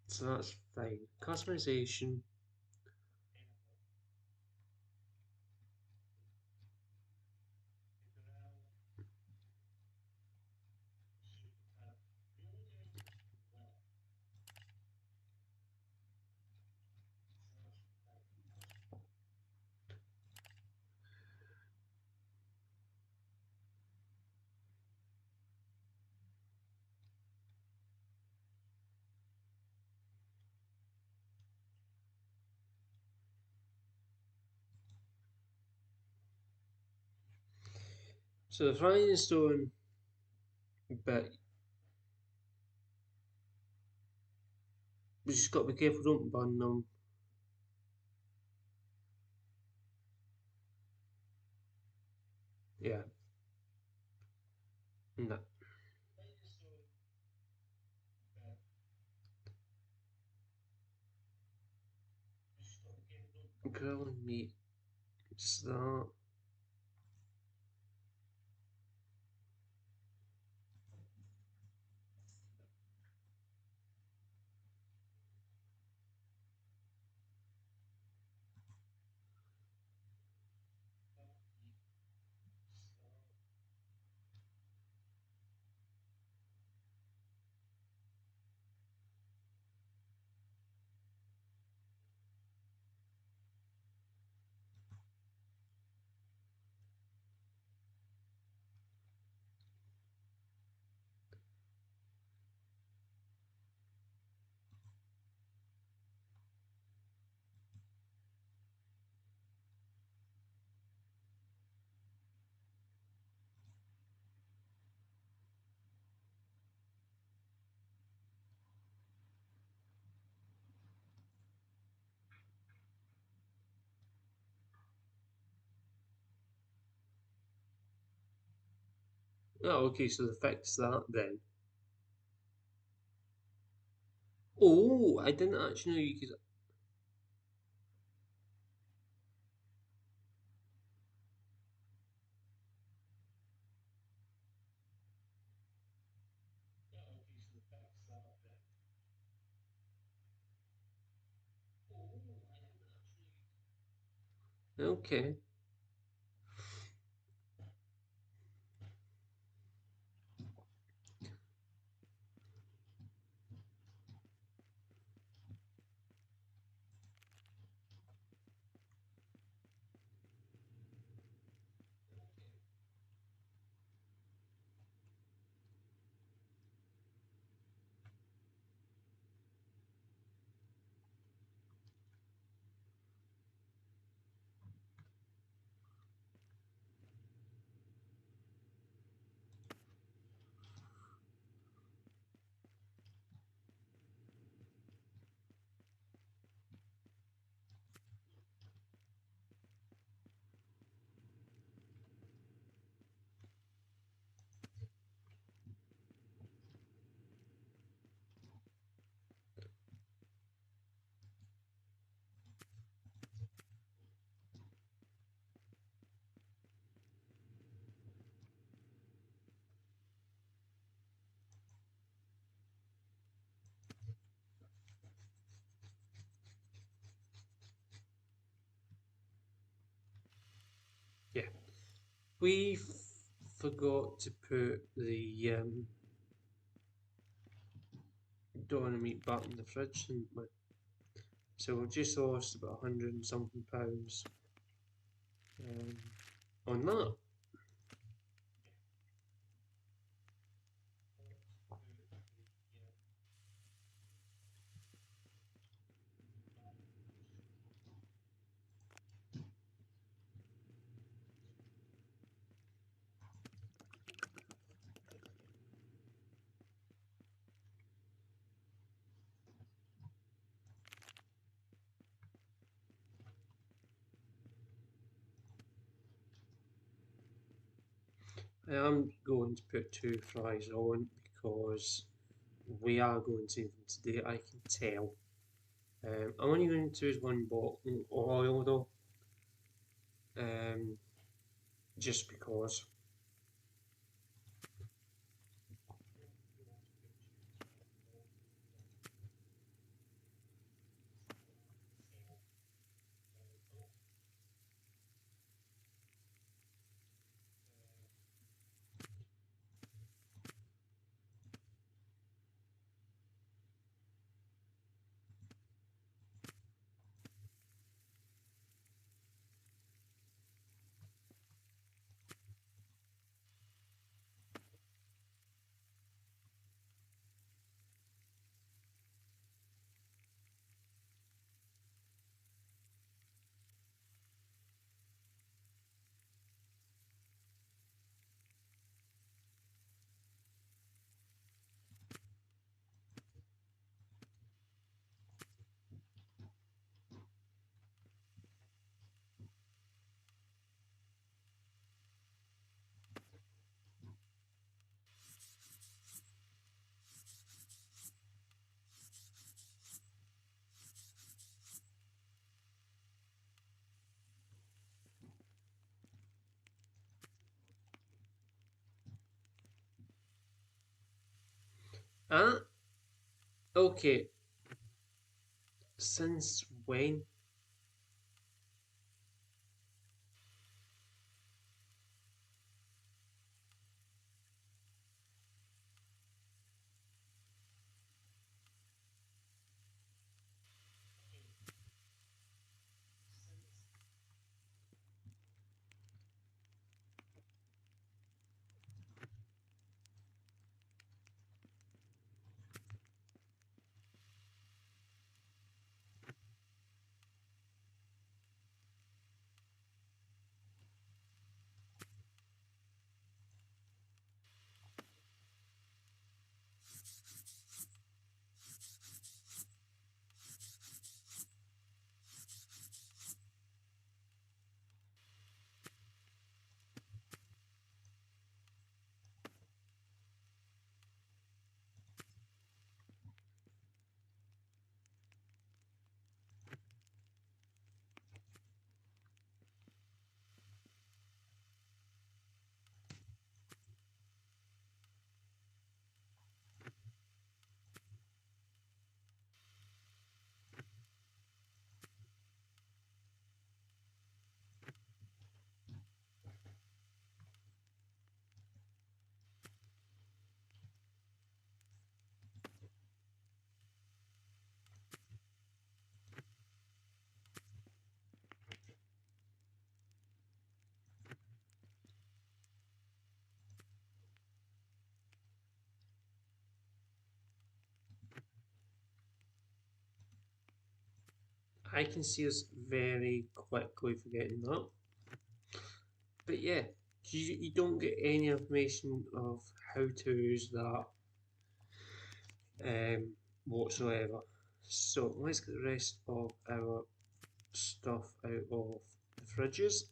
So that's fine. Customization. So the frying stone bit, we just got to be careful, don't burn them. Yeah. No. Grilling meat, just that. Oh, okay, so fix that then. Oh, I didn't actually know you could. Okay. We forgot to put the doner meat back in the fridge, didn't we? So we've just lost about 100 and something pounds on that. I am going to put 2 fries on because we are going to them today, I can tell. I'm only going to use 1 bottle of oil though, just because. Ah, okay. Since when? I can see us very quickly forgetting that. But yeah, you don't get any information of how to use that whatsoever. So let's get the rest of our stuff out of the fridges.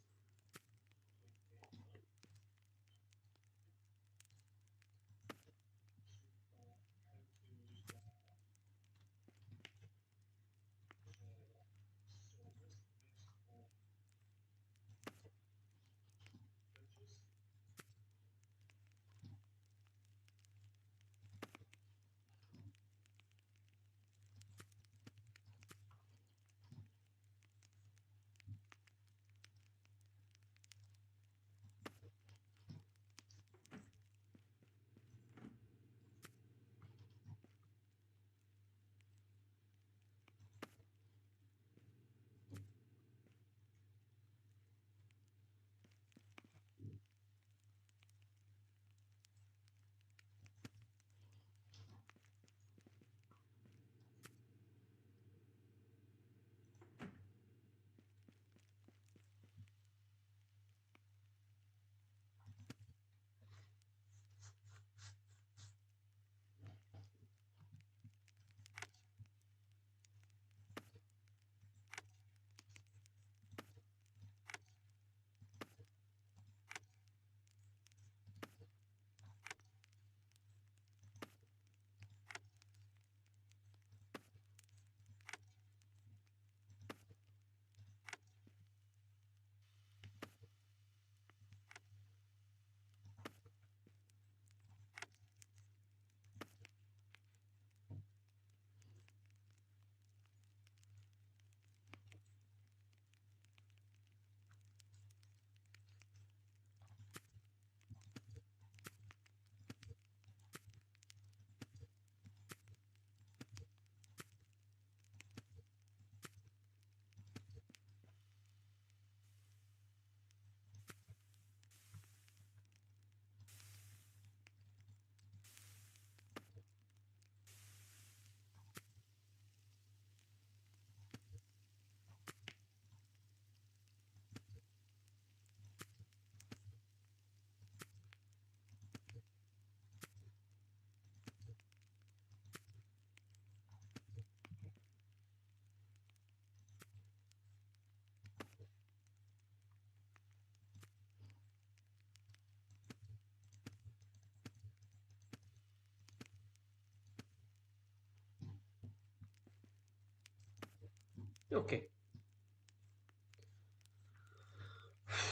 Okay.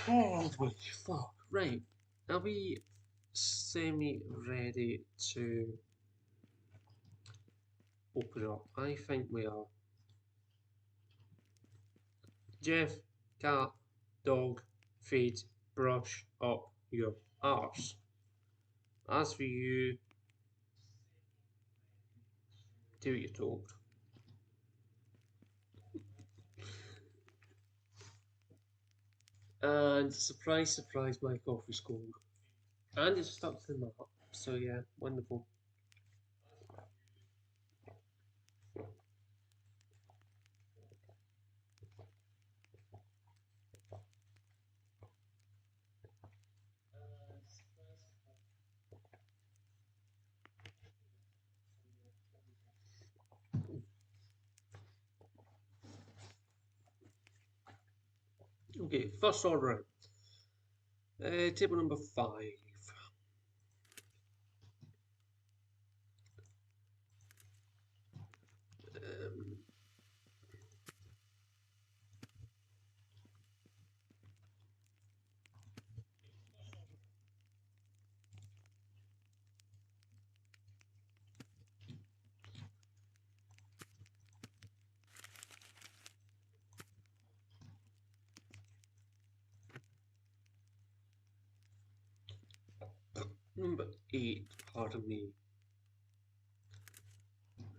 Holy fuck. Right. Are we semi-ready to open up? I think we are. Jeff, cat, dog, feed, brush up your arse. As for you, do what you're told. And surprise, surprise, my coffee's cold. And it's stuck to the map. So yeah, wonderful. Okay, first order. Table number 5. Um, Number 8, pardon me.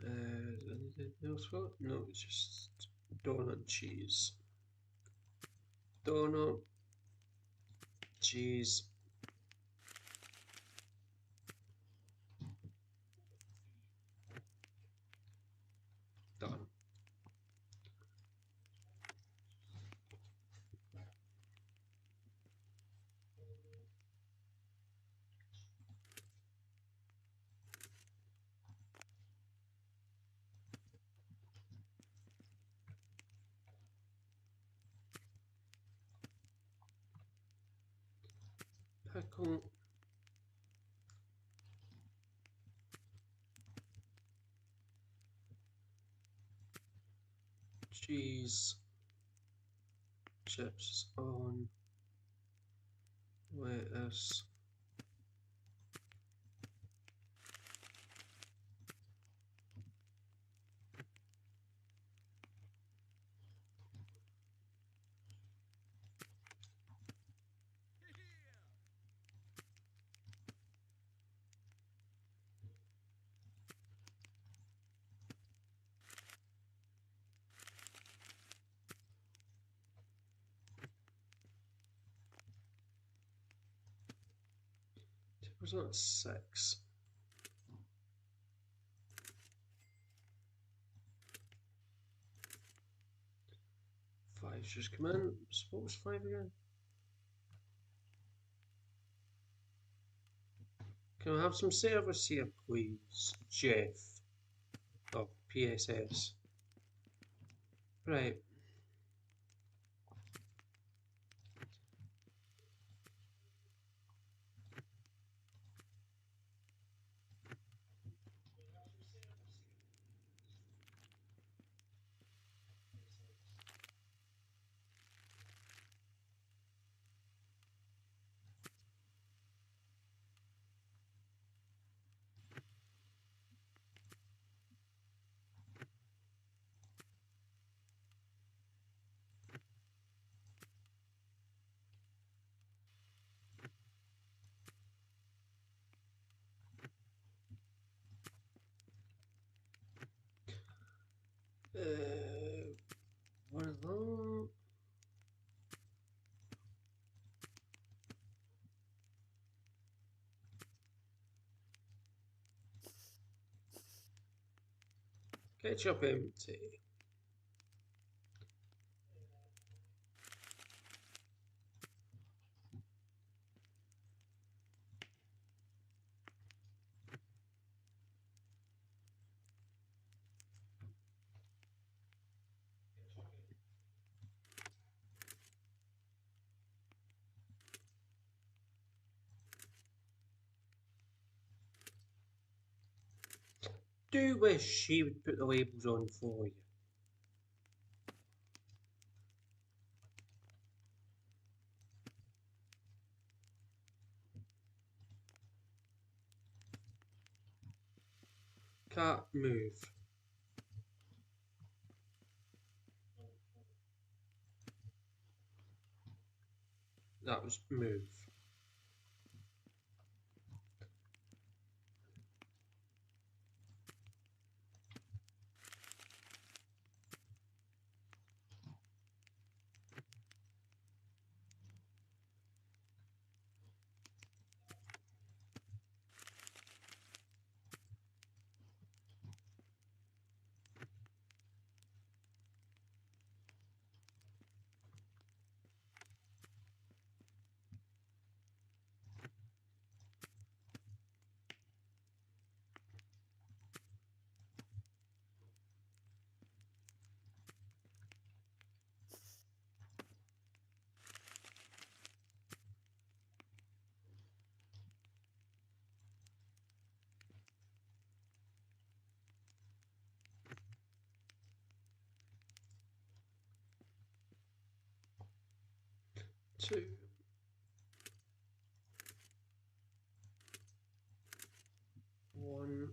Anything else for it? No, it's just donut and cheese. Donut, cheese. Done. Pickle. Cheese. Chips on. Lettuce. Was that 6? 5's just come in. What was 5 again? Can I have some service here, please, Jeff? Oh, PSS. Right. What is that? Ketchup empty. Do wish she would put the labels on for you. Cat move. That was move. Two. One.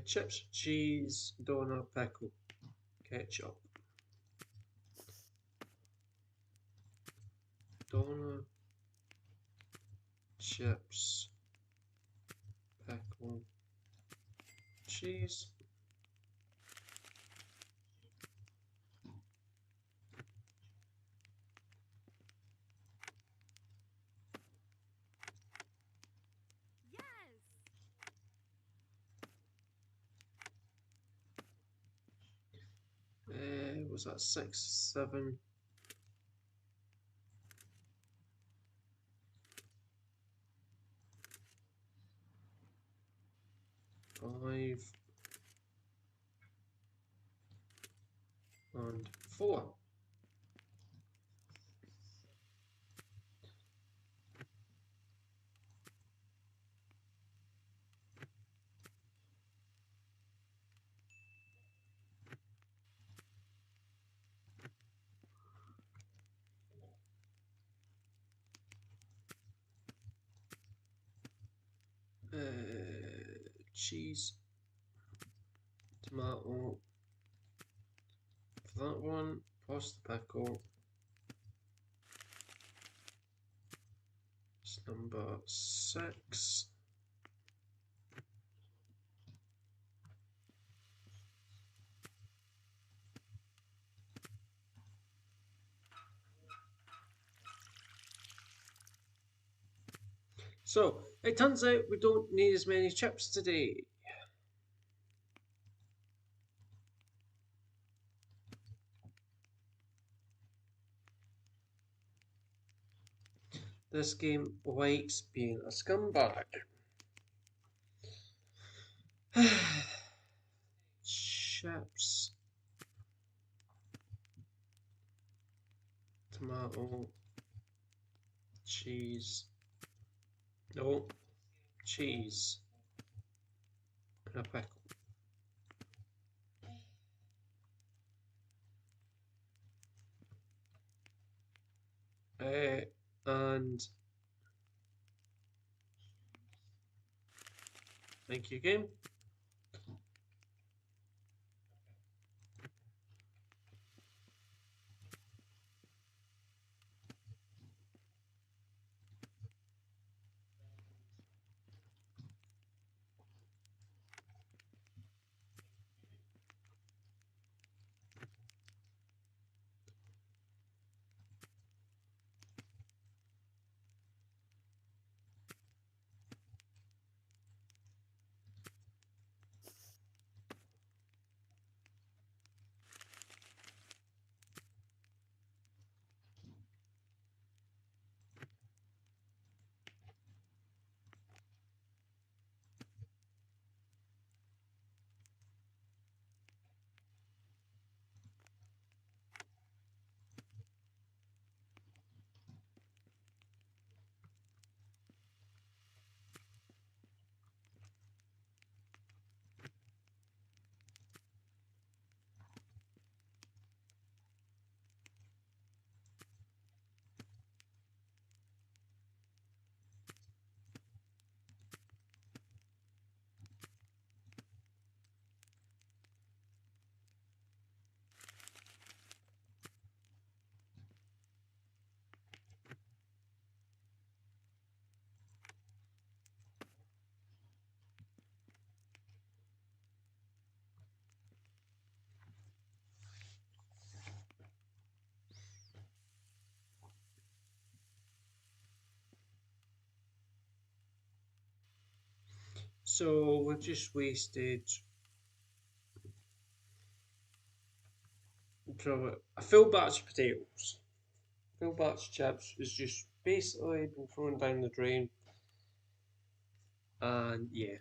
Chips, cheese, donut, pickle, ketchup. Donut, chips, pickle, cheese. Was that 6, 7? 5 and 4. Cheese, tomato. For that one, pasta pickle. It's number 6. So, it turns out we don't need as many chips today. This game likes being a scumbag. Chips, tomato, cheese. No, cheese and a pickle. And thank you again. So we've just wasted probably a full batch of potatoes. Full batch of chips is just basically been thrown down the drain, and yeah,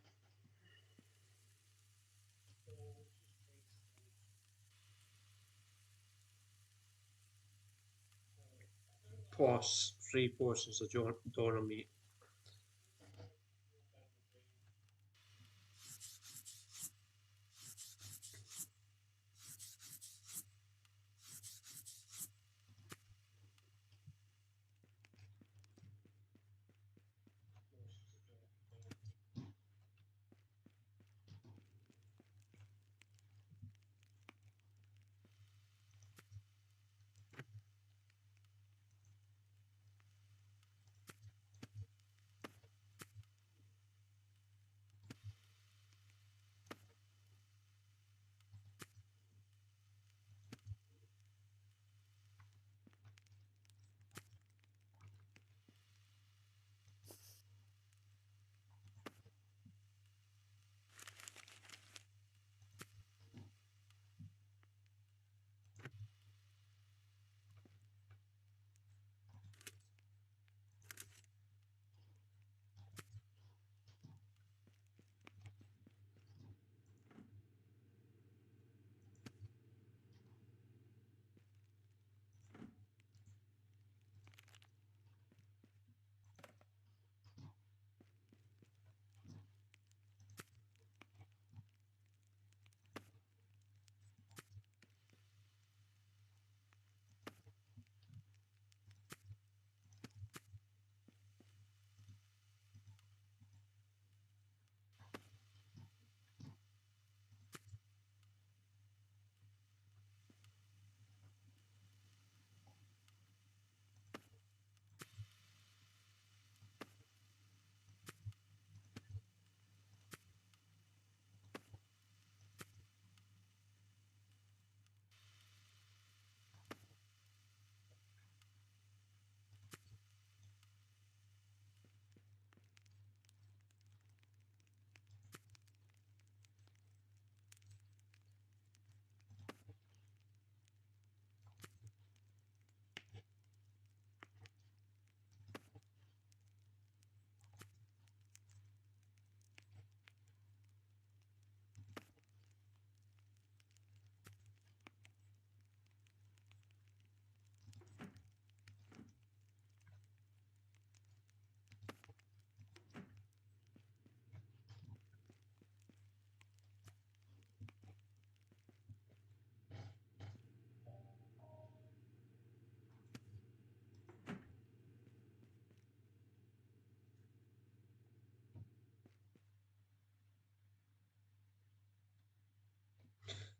plus 3 portions of doner meat.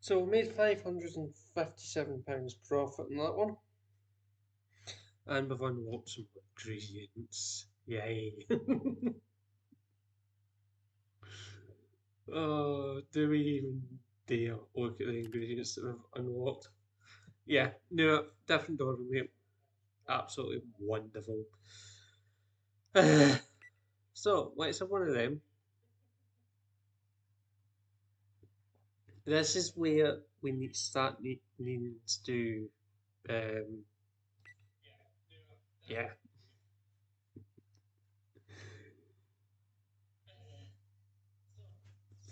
So we made £557 profit on that one, and we've unlocked some ingredients. Yay! Oh, do we even dare look at the ingredients that we've unlocked? Yeah, no, different door, mate. Absolutely wonderful. So, let's have one of them. This is where we need to start needing to do, um, yeah.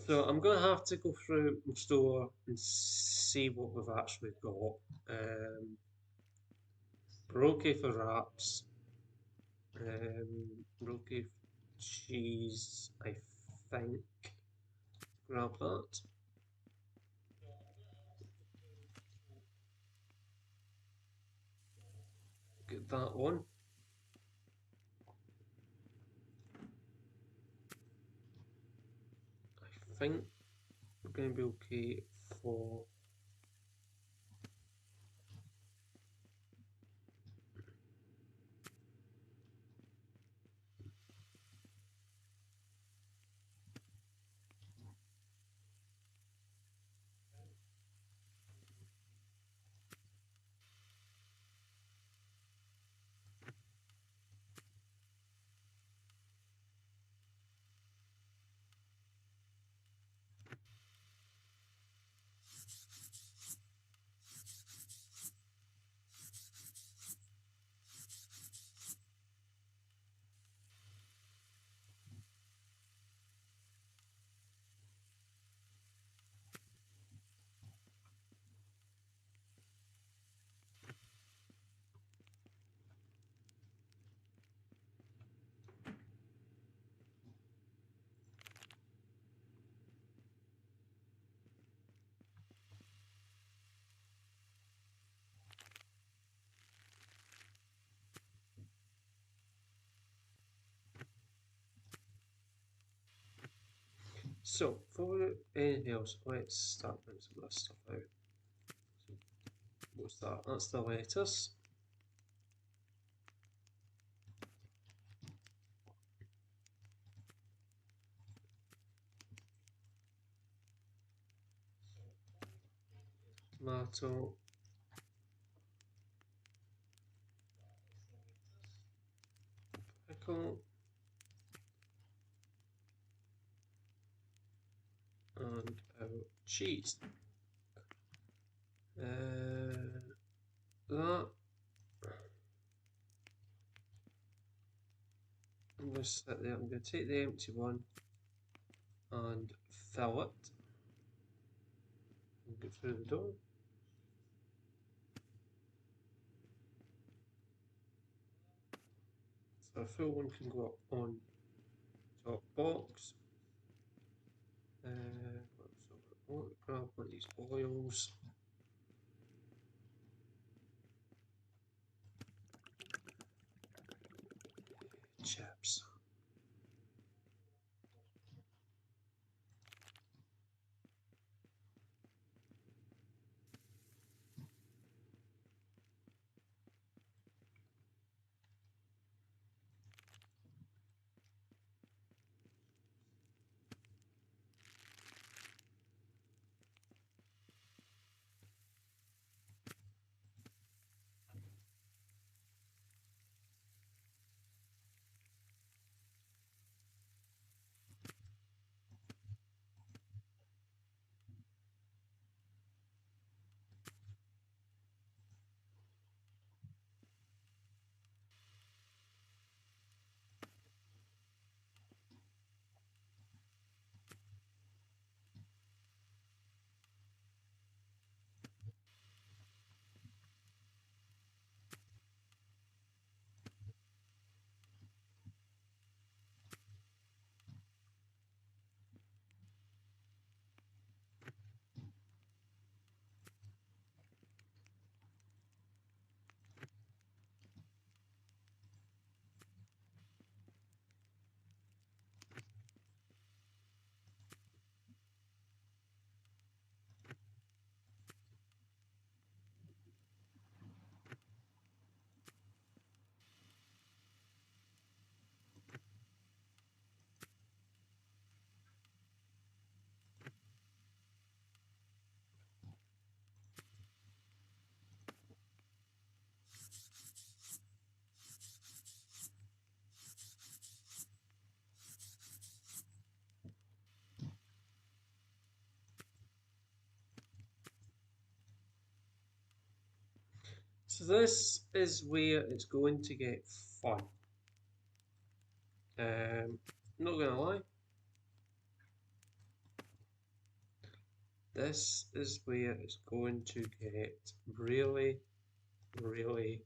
So I'm gonna have to go through the store and see what we've actually got. Brockie for wraps, brockie cheese, I think. Grab that. Get that one. I think we're going to be okay for So, for anything else, let's start putting some of this stuff out. What's that? That's the lettuce. Tomato. Pickle. And our cheese. That. I'm going to sit there. I'm going to take the empty one and fill it. And get through the door. So a full one can go up on top box. So grab one of these oils. Chips. So this is where it's going to get fun. Not gonna lie. This is where it's going to get really, really,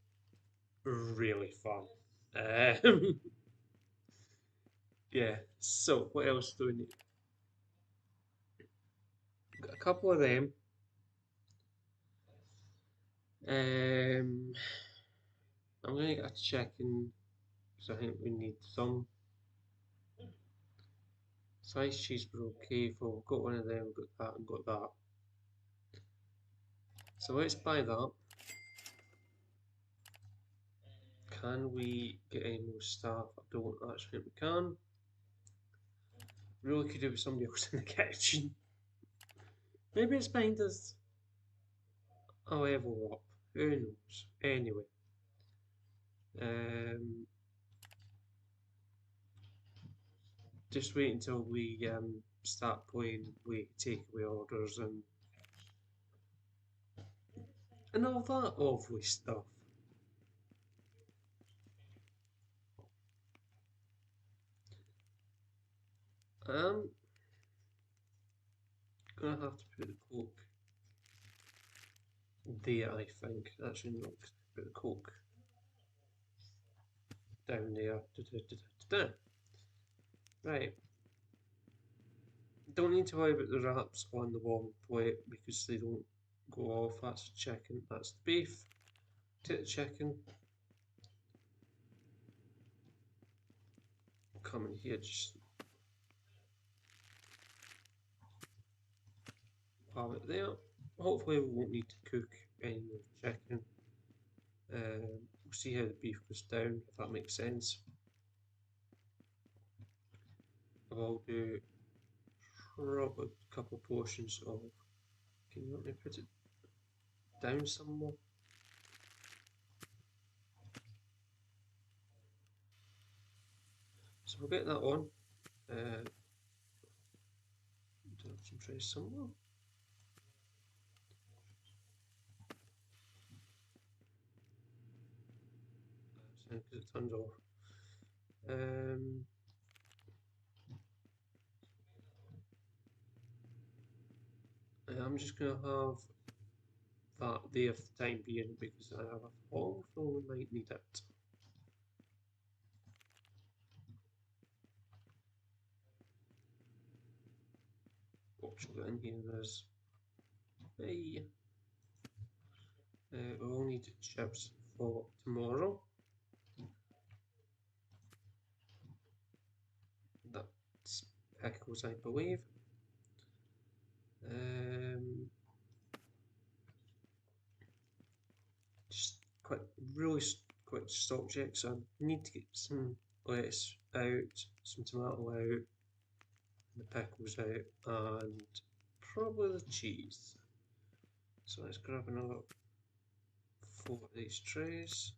really fun. Yeah, so what else do we need? Got a couple of them. I'm gonna get a chicken because I think we need some. Sliced cheese were okay for, got one of them, got that, and got that. So let's buy that. Can we get any more staff? I don't actually think we can. Really could do with somebody else in the kitchen. Maybe it's behind us a level up. Who knows? Anyway. Um, just wait until we start playing with takeaway orders and all that lovely stuff. I'm gonna have to put the Coke there, I think. Actually, no, put the Coke down there. Right. Don't need to worry about the wraps on the warm plate because they don't go off. That's chicken, that's the beef. Take the chicken. Come in here, just pallet there. Hopefully we won't need to cook any more chicken. We'll see how the beef goes down, if that makes sense. I'll do probably a couple portions of. Can you let me put it down some more? So we'll get that on. Do have some trays somewhere. Because it turns off. I'm just going to have that there for the time being because I have a long film we might need it. What should we get in here? There's hey. We'll need chips for tomorrow. That's pickles, I believe. Just quick, really quick stock check. So I need to get some lettuce out, some tomato out, the pickles out, and probably the cheese. So let's grab another 4 of these trays.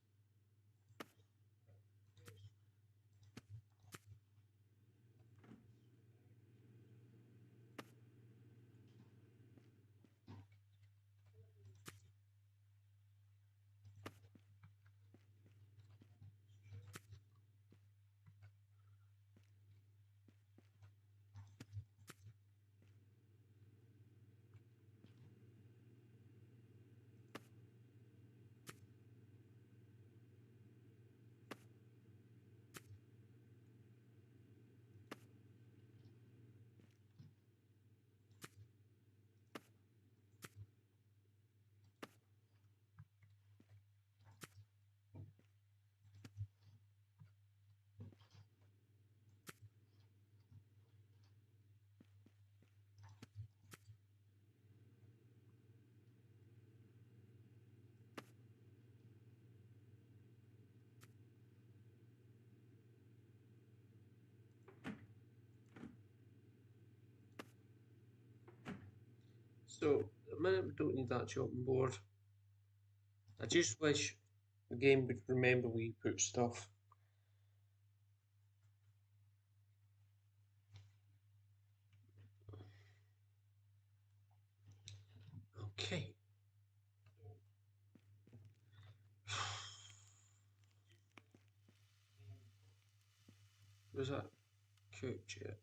So at the minute we don't need that chopping board. I just wish the game would remember we put stuff. Okay. Was that cooked yet?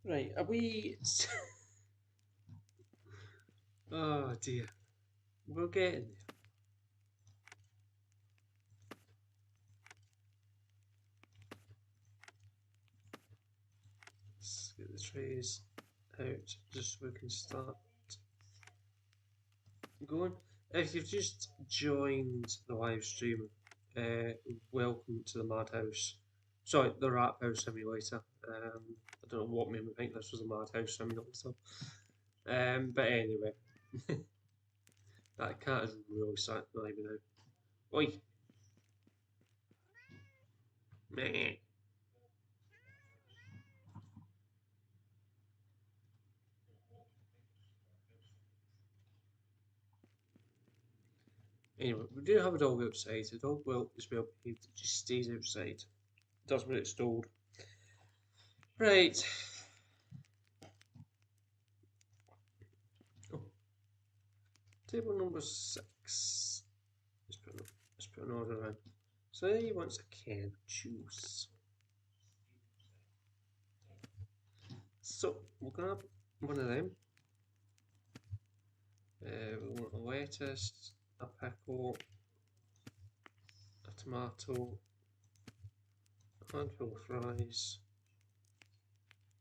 Right, are we... Oh dear, we're getting there. Let's get the trays out just so we can start going. If you've just joined the live stream, welcome to the Madhouse. Sorry, the Rat House Simulator. I don't know what made me think this was a Madhouse Simulator. But anyway, that cat is really starting to me now. Oi! Meh. Anyway, we do have a dog outside. The dog will is well behaved. It just stays outside. Does what it's told. Right. Oh, table number 6. Let's put an order in. So he wants a can of juice. So we'll grab one of them. We want a lettuce, a pickle, a tomato, a handful of fries.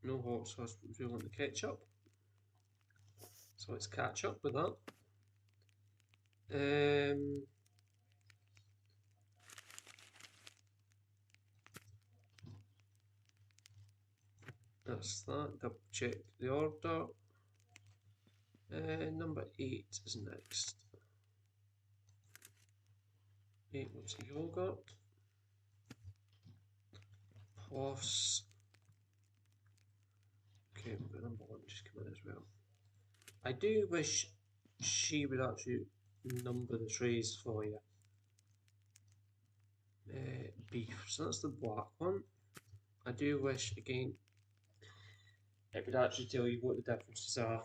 No hot sauce, but we do want the ketchup. So let's catch up with that. That's that. Double check the order. Number 8 is next. 8 was the yogurt. Plus. Okay, we've got number 1 just come in as well. I do wish she would actually number the trays for you. Beef, so that's the black one. I do wish again it would actually tell you what the differences are.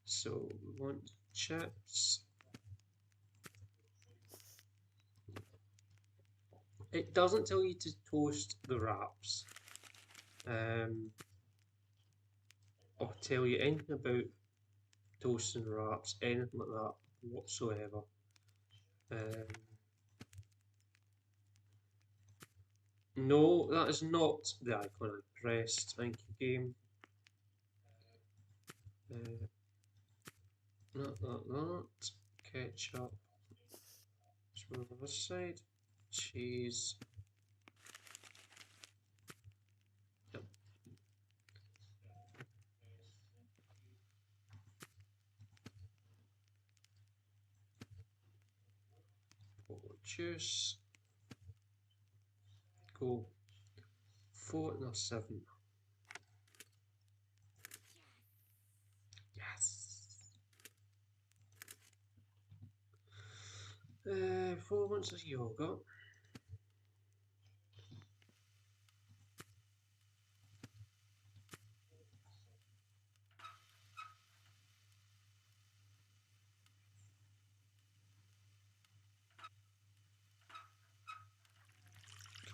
So we want chips. It doesn't tell you to toast the wraps. Or tell you anything about toasting wraps, anything like that whatsoever. No, that is not the icon I pressed. Thank you, game. Not that. Ketchup. Let's move on this side. Cheese. Yep. Juice. Go. 4 and a 7. Yes. 4 ounces of yogurt.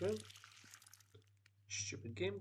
Okay. Stupid game.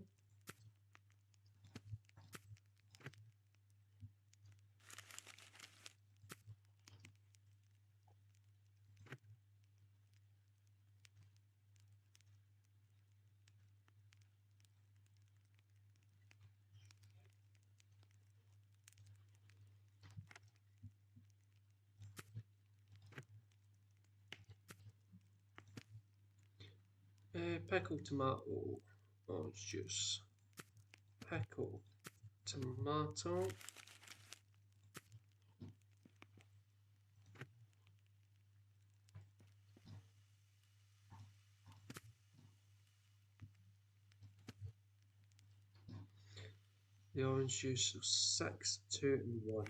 Pickled tomato, orange juice. Pickle, tomato. The orange juice of 6, 2 and 1.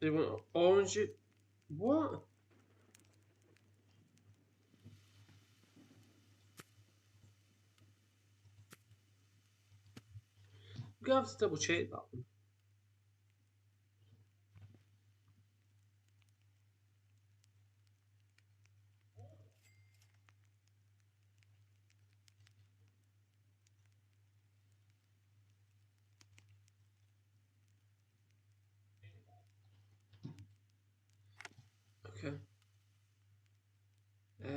They want orange it. What? I'm gonna have to double check that one. Okay. Uh,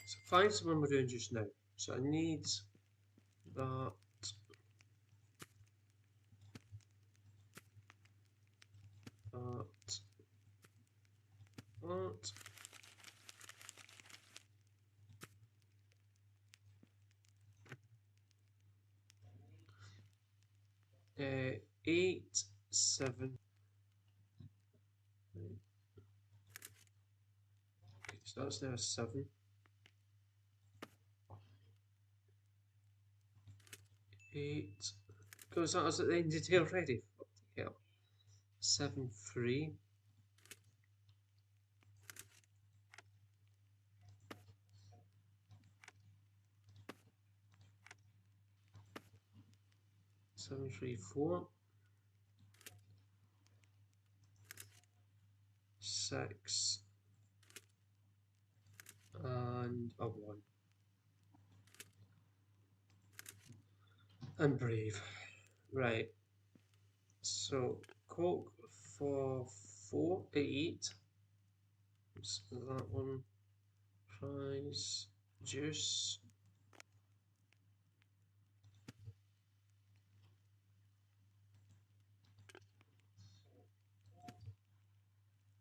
so find someone we're doing just now. So I need that, that, that. 8, 7. Okay, so that's now a 7. 8. Goes that was at the end of the already. What the hell? 7, 3. 7, 3, 4. 6. And a 1. And brave. Right. So Coke for 4, 8. That one. Fries. Juice.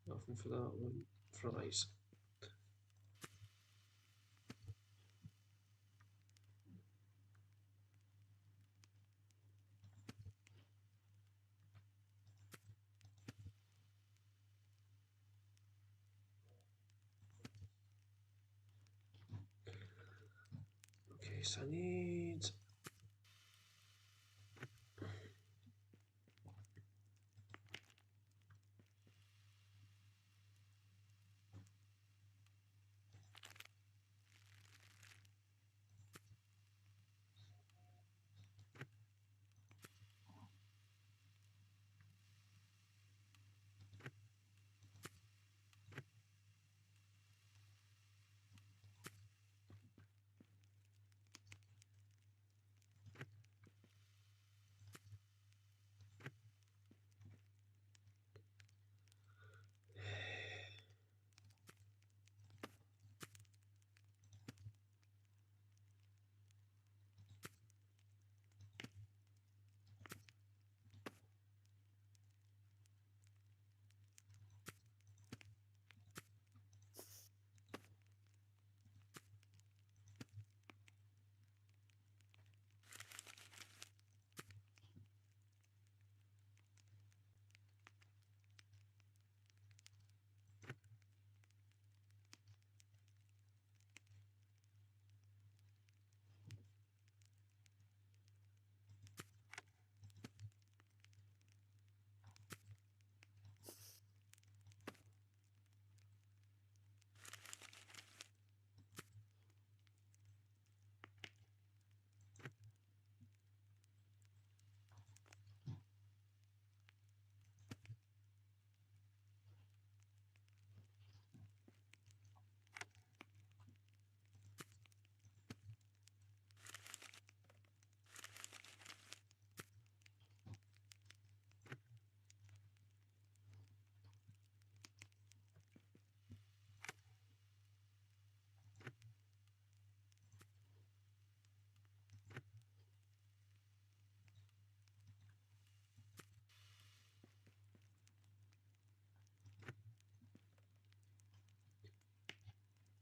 Nothing for that one. Fries. Okay, so I need.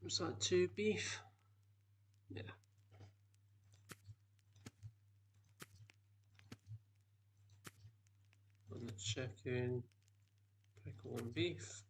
Was that 2 beef? Yeah. chicken, pickle and beef.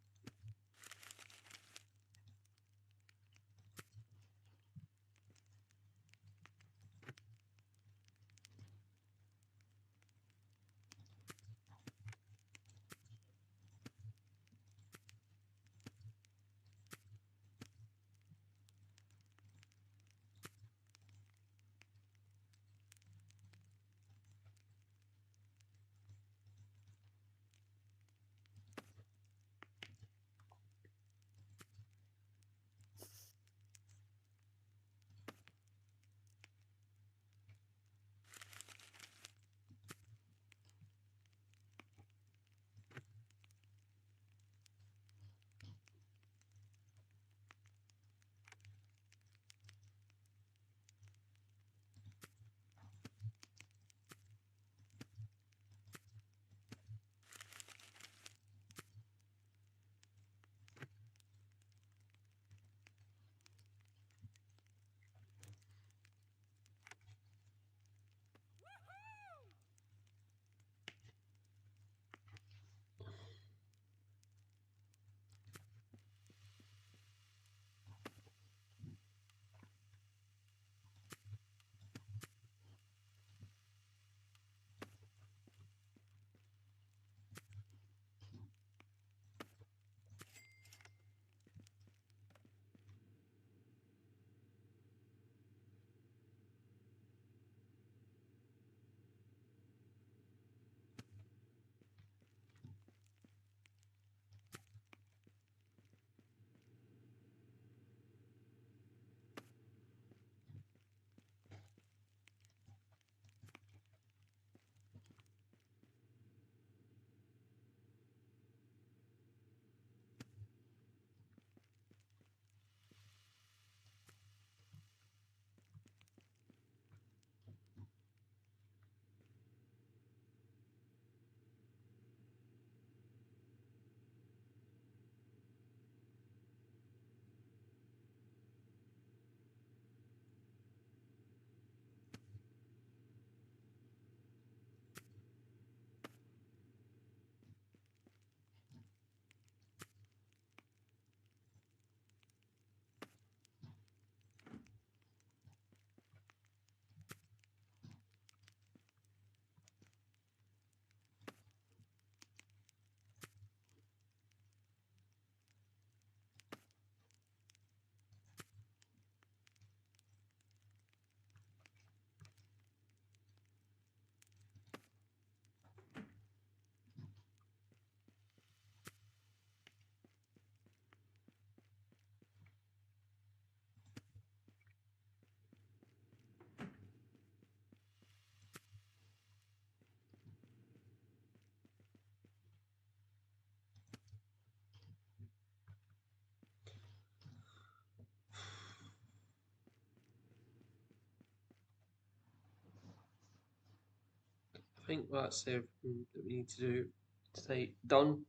I think that's everything that we need to do tonight. Done.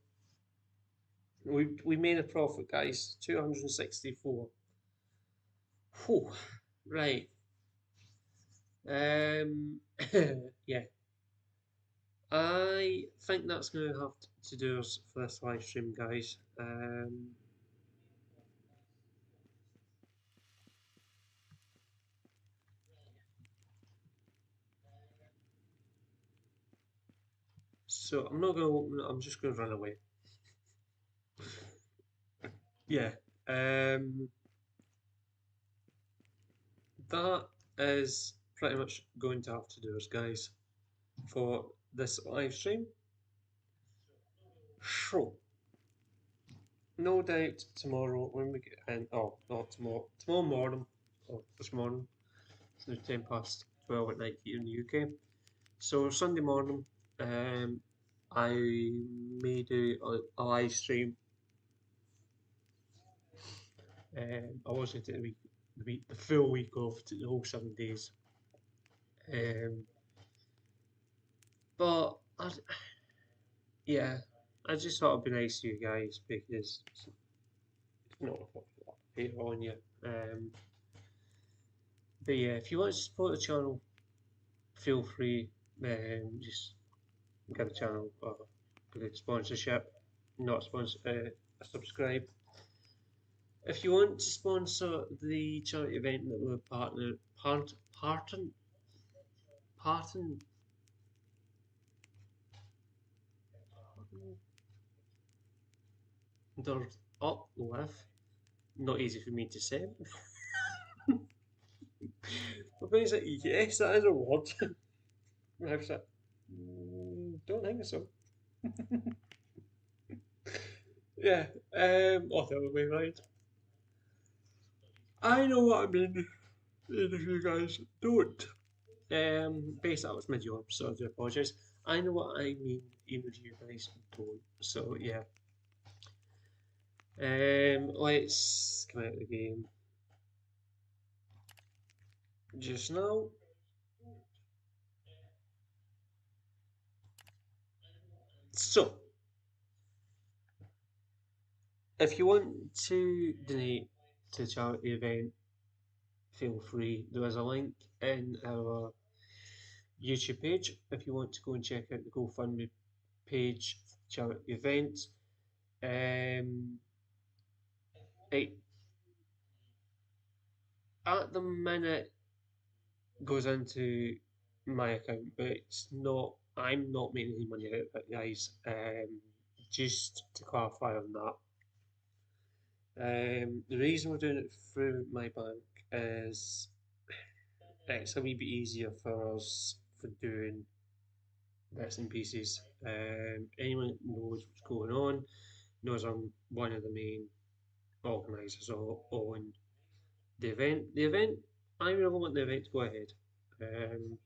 We made a profit, guys. 264. Whew. Right. Yeah. I think that's going to have to do us for this live stream, guys. So I'm not going to open it. I'm just going to run away. Yeah. That is pretty much going to have to do us, guys, for this live stream. So, no doubt tomorrow when we get in. Oh, not tomorrow. Tomorrow morning. Oh, this morning. It's now 10 past 12 at night here in the UK. So Sunday morning, I may do a live stream. I wasn't the week, the full week of the whole 7 days. But yeah, I just thought it'd be nice to you guys because it's not a lot here on you. But yeah, if you want to support the channel, feel free. Just give the channel good sponsorship, not sponsor, subscribe. If you want to sponsor the charity event that we're partnered up with, not easy for me to say. But basically, yes, that is a word. How's that? Don't think so. Yeah, or the other way around. I know what I mean, and if you guys don't. Basically, that was my job, so I do apologise. I know what I mean, even if you guys don't. So, yeah. Let's come out of the game just now. So, if you want to donate to the charity event, feel free. There is a link in our YouTube page if you want to go and check out the GoFundMe page charity event. Um, it at the minute goes into my account, but it's not. I'm not making any money out of it, guys. Just to clarify on that. The reason we're doing it through my bank is it's a wee bit easier for us for doing bits and pieces. Anyone that knows what's going on knows I'm one of the main organisers on the event. The event, I really want the event to go ahead. Um,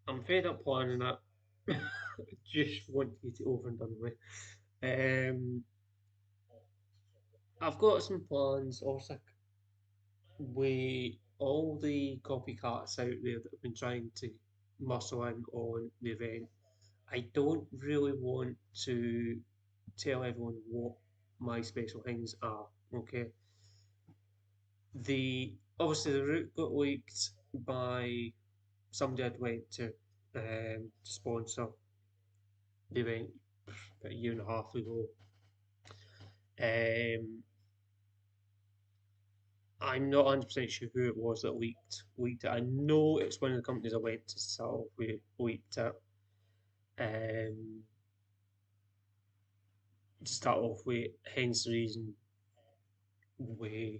I'm fed up planning it. Just want to get it over and done with. Um, I've got some plans. Also, with all the copycats out there that have been trying to muscle in on the event, I don't really want to tell everyone what my special things are. Okay, the obviously the route got leaked by somebody I'd went to sponsor the event about a year and a half ago. Um, I'm not 100% sure who it was that leaked it. I know it's one of the companies I went to sell who leaked it. Um, to start off with, hence the reason we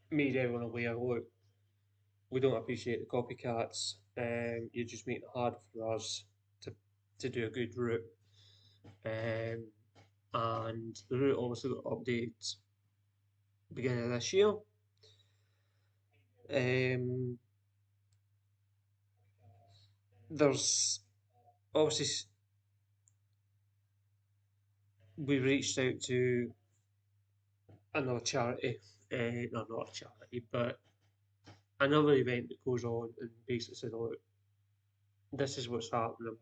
made everyone aware. Look, we don't appreciate the copycats. You're just making it hard for us to do a good route. Um, and the route also got updated beginning of this year. Um, there's obviously we reached out to another charity, no, not a charity, but another event that goes on and basically said, look, this is what's happening.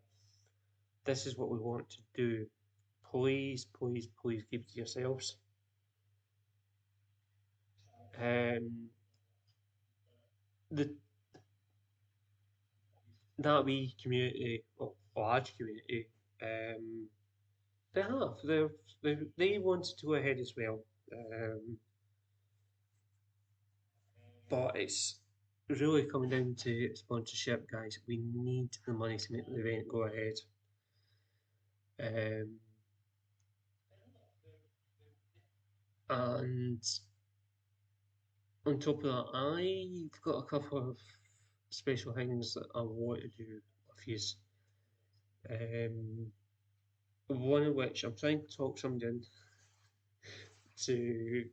This is what we want to do. Please, please, please keep it to yourselves. Um, the that wee community, well, large community, um, they wanted to go ahead as well, um, but it's really coming down to sponsorship, guys. We need the money to make the event go ahead. Um, and on top of that, I've got a couple of special things that I want to do with yous. Um, one of which I'm trying to talk somebody in to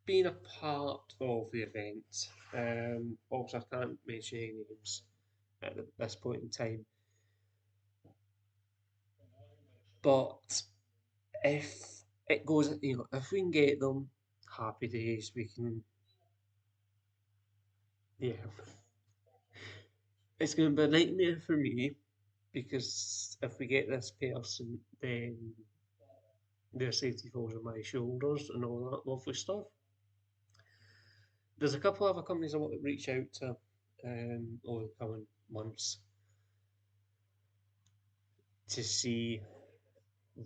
being a part of the event. Also, I can't mention any names at this point in time, but if it goes, if we can get them, happy days. We can, yeah. It's going to be a nightmare for me because if we get this person, then their safety falls on my shoulders and all that lovely stuff. There's a couple of other companies I want to reach out to. over the coming months to see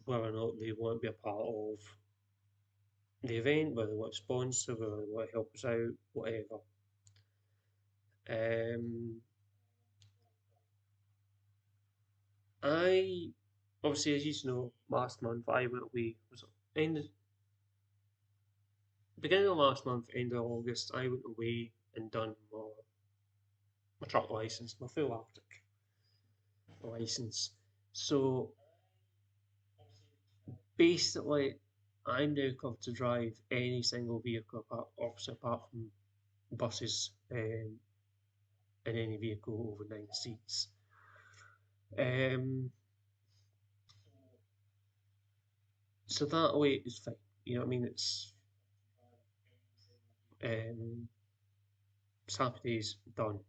whether or not they want to be a part of the event, whether they want to sponsor, whether they want to help us out, whatever. Um, I obviously, as you know, last month I went away. Was it end of, beginning of last month, end of August, I went away and done my truck license, my full Arctic license. So basically, I'm now covered to drive any single vehicle, obviously apart from buses and any vehicle over 9 seats. Um, so that way is fine. You know what I mean? Um, it's happy days done.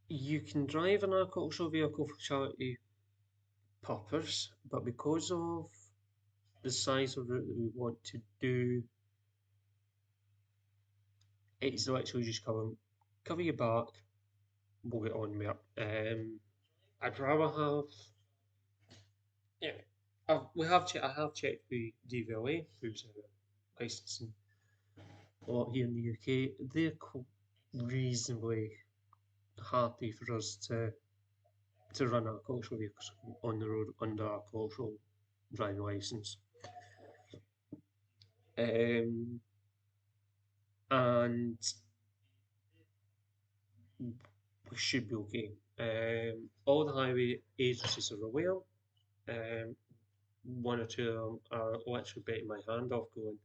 You can drive an agricultural vehicle for charity purpose, but because of the size of route that we want to do, it's literally just cover your back, we'll get on with it. I'd rather have, yeah, I have checked with DVLA, who's a licensing lot here in the UK. They're reasonably happy for us to run agricultural vehicles on the road under agricultural driving license. Um, and we should be okay. All the highway agencies are aware. Um, one or two of them are literally biting my hand off, going,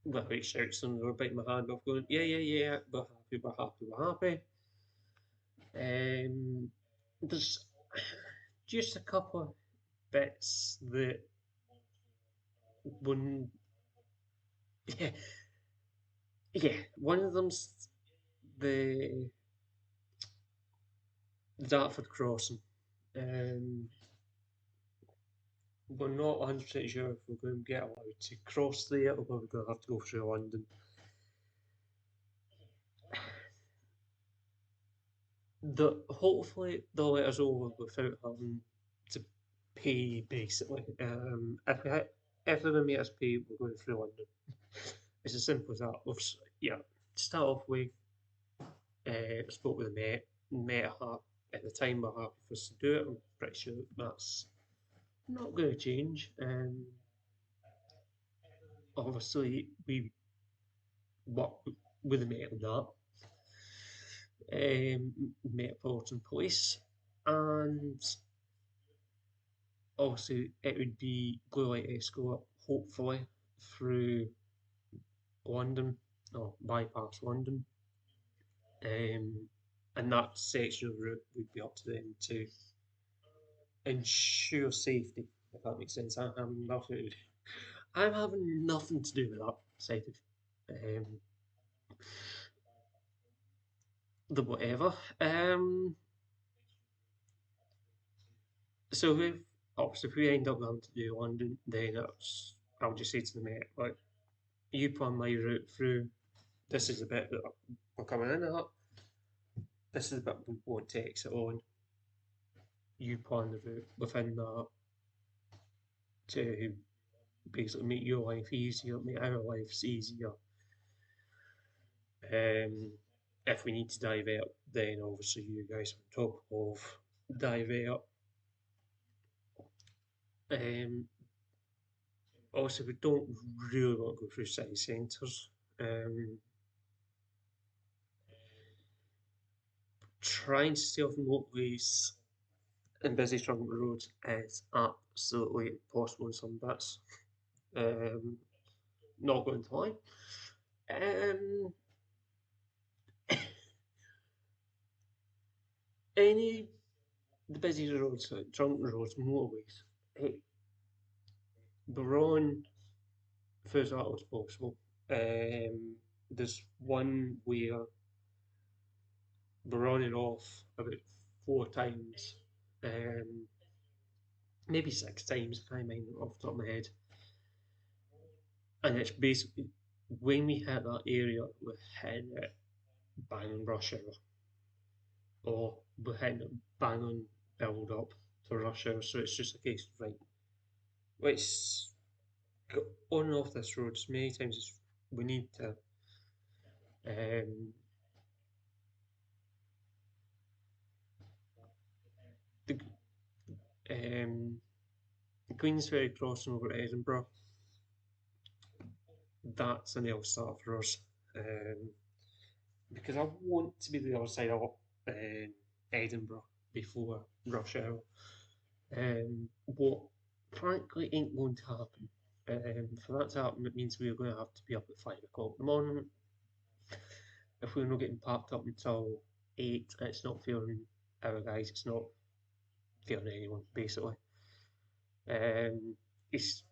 well, it shouts them, they're biting my hand off, going, yeah, yeah, yeah, we're happy, we're happy, we're happy. There's just a couple of bits that wouldn't, yeah, yeah. One of them's the Dartford crossing. Um, we're not 100% sure if we're going to get allowed to cross there or whether we're going to have to go through London. Hopefully they'll let us over without having to pay, basically. If they're going to make us pay, we're going through London. It's as simple as that. Yeah, to start off with, spoke with the Met at the time were happy for us to do it. I'm pretty sure that's not going to change. Obviously, we work with the Met on that, Metropolitan Police, and obviously it would be blue light escort, hopefully through London or bypass London, um, and that section of route would be up to them to ensure safety, if that makes sense. I'm having nothing to do with that side of the whatever. So if we end up having to do London, then I'll just say to the mate, like, you plan my route through. This is the bit that we're coming in at. This is the bit we want to exit on. You plan the route within that to basically make your life easier, make our lives easier. If we need to divert, then obviously you guys are on top of divert. Um, Also, we don't really want to go through city centres. Um, Trying to stay off motorways and busy trunk roads is absolutely impossible in some bits. Um, Not going to lie. Um, any the busy roads, like trunk roads, motorways, hey, we're on for as little as possible. There's one where we're on and off about 4 times. Um, maybe 6 times, I can't mind off the top of my head. And it's basically when we hit that area, we're hitting it bang on rush hour, or we're hitting it bang on build up to rush hour. So it's just a case of right, let's go on and off this road as many times as we need to. Um, the Queensferry crossing over to Edinburgh, that's an L start for us. Um, because I want to be the other side of Edinburgh before rush hour. What frankly ain't going to happen. For that to happen, it means we're going to have to be up at 5 o'clock in the morning. If we're not getting packed up until 8, it's not fair on our guys, it's not fair on anyone, basically. It's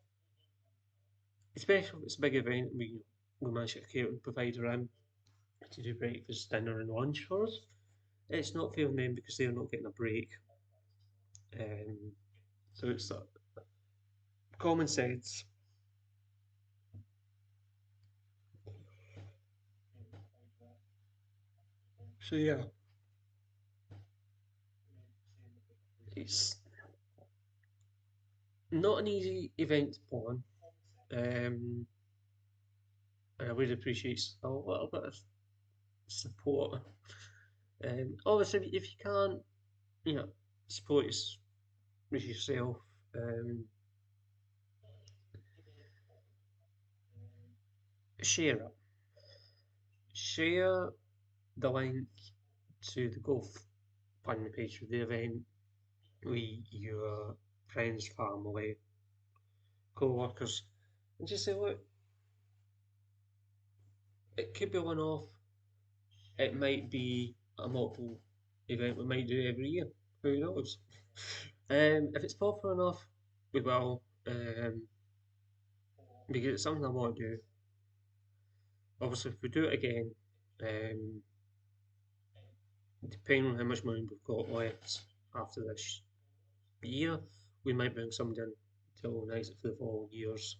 especially if it's a big event, we manage to get a catering provider in to do breakfast, dinner, and lunch for us. It's not fair on them because they're not getting a break. Um, so it's common sense. So yeah, it's not an easy event to plan, and I would appreciate a little bit of support. Obviously, if you can't, you know, support with yourself, um, share it. Share the link to the golf fan page for the event with your friends, family, co-workers, and just say, look, it could be one off. It might be a multiple event we might do every year. Who knows? If it's popular enough, we will. Because it's something I want to do. Obviously, if we do it again, um, depending on how much money we've got left after this year, we might bring somebody in to organise it for the following years.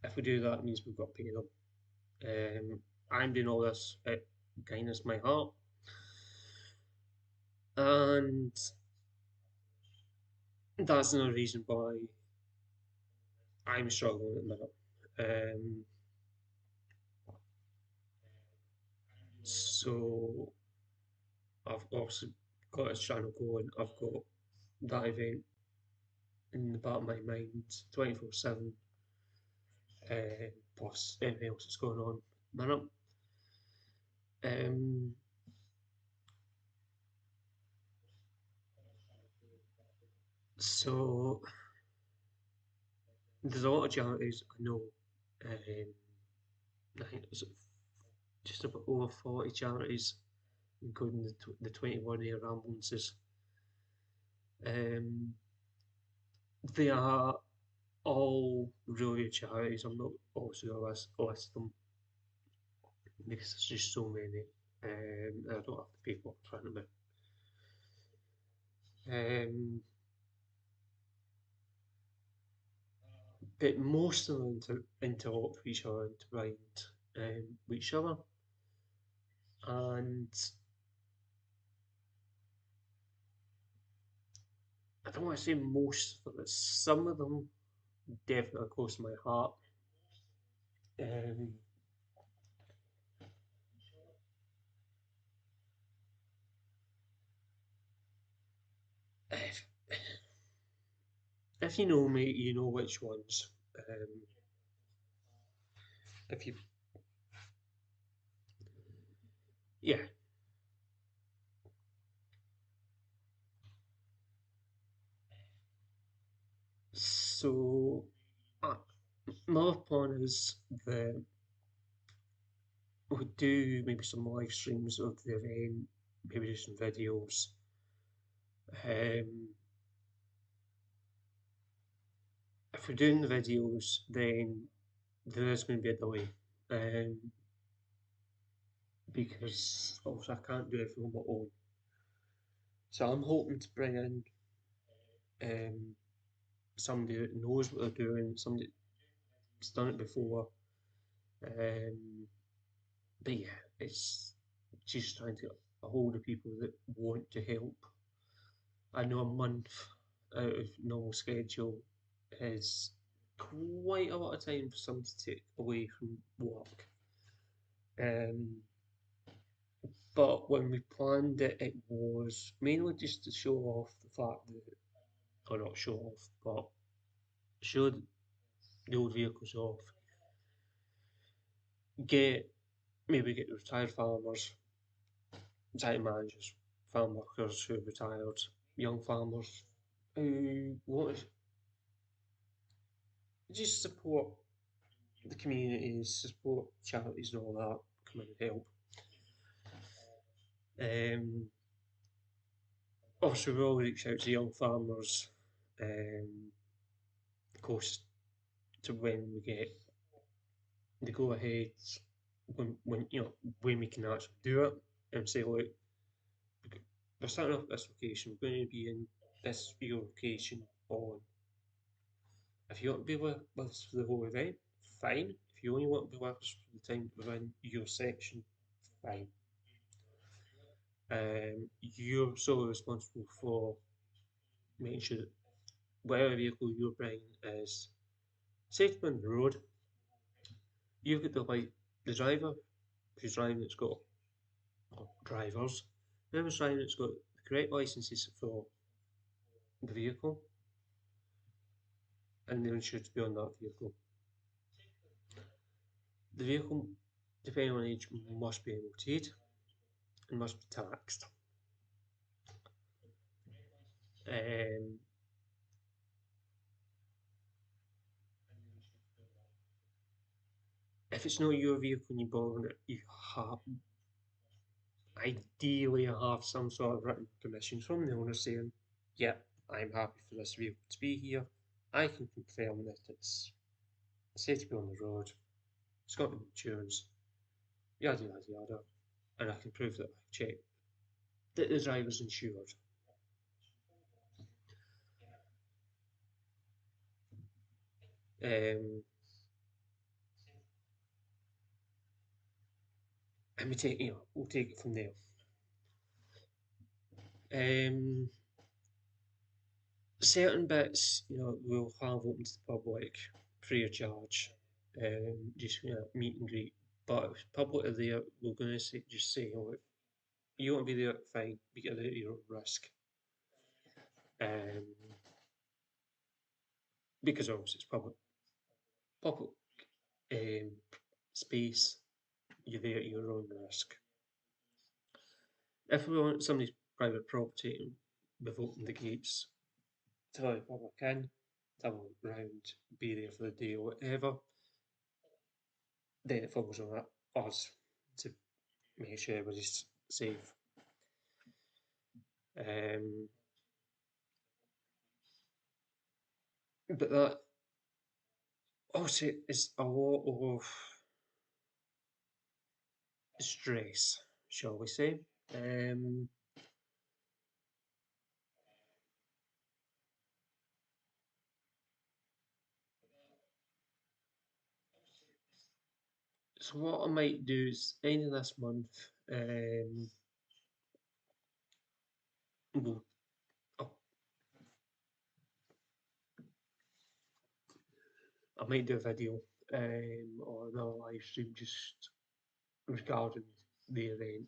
If we do that, it means we've got to pay them. I'm doing all this at kindness my heart, and that's another reason why I'm struggling at the minute. So I've obviously got this channel going. I've got that event in the back of my mind 24/7, plus anything else that's going on at the minute. Um, so there's a lot of charities I know. I think it's just about over 40 charities, including the 21 air ambulances. Um, they are all really good charities. I'm not also going to list them because there's just so many. I don't have the paper in front of me. Um, but most of them interlock with each other to bind with each other. And I don't want to say most of them, but some of them definitely are close to my heart. Um, if, if you know me, you know which ones. If you, yeah. So, uh, another plan is that we do maybe some live streams of the event, maybe do some videos. Um, if we're doing the videos, then there is going to be a delay. Because obviously I can't do everything on my own. So I'm hoping to bring in somebody that knows what they're doing, somebody that's done it before. But yeah, it's just trying to get a hold of people that want to help. I know a month out of normal schedule is quite a lot of time for someone to take away from work. Um, but when we planned it, it was mainly just to show off the fact that, or not show off, but show the old vehicles off, get maybe get retired farmers, site managers, farm workers who are retired, young farmers who want to just support the communities, support charities and all that, come in and help. Obviously, we all reach out to young farmers, of course, to when we get the go ahead, when when we can actually do it, and say, look, we're starting off at this location, we're going to be in this your location on. If you want to be with us for the whole event, fine. If you only want to be with us for the time within your section, fine. You're solely responsible for making sure that whatever vehicle you're bringing is safe on the road. You've got the driver who's driving it's got, or drivers, whoever's driving it's got the correct licenses for the vehicle and they're insured to be on that vehicle. The vehicle, depending on age, must be MOT'd and must be taxed. Um, if it's not your vehicle and you borrow it, you have ideally have some sort of written permission from the owner saying, yeah, I'm happy for this vehicle to be here. I can confirm that it's safe to be on the road, it's got insurance, yada yada yada, and I can prove that I've checked that the driver's insured. Um, and we'll take it from there. Um, certain bits, we'll have open to the public free of charge, just meet and greet. But if public are there, we're going to just say, oh, you want to be there, fine, be there at your own risk. Um, because obviously it's public um, space, you're there at your own risk. If we want somebody's private property and we've opened the gates to let the public in, to have a look round, be there for the day or whatever, then it falls on us to make sure everybody's safe. But that also is a lot of stress, shall we say. So what I might do is end of this month, we'll, I might do a video or another live stream just regarding the event.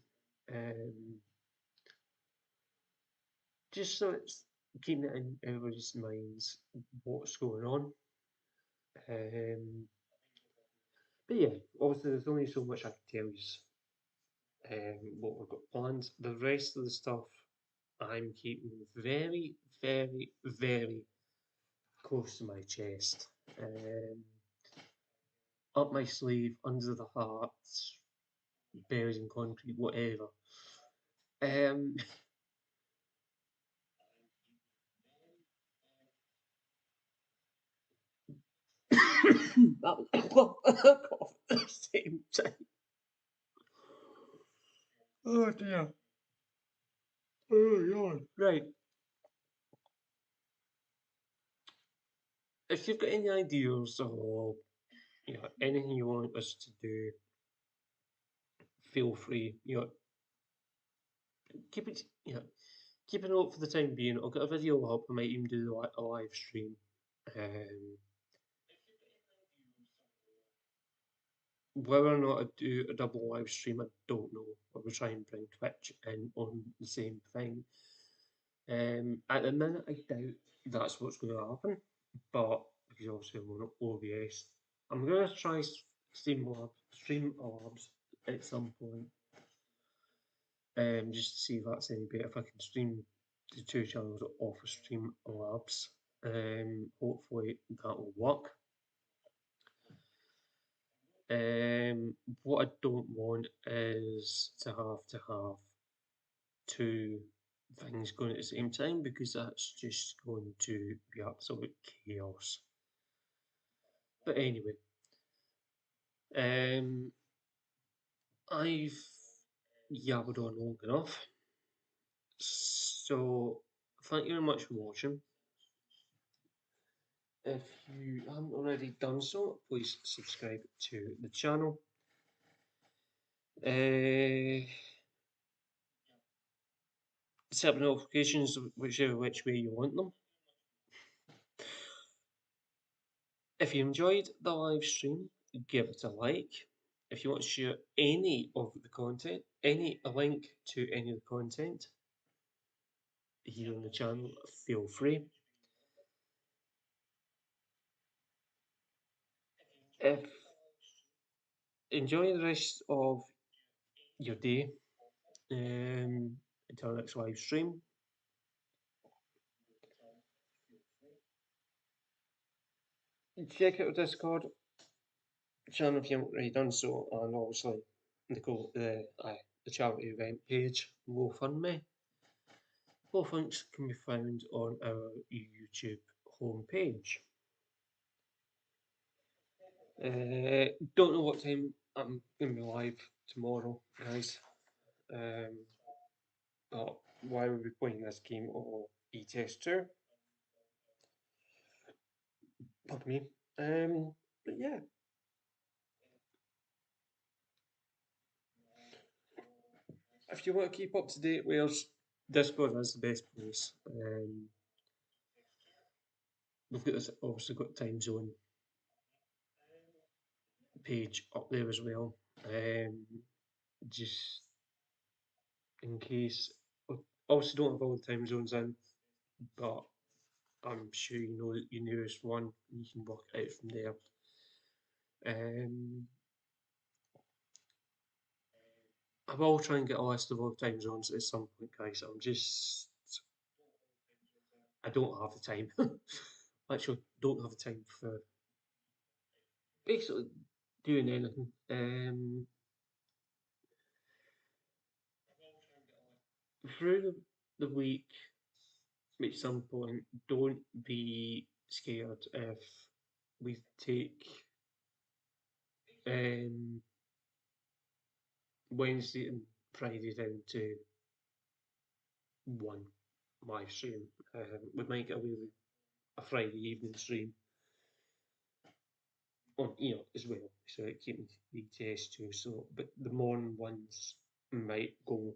Just so it's keeping it in everybody's minds what's going on. But yeah, obviously there's only so much I can tell you what we've got planned. The rest of the stuff I'm keeping very, very, very close to my chest. Up my sleeve, under the heart, buried in concrete, whatever. Um, that was a cough at the same time. Oh dear. Oh god. Right. if you've got any ideas or anything you want us to do, feel free. Keep it keep it up for the time being. I'll get a video up. I might even do a live stream. Um, Whether or not I do a double live stream, I don't know. I will try and bring Twitch in on the same thing. At the minute, I doubt that's what's going to happen, but because obviously I'm on OBS, I'm going to try Streamlabs at some point, just to see if that's any better. If I can stream the two channels off of Streamlabs, hopefully that will work. What I don't want is to have two things going at the same time because that's just going to be absolute chaos. But anyway, I've yabbled on long enough. So thank you very much for watching. If you haven't already done so, please subscribe to the channel. Set up notifications whichever which way you want them. If you enjoyed the live stream, give it a like. If you want to share any of the content, a link to any of the content here on the channel, feel free. If enjoy the rest of your day until next live stream. Check out the Discord channel if you haven't already done so, and obviously the charity event page, GoFundMe. Both links can be found on our YouTube homepage. Don't know what time I'm going to be live tomorrow, guys. But why we'll be playing this game of E-Test 2. Pardon me. But yeah. If you want to keep up to date with us, Discord is the best place. We've got this obviously got time zone page up there as well. Just in case. Also, don't have all the time zones in, but I'm sure you know your nearest one. You can work it out from there. I will try and get a list of all the time zones at some point, guys. I don't have the time. Actually, don't have the time for basically doing anything. Through the week, at some point, don't be scared if we take Wednesday and Friday down to one live stream. We might get away with a Friday evening stream on as well, so it keeps the test too. So, but the morning ones might go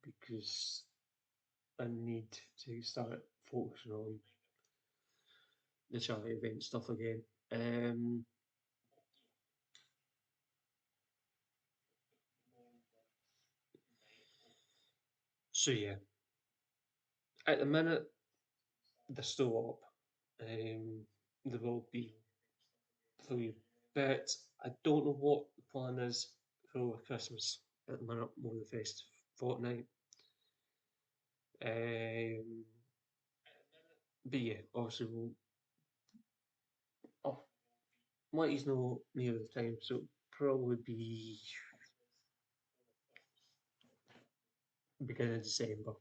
because I need to start focusing on the charity event stuff again. So yeah, at the minute they're still up. They will be for a bit. I don't know what the plan is for over Christmas at the minute, more the festive fortnight. But yeah, obviously I'll let you know near the time, so it'll probably be beginning of December.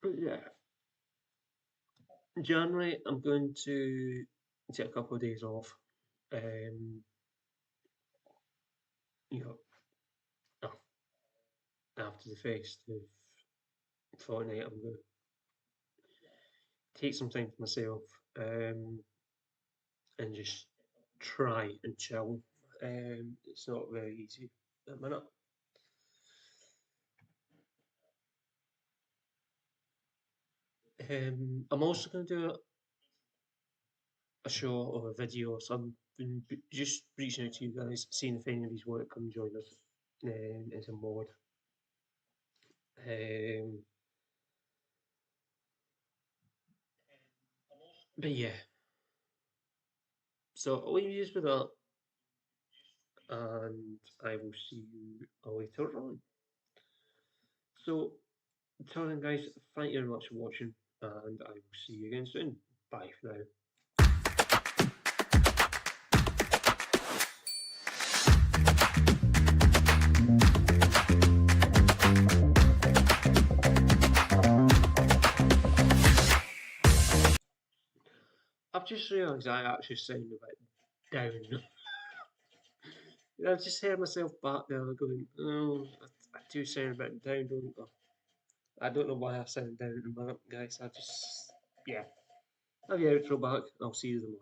But yeah, January I'm going to take a couple of days off. You know, after the festive fortnight I'm going to take some time for myself and just try and chill. It's not very easy at the minute. I'm also going to do a show or a video or something, just reaching out to you guys, seeing if any of you want to come join us as a mod. But yeah, so I'll leave you with that, and I will see you later on. So, until then, guys, thank you very much for watching, and I will see you again soon. Bye for now. I've just realised I actually sound a bit down. I've just heard myself back there going, oh, I do sound a bit down, don't I? I don't know why I sound down at the moment, guys. I just, yeah. Have your outro back. I'll see you tomorrow.